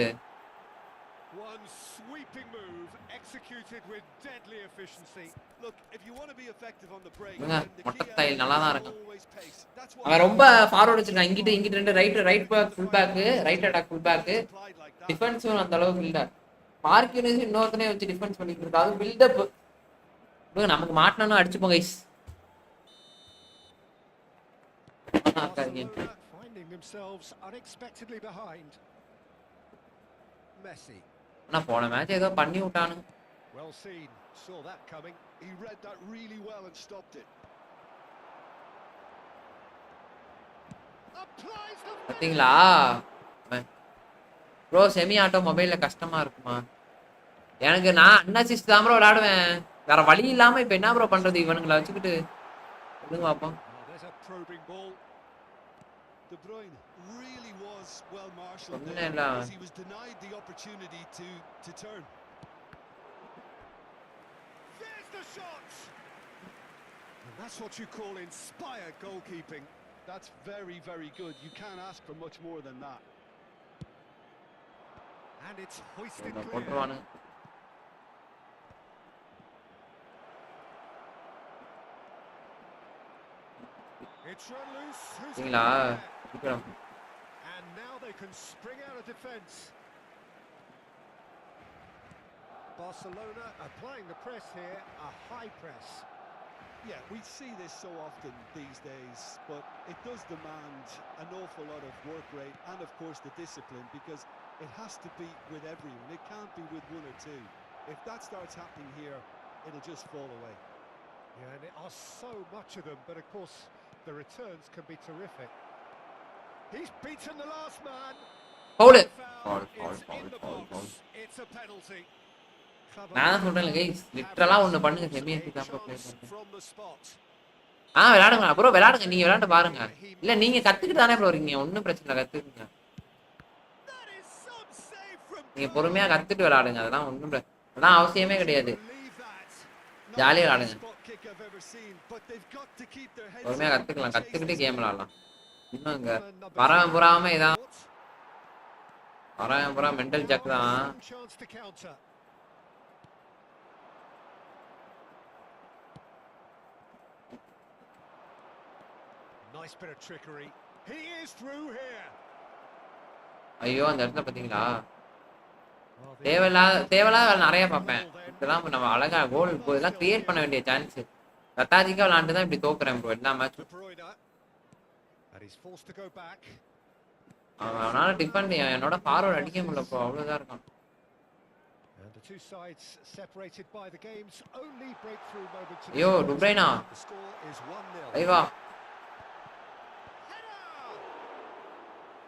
One sweeping move executed with deadly efficiency. Look, if you want to be effective on the break, இவங்க then the மொட்டை key style நல்லா தான் element இருக்கும். is always pace. That's what அவன் ரொம்ப ஃபார்வர்ட் வச்சிருக்கான். இங்கிட்டு ரெண்டு right back full back, right attack full back. applied like that. டிஃபென்ஸும் அந்த அளவுக்கு இல்ல. மார்க்கினஸ் இன்னொருத்தனே வச்சு டிஃபென்ஸ் பண்ணிட்டு இருக்கா. அது பில்ட் அப். ப்ரோ நமக்கு மாட்டணும் அடிச்சுப்போம் guys. Barcelona finding themselves unexpectedly behind. Messi. ஆனா போன மேட்ச் ஏதோ பண்ணி விட்டானுங்க. Well seen. Saw that coming. He read that really well and stopped it. Applies the பாத்தீங்களா? ப்ரோ செமி ஆட்டோ மொபைல்ல கஷ்டமா இருக்குமா? எனக்கு நான் அன்அசிஸ்ட் தான் ப்ரோ விளையாடுவேன். வேற வழி இல்லாம இப்ப என்ன ப்ரோ பண்றது இவனுங்களை வச்சுக்கிட்டு? சொல்லுங்க பாப்போம். there's a probing ball. De Bruyne really was well marshaled Onne there illa. because he was denied the opportunity to turn. There's the shot. And that's what you call inspired goalkeeping. That's very, very good. You can't ask for much more than that. And it's hoisted clear. போட்டுருவானுங்க. It's run loose. Who's பாத்தீங்களா? there? And now they can spring out of defence. Barcelona applying the press here, a high press. Yeah, we see this so often these days, but it does demand an awful lot of work rate and, of course, the discipline, because it has to be with everyone. It can't be with one or two. If that starts happening here, it'll just fall away. Yeah, and there are so much of them, but of course the returns can be terrific. He's beaten the last man. Hold it. Foul. It's in the box. It's a penalty. நான் சொல்றேன் guys லிட்டரலா ஒன்னு பண்ணுங்க semi ST தான் play பண்ணுங்க. From the spot. விளையாடுங்க bro விளையாடுங்க நீங்க விளையாண்டு பாருங்க. இல்ல நீங்க கத்துக்கிட்டு தானே ப்ரோ இருக்கீங்க. ஒண்ணும் பிரச்சனை இல்ல கத்துக்குங்க. That is some save from. நீங்க பொறுமையா கத்துட்டு விளையாடுங்க. அதெல்லாம் ஒண்ணும் அதெல்லாம் அவசியமே கிடையாது. ஜாலியா விளையாடுங்க. பொறுமையா கத்துக்கலாம். கத்துக்கிட்டு கேம் விளையாடலாம். இன்னும் இங்க வரவன் புறாம இதான் வரவன் புறா மெண்டல் ஜாக் தான். Chance to counter. Nice bit of trickery. He is through here. ஐயோ அந்த இடத்துல பாத்தீங்களா? தேவையில்லாத நிறைய பார்ப்பேன். இதெல்லாம் நம்ம அழகா கோல் இதெல்லாம் கிரியேட் பண்ண வேண்டிய சான்ஸ். ஸ்ட்ராட்டஜிக்கா விளையாண்டு தான் இப்படி தோக்குறேன் ப்ரோ எல்லா மேட்சும். அவனால டிஃபெண்ட் என்னோட ஃபார்வர்ட் அடிக்க முடியல ப்ரோ. அவ்வளவுதான் இருக்கான். And the two sides separated by the game's only breakthrough moment to ஐயோ டுப்ரைனா the score is 1-0. ஐவா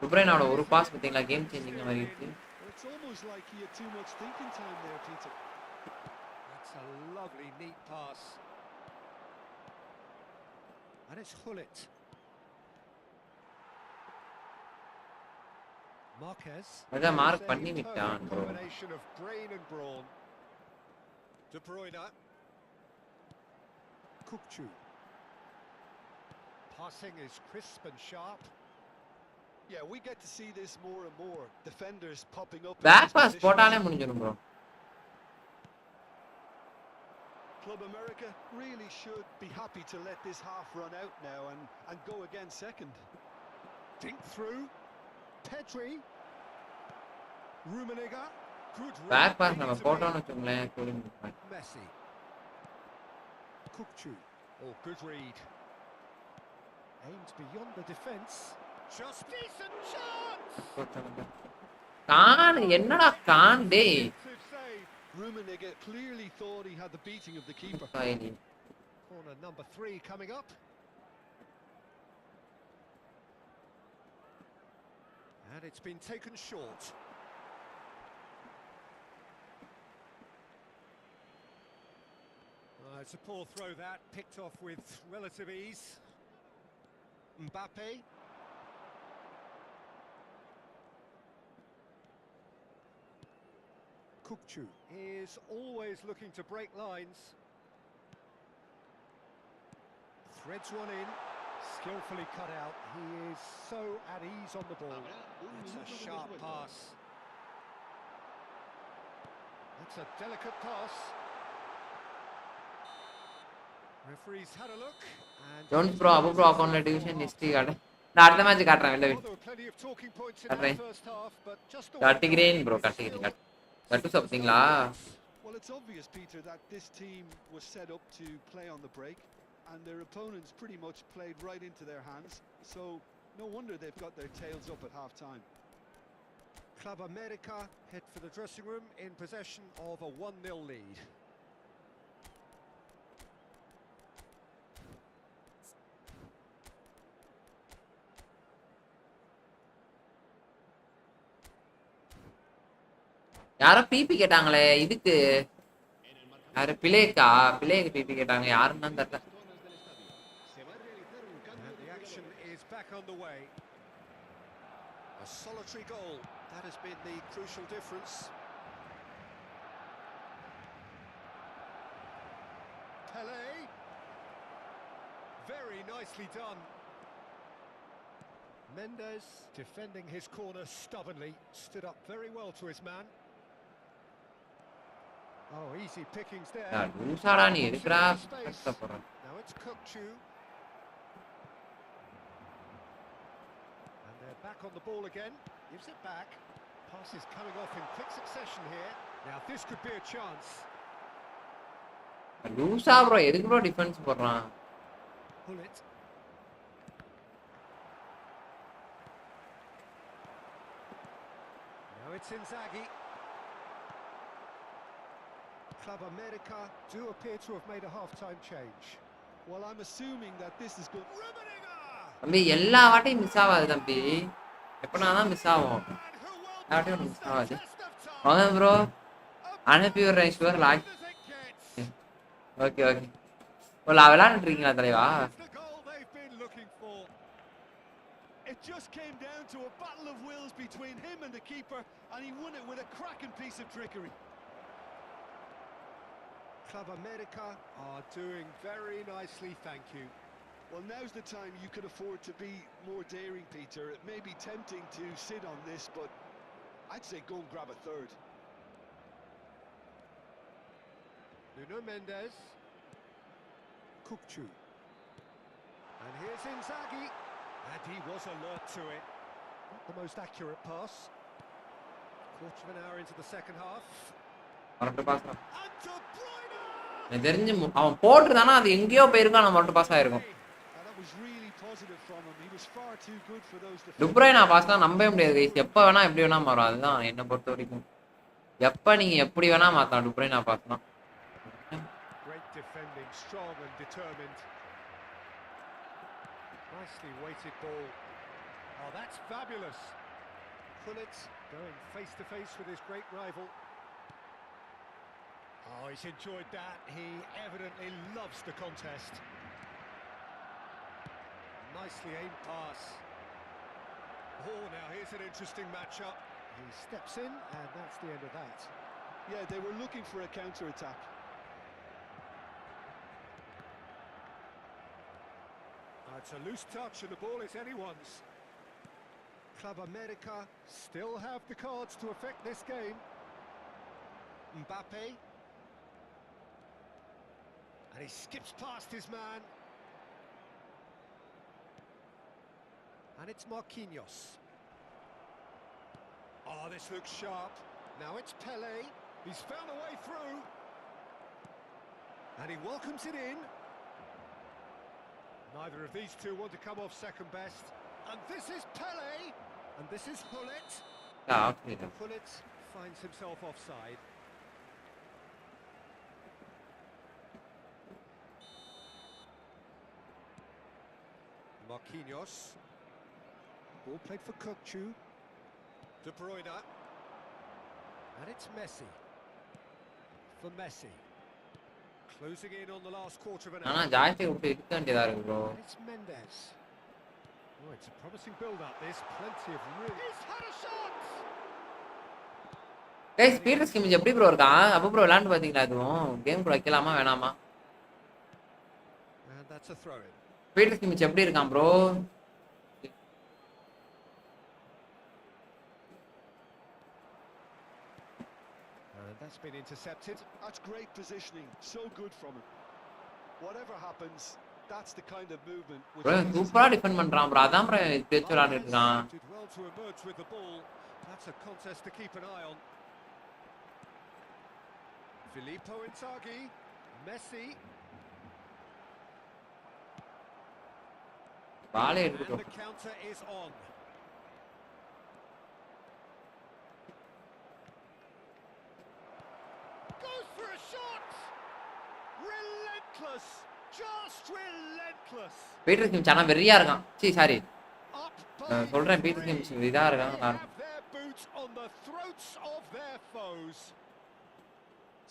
டுப்ரைனாவோட ஒரு பாஸ் பாத்தீங்களா கேம் சேஞ்சிங் மாதிரி இருக்கு It's almost like he had too much thinking time there, Peter. That's a lovely neat pass. And it's Hullet. Marquez. அத mark பண்ணி விட்டான் bro Combination of brain and brawn. De Bruyne. Kukçu. Passing is crisp and sharp. Yeah, we get to see this more and more. Defenders popping up. Back pass போட்டாலே முடிஞ்சிரும் bro Club America really should be happy to let this half run out now and go again second. Dink through. Pedri. Rummenigge. Good back pass நம்ம போட்டோம்னு வெச்சுங்களேன் cooling Messi. Kukçu. Oh, good read. Aims beyond the defence. Just decent chance. Kahn என்னடா Kahn டேய் Save. Rummenigge clearly thought he had the beating of the keeper. Corner number 3 coming up. And it's been taken short. It's a poor throw that, picked off with relative ease. Mbappe. Kukçu is always looking to break lines. Threads one in, skillfully cut out. He is so at ease on the ball. It's a sharp pass. It's a delicate pass. Referee's had a look. Jones bro Abu bro அக்கவுண்ட்ல division history card நான் அடுத்த match காட்டுறேன் இல்ல காட்டுகிறேன் bro காட்டுகிறேன் கட்டு சாப்பிட்டீங்களா Well, it's obvious, Peter, that this team was set up to play on the break, and their opponents pretty much played right into their hands. So no wonder they've got their tails up at half-time. Club America head for the dressing room in possession of a 1-0 lead. யாரோ BP கேட்டாங்களே இதுக்கு யாரு பிளேக்கு BP கேட்டாங்க யாருன்னு தான் தெரியல The action is back underway. A solitary goal, that has been the crucial difference. Pele. Very nicely done. Mendes defending his corner stubbornly, stood up very well to his man. Oh, easy pickings there. லூசாடா நீ எதுக்குடா கஷ்டப்படுற Now it's Kukçu. And they're back on the ball again. Gives it back. Pass is coming off in quick succession here. Now this could be a chance. லூசா bro எதுக்கு bro defence போடுறான் Hullet. Now it's Inzaghi. Club America do appear to have made a half-time change. Well, I'm assuming that this is good. தம்பி எல்லா வாட்டியும் miss ஆகாது தம்பி எப்பனா தான் மிஸ் ஆகும் எல்லா வாட்டியும் மிஸ் ஆகாது வாங்க ப்ரோ அனுப்பி விடுறேன் ஷுவர் லாக் ஓகே ஓகே ஓ விளையாண்டுட்டு இருக்கீங்களா தலைவா It just came down to a battle of wills between him and the keeper, and he won it with a cracking piece of trickery. Club America are doing very nicely, thank you. Well, now's the time you could afford to be more daring, Peter. It may be tempting to sit on this, but I'd say go and grab a third. Nuno Mendes. Kukçu. And here's Inzaghi. And he was alert to it. Not the most accurate pass. Quarter of an hour into the second half. மரட்டு பாஸ் எனக்கு தெரிஞ்சு அவன் போட்டுதானா அது எங்கேயோ போயிருக்கான் நான் மரட்டு pass ஆயிருக்கும் டுப்ரைனா பாஸ்லாம் நம்பவே முடியாது கைஸ் எப்போ வேணா எப்படி வேணா மாறும் அதுதான் என்னை பொறுத்த வரைக்கும் எப்ப நீங்க எப்படி வேணா மாத்தலாம் டுப்ரை நான் பார்த்தோம். Great defending, strong and determined. Nicely weighted ball. Oh, that's fabulous. Pullet going face to face with his great rival. Oh, he's enjoyed that. He evidently loves the contest. Nicely aimed pass. Oh, now here's an interesting matchup. He steps in, and that's the end of that. Yeah, they were looking for a counter-attack. It's a loose touch and the ball is anyone's. Club America still have the cards to affect this game. Mbappe. And he skips past his man. And it's Marquinhos. Oh, this looks sharp. Now it's Pele. He's found a way through. And he welcomes it in. Neither of these two want to come off second best. And this is Pele. And this is Pullet. Pullet finds himself offside. Marquinhos. Ball played for Kokchu. De Bruyne. And it's Messi. For Messi. Closing in on the last quarter of an hour. Joystick விட்டு இருக்க வேண்டியதா இருக்கு bro. It's Mendes. Oh, it's a promising build-up. There's plenty of room. He's had a shot. டேய் speed ஸ்கிமிஜ் எப்படி bro இருக்கான்? அப்ப bro விளையாண்டு பாத்தீங்களா அதுவும்? கேம் கூட வைக்கலாமா வேணாமா? And that's a throw-in. Speed ஸ்கிமிஜ் எப்படி இருக்கான் bro? That's been intercepted. That's great positioning. So good from him. Whatever happens, that's the kind of movement which bro சூப்பரா டிஃபெண்ட் பண்றான் ப்ரோ. அதான் ப்ரோ பேச்சு விளையாடிட்டு இருக்கான். Did well to emerge with the ball. That's a contest to keep an eye on. Filippo Inzaghi, Messi. பாலே And எடுத்து the counter is on. Goes for a shot. Relentless. Just relentless. Peter Schmeichel ஆனா வெறியா இருக்கான். Sorry. Up by சொல்றேன் Peter Schmeichel இதா இருக்கான். They have their boots on the throats of their foes.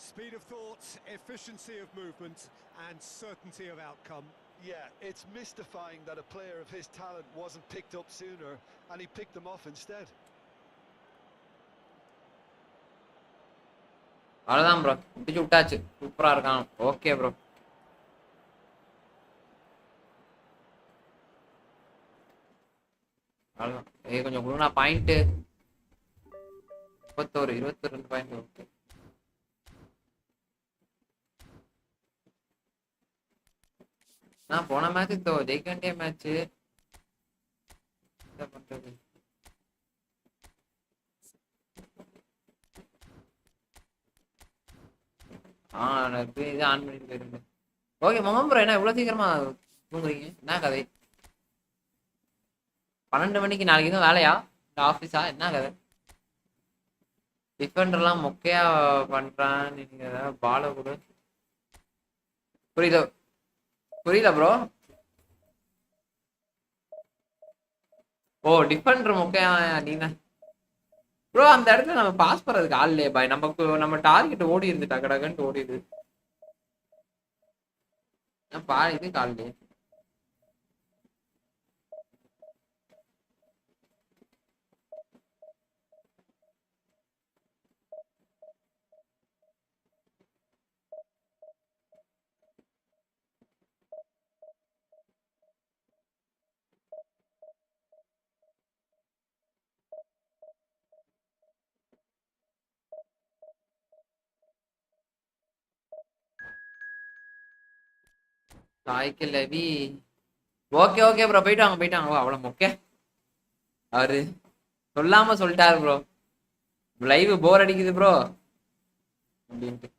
Speed of thought, efficiency of movement, and certainty of outcome. Yeah, it's mystifying that a player of his talent wasn't picked up sooner, and he picked them off instead. அவ்வளவுதான் bro. பிடிச்சு விட்டாச்சு. சூப்பரா இருக்கான். Okay bro. அவ்வளவுதான். கொஞ்சம் கொடுங்க point. 22 point. Okay. நான் போன மேட்ச் ஜெயிக்க வேண்டிய மேட்ச் என்ன பண்றது? எனக்கு இது ஆன் பண்ணிட்டு போயிருந்தேன். ஓகே மொஹம் ப்ரோ என்ன இவ்வளவு சீக்கிரமா தூங்குறீங்க? என்ன கதை? 12 மணிக்கு நாளைக்கு எதுவும் வேலையா? ஆஃபீஸா? என்ன கதை? டிஃபெண்டர்லாம் மொக்கையா பண்றான். நீங்க ஏதாவது பால கூட புரியல புரியல ப்ரோ. ஓ டிஃபெண்டர் மொக்கையா நீங்க ப்ரோ. அந்த இடத்துல நம்ம பாஸ் பண்றதுக்கு ஆள் இல்லையே பாய். நம்ம டார்கெட் ஓடி இருந்து டக்கடக்கன்ட்டு ஓடிடுது. இது கால்லையே தாய்க்கு லவி. ஓகே ஓகே ப்ரோ போயிட்டு வாங்க. அவ்வளவு மொக்க அவரு சொல்லாம சொல்லிட்டாரு ப்ரோ. லைவ் போர் அடிக்குது ப்ரோ அப்படின்ட்டு.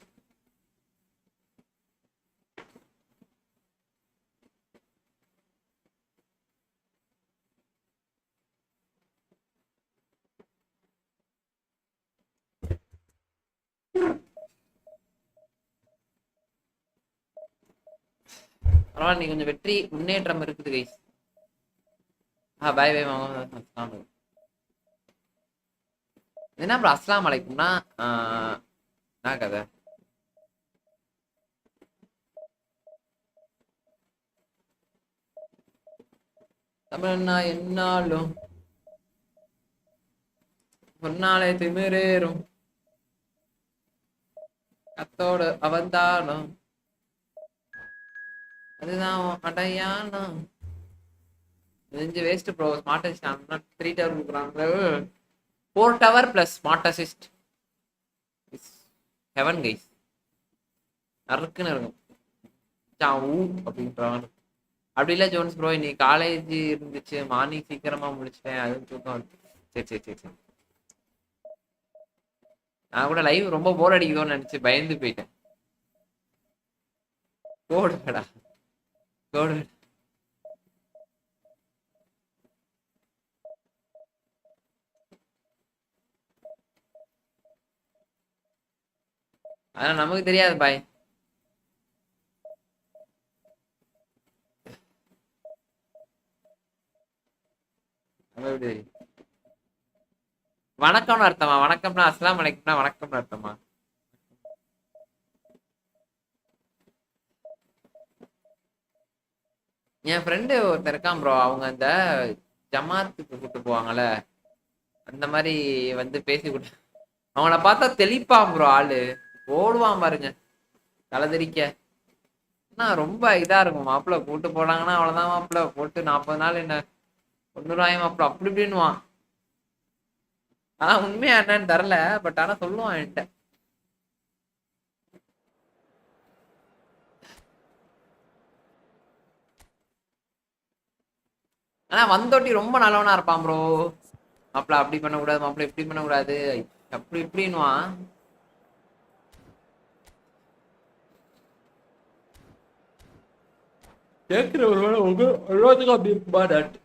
பரவாயில்ல, நீ கொஞ்சம் வெற்றி முன்னேற்றம் இருக்குது கைஸ். பாய் பாய் மாமா. என்ன ப்ரோ அஸ்லாம் அலைக்கும்னா என்ன கதை? தமிழ்னா என்னாலும் முன்னாலே திமிரேறும் கத்தோடு அவந்தாலும் அதுதான் அடையாளம். நெஞ்சு waste bro. Smart assist 3 tower கொடுக்குறாங்க. 4 tower plus smart assist heaven guys. நறுக்குன்னு இருக்கும் அப்படின்றாங்க. அப்படி இல்லை ஜோன்ஸ் ப்ரோ, இன்னைக்கு காலேஜ் இருந்துச்சு, மார்னிங் சீக்கிரமா முடிச்சிட்டேன், அதுவும் தூக்கம் வந்து. சரி சரி சரி சரி. நான் கூட லைவ் ரொம்ப போர் அடிக்குதோன்னு நினைச்சு பயந்து போயிட்டேன். கோடுடா கோடு. ஆனா நமக்கு தெரியாது பாய். வணக்கம்னு அர்த்தமா? வணக்கம்னா அஸ்லாம் வலைக்கும்னா வணக்கம்னு அர்த்தமா? என் ஃப்ரெண்டு ஒருத்தர் இருக்கான் ப்ரோ, அவங்க அந்த ஜமாத்துக்கு கூட்டு போவாங்கல்ல, அந்த மாதிரி வந்து பேசி விட்டு அவங்கள பார்த்தா தெளிப்பான் ப்ரோ. ஆளு ஓடுவான் பாருங்க தலைதெறிக்க. ரொம்ப இதா இருக்கும். மாப்பிள்ள கூட்டு போனாங்கன்னா அவ்வளவுதான் மாப்பிள்ள, போட்டு 40 நாள் என்ன 100 மாப்பிள்ள அப்படி இப்படின்னுவான். ஆனா உண்மையா என்னன்னு தரல, பட் ஆனா சொல்லுவான் என்கிட்ட. ஆனா வந்தோட்டி ரொம்ப நல்லவனா இருப்பான் ப்ரோ. மாப்பிள்ள அப்படி பண்ணக்கூடாது, மாப்பிள்ள இப்படி பண்ணக்கூடாது, அப்படி இப்படின்னுவான். கேட்கிற ஒரு வேலை உங்க அப்படி இருக்குமா டாட்?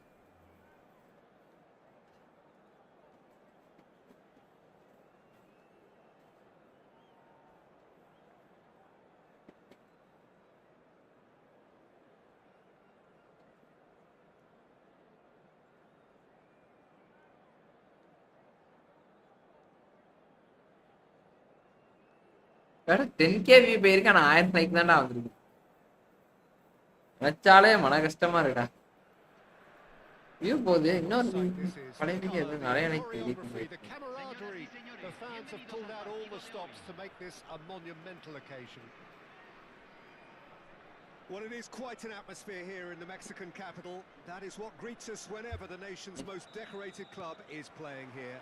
வேற 10K வியூ போயிருக்கேன், நான் 1000 லைக் தான்டா வந்துருக்கு. நினைச்சாலே மன கஷ்டமா இருக்குடா. வியூ போகுது, இன்னொரு பழைய வீடியோ எதுவும் நிறைய லைக் தெரியும். The fans have pulled out all the stops to make this a monumental occasion. Well, it is quite an atmosphere here in the Mexican capital. That is what greets us whenever the nation's most decorated club is playing here.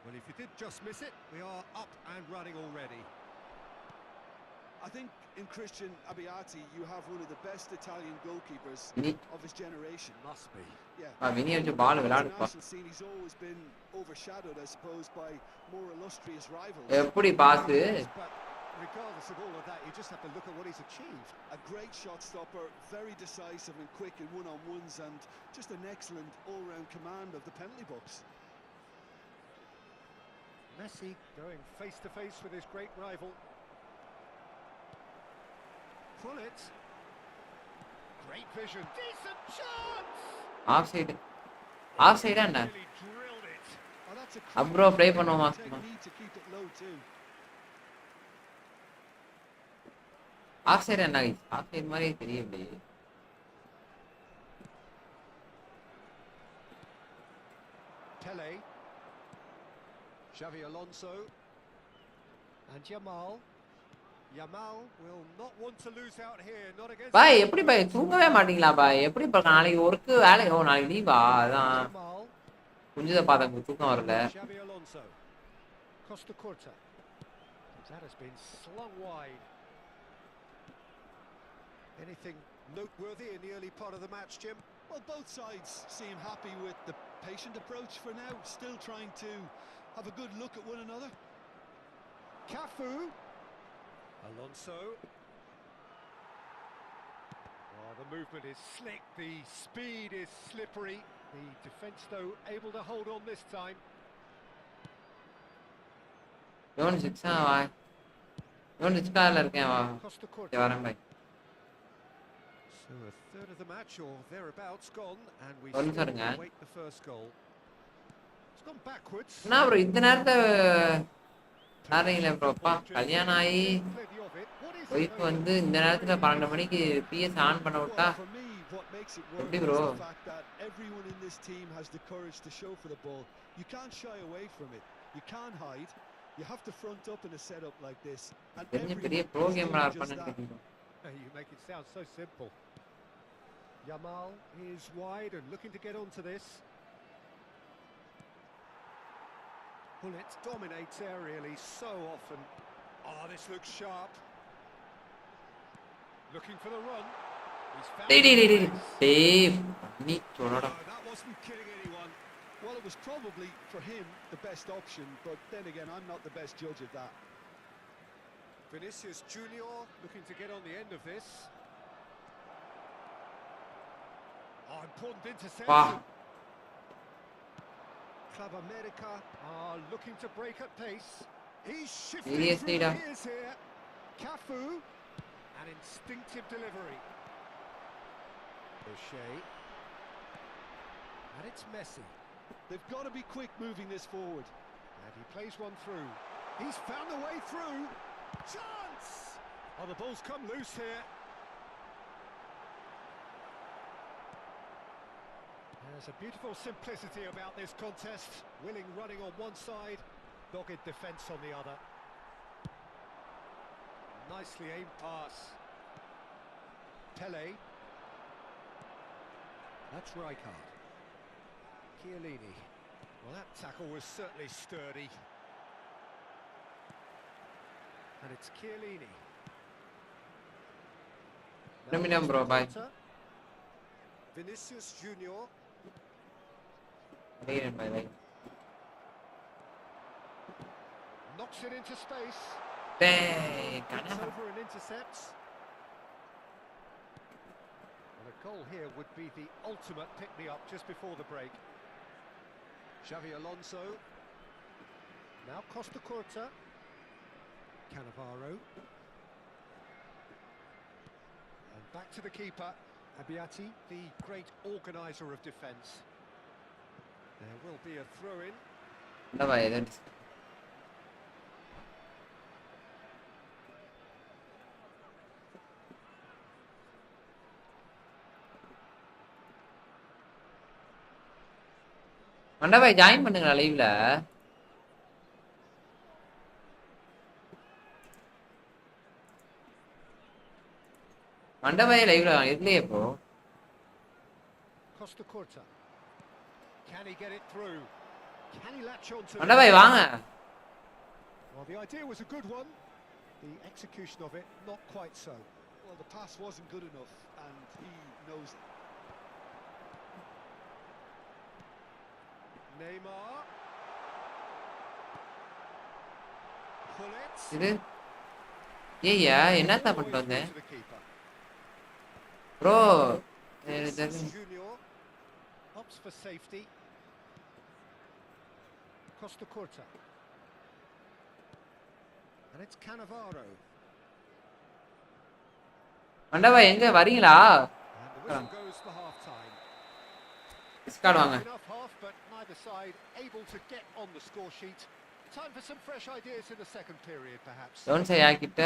Well, if you did just miss it, we are up and running already. I think in Christian Abbiati you have one of the best Italian goalkeepers of his generation. Must be. Yeah. Vinicius ball விளையாடுப்பா. He's always been overshadowed, I suppose, by more illustrious rivals. எப்படி pass? Regardless of all of that, you just have to look at what he's achieved. A great shot stopper, very decisive and quick in one-on-ones, and just an excellent all-round command of the penalty box. Messi going face-to-face with his great rival. Pull it. Great vision. Decent chance. Offside. Offside Anna. Really drilled it. Oh, that's a அப்ரோ play பண்ணுவோமா? technique to keep it low too. Off-site என்ன? Off-site மாதிரி தெரியலையே. Pele. Xavi Alonso. And Yamal. Yamal will not want to lose out here, not against. பாய் எப்படி பாய் தூங்கவே மாட்டீங்களா பாய்? எப்படி இப்ப நாளைக்கு ஒர்க் வேலை? ஓ நாளைக்கு லீவா? அதான் குஞ்சுத பாத்தங்க தூக்கம் வரல. Xavi Alonso. Costa Curta. That has been slung wide. Anything noteworthy in the early part of the match, Jim? Well, both sides seem happy with the patient approach for now, still trying to have a good look at one another. Cafu. Alonso. Oh, the movement is slick, the speed is slippery. The defence, though, able to hold on this time. Don't 6 ஆ இவன் ரிச்கால இருக்கேன் வா Costa சரி, Curta. வரேன் பாய் So a third of the match or thereabouts gone, and we ஒரு still நிமிஷம் இருங்க await the first goal. It's gone backwards. என்ன bro இந்த நேரத்தை ஆறீங்களே ப்ரோ அப்பா கல்யாணம் ஆகி Plenty of it. What is it wife though வந்து that இந்த நேரத்தில் 12 மணிக்கு பிஎஸ் ஆன் பண்ண விட்டா Well, for me, what makes it work எப்படி is bro the fact that everyone in this team has the courage to show for the ball. You can't shy away from it. You can't hide. You have to front up in a setup like this. And தெரிஞ்ச பெரிய everyone bro is camera doing இருப்பான்னு just that. தெரியும் You make it sound so simple. Yamal is wide and looking to get onto this. Bullet dominates aerially so often. Oh, this looks sharp. Looking for the run. He's found டேய் டேய் the டேய் place. டேய் பண்ணி சொல்லடா No, that wasn't kidding anyone. Well, it was probably, for him, the best option. But then again, I'm not the best judge of that. Vinicius Junior looking to get on the end of this. Oh, important வா interception. Club America are looking to break at pace. He's shifting Seriously, through da. the gears here. Cafu, an instinctive delivery. O'Shea, and it's Messi. They've got to be quick moving this forward. And he plays one through. He's found a way through. Chance! Oh, the ball's come loose here. There's a beautiful simplicity about this contest. Willing running on one side, dogged defence on the other. Nicely aimed pass. Pele. That's Rijkaard. Chiellini. Well, that tackle was certainly sturdy. And it's Chiellini. Let me know, bro. Bye. Vinicius Junior. அடிக்கிறேன் பாய் பாய் Knocks it into space. டேய் Gets கனவா over and intercepts. And a goal here would be the ultimate pick-me-up just before the break. Xavi Alonso. Now Costa Curta. Cannavaro. And back to the keeper, Abbiati, the great organiser of defence. There will be a throw-in. இந்த பாய் ஏதோ மண்டா பாய் join பண்ணுங்களா லைவ்ல மண்டா பாய் லைவ்ல இல்லையே இப்போ Costa Curta. Can he get it through? Can he latch on to மண்டா பாய் வாங்க Well, the idea was a good one. The execution of it, not quite so. Well, the pass wasn't good enough, and he knows it. Neymar. Pull it. இது ஏய்யா என்னத்த பண்ணிட்டு வந்தேன் To the keeper. Bro Vinicius Junior opts for safety. Costa Curta. And it's Cannavaro. மண்டா பாய் எங்க வரீங்களா And the whistle goes for half-time. Discord வாங்க Enough half, but neither side able to get on the score sheet. Time for some fresh ideas in the second period, perhaps. டோன் சையா கிட்ட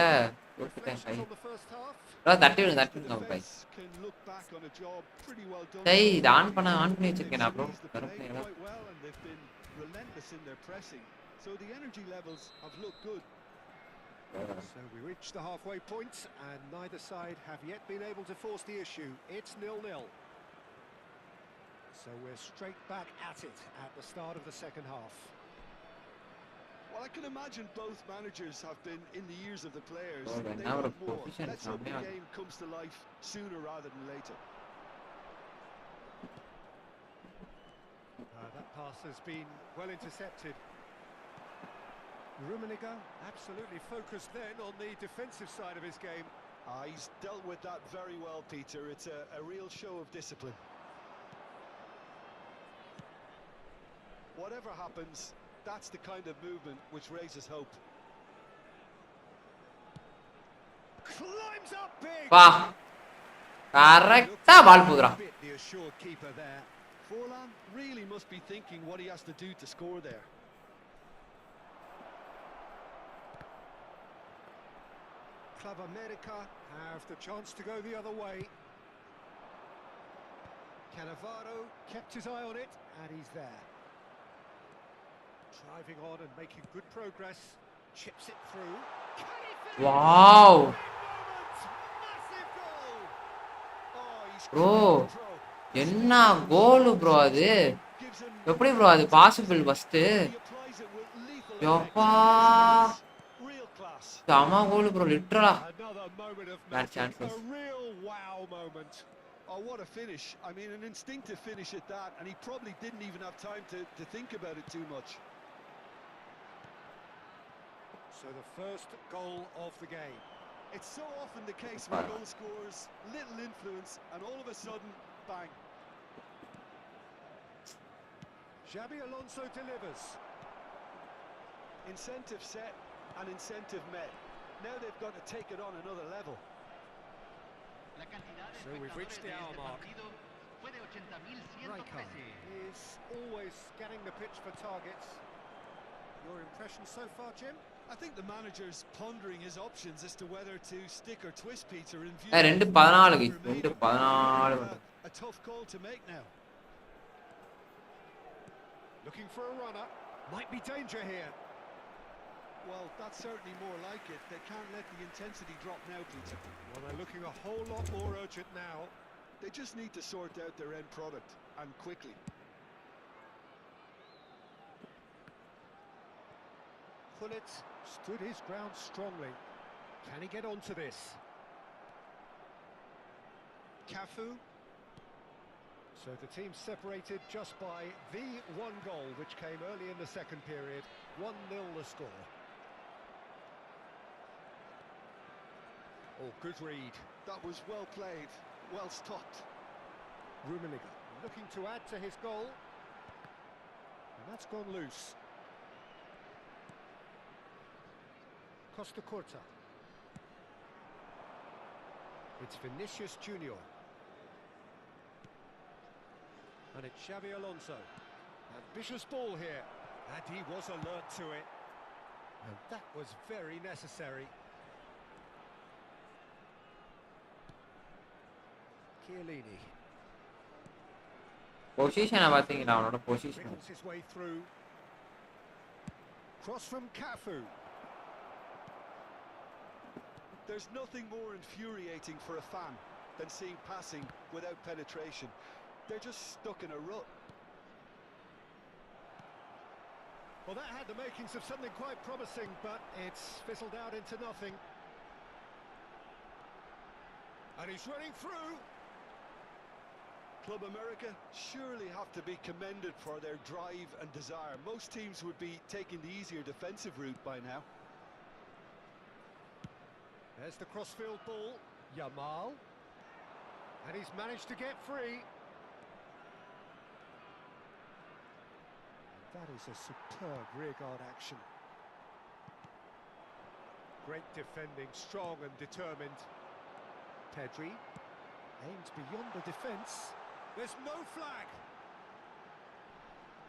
கொடுத்துட்டேன் Reflections by on the first half. Bro தட்டி விடுங்க The by defence can look back on a job pretty well done. டேய் இது on They've பண்ணி வச்சிருக்கேன் bro squeezed the play quite well, and they've been relentless in their pressing. So the energy levels have looked good. So we reach the halfway point, and neither side have yet been able to force the issue. It's 0-0. So we're straight back at it at the start of the second half. Well, I can imagine both managers have been in the ears of the players. Oh, but They now want the more. proficient Let's hope the from here. game comes to life sooner rather than later. That pass has been well intercepted. Rummenigge absolutely focused then on the defensive side of his game. He's dealt with that very well, Peter. It's a real show of discipline. Whatever happens, that's the kind of movement which raises hope. Climbs up big. வா கரெக்டா பால் போகுதுடா. Bit the assured keeper there. Forlan really must be thinking what he has to do to score there. Club America have the chance to go the other way. Cannavaro kept his eye on it, and he's there. Driving on and making good progress. Chips it through. Can he finish? Wow. Big moment! Massive goal! Oh, he's Bro, cracking throw. என்ன கோல் bro அது? Gives him எப்படி bro அது possible first? he applies it with lethal effect. Yapa Real class. சம கோல் bro லிட்டரலா. Another moment of Bad magic, chances. a real wow moment. Oh, what a finish. I mean, an instinctive finish at that, and he probably didn't even have time to think about it too much. So the first goal of the game. It's so often the case with goal scorers, little influence, and all of a sudden, bang. Xabi Alonso delivers. Incentive set and incentive met. Now they've got to take it on another level. So we've reached the hour mark. Raikkonen is always scanning the pitch for targets. Your impression so far, Jim? I think the manager's pondering his options as to whether to stick or twist Peter in view. 2-14 A tough call to make now. Looking for a runner. Might be danger here. Well, that's certainly more like it. They can't let the intensity drop now, Peter. Well, they're looking a whole lot more urgent now. They just need to sort out their end product, and quickly. Pullet stood his ground strongly. Can he get onto this? Cafu. So the team separated just by the one goal, which came early in the second period. 1-0 the score. Oh, good read. That was well played, well stopped. Rummenigge looking to add to his goal. And that's gone loose. Costa Curta. It's Vinicius Junior. And it's Xabi Alonso. Ambitious ball here. And he was alert to it. And that was very necessary. Chiellini. பொசிஷனை பாத்தீங்களா அவனோட position? Wriggles his way through. Cross from Cafu. There's nothing more infuriating for a fan than seeing passing without penetration. They're just stuck in a rut. Well, that had the makings of something quite promising, but it's fizzled out into nothing. And he's running through. Club America surely have to be commended for their drive and desire. Most teams would be taking the easier defensive route by now. There's the crossfield ball. Yamal. And he's managed to get free. That is a superb rearguard action. Great defending, strong and determined. Pedri aims beyond the defence. There's no flag.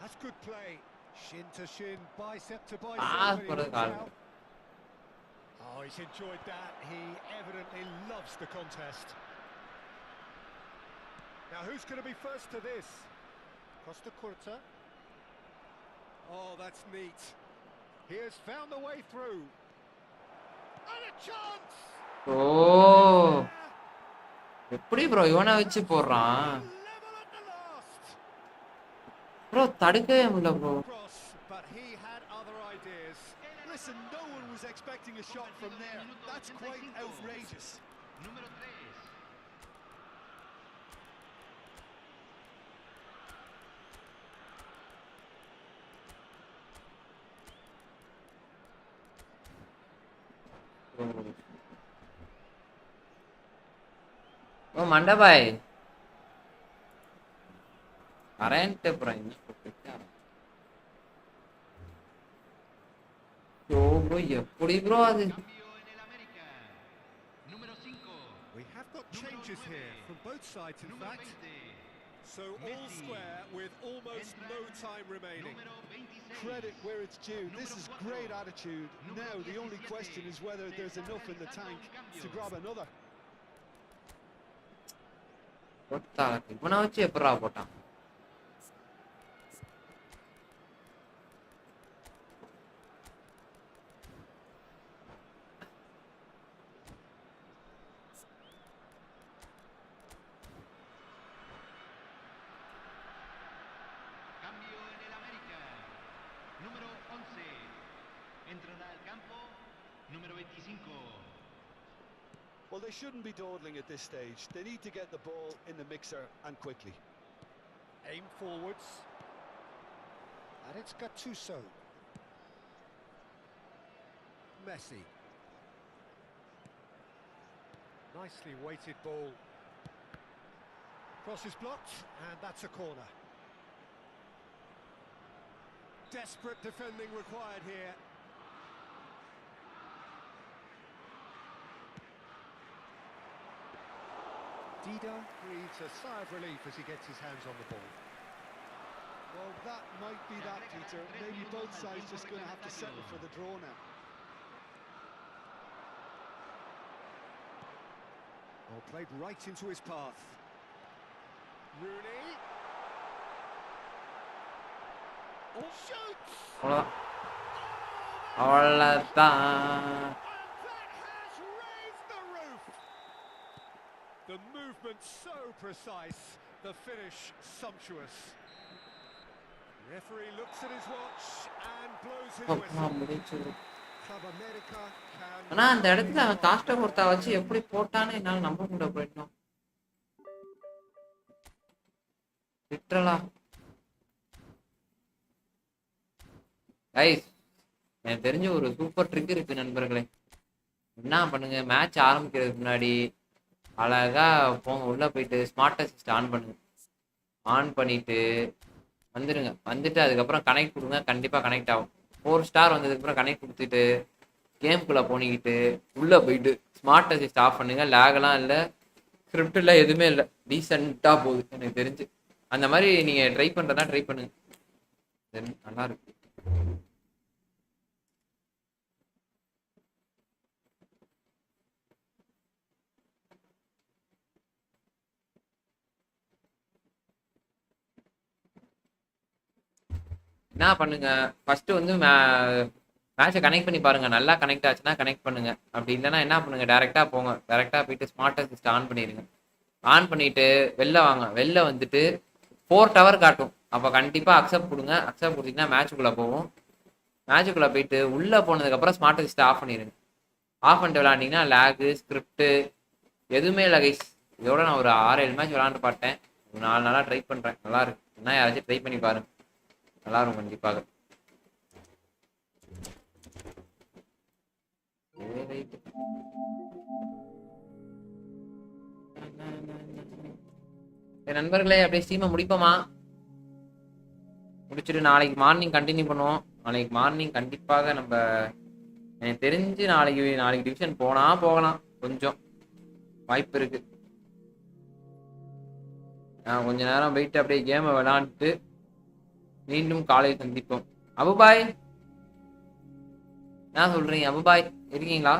That's good play. Shin to shin, bicep to bicep. for the goal. Oh, he's enjoyed that. He evidently loves the contest. Now, who's going to be first to this? Costa Curta. Oh, that's neat. He has found the way through. And a chance! ஓ எப்படி bro இவனை வச்சு போடுறான்? Level at the last. Bro தடுக்கவே முடியல bro. Cross, but he had other ideas. Listen, no one was expecting a shot from there. That's quite outrageous. Oh மண்டபாய் current bro oh bro எப்படி bro அது? Cambio en el América. Changes here from both sides, in fact. So all square with almost no time remaining. Credit where it's due. This is great attitude. Now the only question is whether there's enough in the tank to grab another. போட்டாங்க இவனை வச்சு எப்படா போட்டான் Well, they shouldn't be dawdling at this stage. They need to get the ball in the mixer and quickly. Aim forwards. And it's Gattuso. Messi. Nicely weighted ball. Cross is blocked, and that's a corner. Desperate defending required here. Dida breathes a sigh of relief as he gets his hands on the ball. Well, that might be that, Peter. Maybe both sides just going to have to settle for the draw now. Oh, played right into his path. Rooney. Oh, shoots! அவ்வளவுதான் The movement so precise, the finish sumptuous. Referee looks at his watch and blows his whistle. Club America can. ஆனா அந்த இடத்துல அவன் cost கொடுத்தா வச்சு எப்படி போட்டான்னு என்னால நம்ப முடியல போயிட்டோம் லிட்டரலா கைஸ் எனக்கு தெரிஞ்ச ஒரு சூப்பர் ட்ரிக் இருக்கு நண்பர்களே என்ன பண்ணுங்க மேட்ச் ஆரம்பிக்கிறதுக்கு முன்னாடி அழகா போங்க உள்ள போயிட்டு ஸ்மார்ட் அசிஸ்ட் ஆன் பண்ணுங்க ஆன் பண்ணிட்டு வந்துடுங்க வந்துட்டு அதுக்கப்புறம் கனெக்ட் கொடுங்க கண்டிப்பா கனெக்ட் ஆகும் 4 ஸ்டார் வந்ததுக்கப்புறம் கனெக்ட் கொடுத்துட்டு கேம்குள்ள போனிக்கிட்டு உள்ள போயிட்டு ஸ்மார்ட் அசிஸ்ட் ஆஃப் பண்ணுங்க லேகெல்லாம் இல்லை ஸ்கிரிப்ட்ல எதுவுமே இல்லை டீசெண்டா போகுது எனக்கு தெரிஞ்சு அந்த மாதிரி நீங்க ட்ரை பண்றதா ட்ரை பண்ணுங்க நல்லா இருக்கு என்ன பண்ணுங்க ஃபர்ஸ்ட் வந்து மேட்சை கனெக்ட் பண்ணி பாருங்க நல்லா கனெக்ட் ஆச்சுன்னா கனெக்ட் பண்ணுங்க அப்படி இல்லைன்னா என்ன பண்ணுங்க டேரெக்டா போங்க டேரெக்டா போயிட்டு ஸ்மார்ட் அசிஸ்ட் ஆன் பண்ணிடுங்க ஆன் பண்ணிட்டு வெளில வாங்க வெளில வந்துட்டு 4 டவர் காட்டும் அப்போ கண்டிப்பா அக்செப்ட் கொடுங்க அக்செப்ட் கொடுத்தீங்கன்னா மேட்சுக்குள்ள போகும் மேட்சுக்குள்ள போயிட்டு உள்ள போனதுக்கப்புறம் ஸ்மார்ட் அசிஸ்ட் ஆஃப் பண்ணிடுங்க ஆஃப் பண்ணிட்டு விளாண்டிங்கன்னா லேகு ஸ்கிரிப்ட் எதுவுமே இல்லை கைஸ் இதோட நான் ஒரு 6-7 மேட்ச் விளாண்டு பார்த்தேன் 4 நாளாக ட்ரை பண்ணுறேன் நல்லா இருக்கு என்ன யாராச்சும் ட்ரை பண்ணி பாருங்க நல்லா இருக்கும் கண்டிப்பாக நண்பர்களே அப்படியே ஸ்ட்ரீமை முடிப்போமா முடிச்சுட்டு நாளைக்கு மார்னிங் கண்டினியூ பண்ணுவோம் நாளைக்கு மார்னிங் கண்டிப்பாக நம்ம எனக்கு தெரிஞ்சு நாளைக்கு டிவிஷன் போகலாம் கொஞ்சம் வாய்ப்பு இருக்கு நான் கொஞ்ச நேரம் போயிட்டு அப்படியே கேமை விளையாண்டுட்டு மீண்டும் காலை சந்திப்போம் அபுபாய் என்ன சொல்றீங்க அபுபாய் இருக்கீங்களா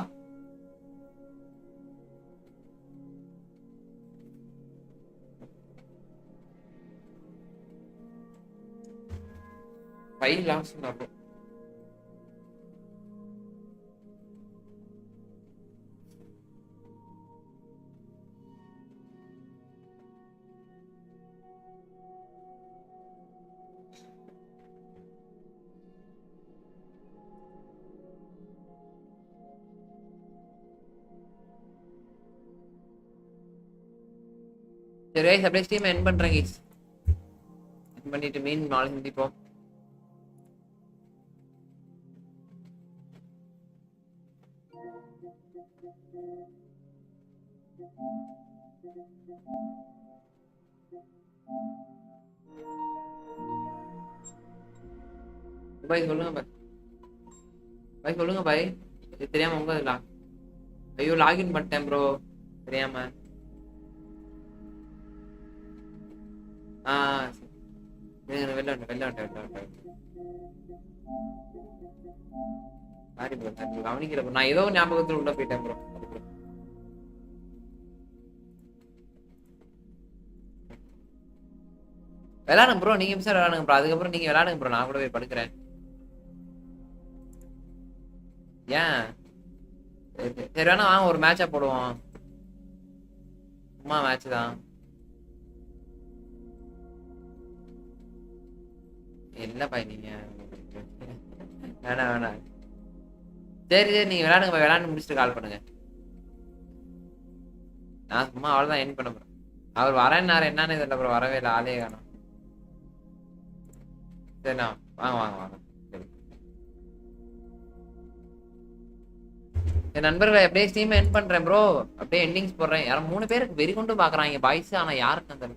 ஃபைவ் லாக்ஸ் அப்போ சரி கைஸ் அப்படியே ஸ்ட்ரீம் எண்ட் பண்றேன் கைஸ் எண்ட் பண்ணிட்டு மீன் நாளை சந்திப்போம் பாய் சொல்லுங்க பாய் சொல்லுங்க பாய் இது தெரியாம உங்க ஐயோ லாகின் பண்ணிட்டேன் ப்ரோ தெரியாம ஆ வெளில வந்துட்டேன். சாரி ப்ரோ கவனிக்கல ப்ரோ. நான் ஏதோ ஞாபகத்துல உள்ள போயிட்டேன் ப்ரோ. விளையாடுங்க ப்ரோ, நீங்க மிஸ் விளையாடுங்க ப்ரோ. அதுக்கப்புறம் நீங்க விளையாடுங்க ப்ரோ, நான் கூட போய் படுக்கிறேன். ஏன் சரி வேணா வாங்க ஒரு மேட்சா போடுவோம். சும்மா மேட்ச் தான். இல்லப்பா நீங்க வேணாம். சரி நீங்க விளையாடுங்க, விளையாண்டு முடிச்சுட்டு கால் பண்ணுங்க. நான் சும்மா அவ்வளவுதான் என் பண்ண போறேன். அவர் வரேன்னாரு, என்னன்னு தெரியல ப்ரோ, வரவே இல்லை, ஆளே காணோம். சரிண்ணா வாங்க. என் நண்பர்களை அப்படியே ஸ்ட்ரீம் எண்ட் பண்றேன் ப்ரோ. அப்படியே எண்டிங்ஸ் போடுறேன். யாரும் 3 பேருக்கு வெறி கொண்டு பாக்குறாங்க பாய்ஸ், ஆனா யாருக்கு அந்த.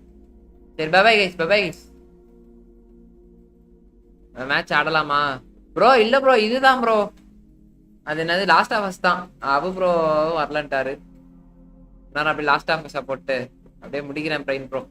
சரி பை கைஸ். மேட்ச் ஆடலாமா ப்ரோ? இல்ல ப்ரோ, இதுதான் ப்ரோ. அது என்னது லாஸ்ட் ஆஃப் அஸ் தான். ப்ரோ வரலன்ட்டாரு. நான் அப்படி லாஸ்ட் ஆஃப் அஸ் போட்டு அப்படியே முடிக்கிறேன் பிரைன் ப்ரோ.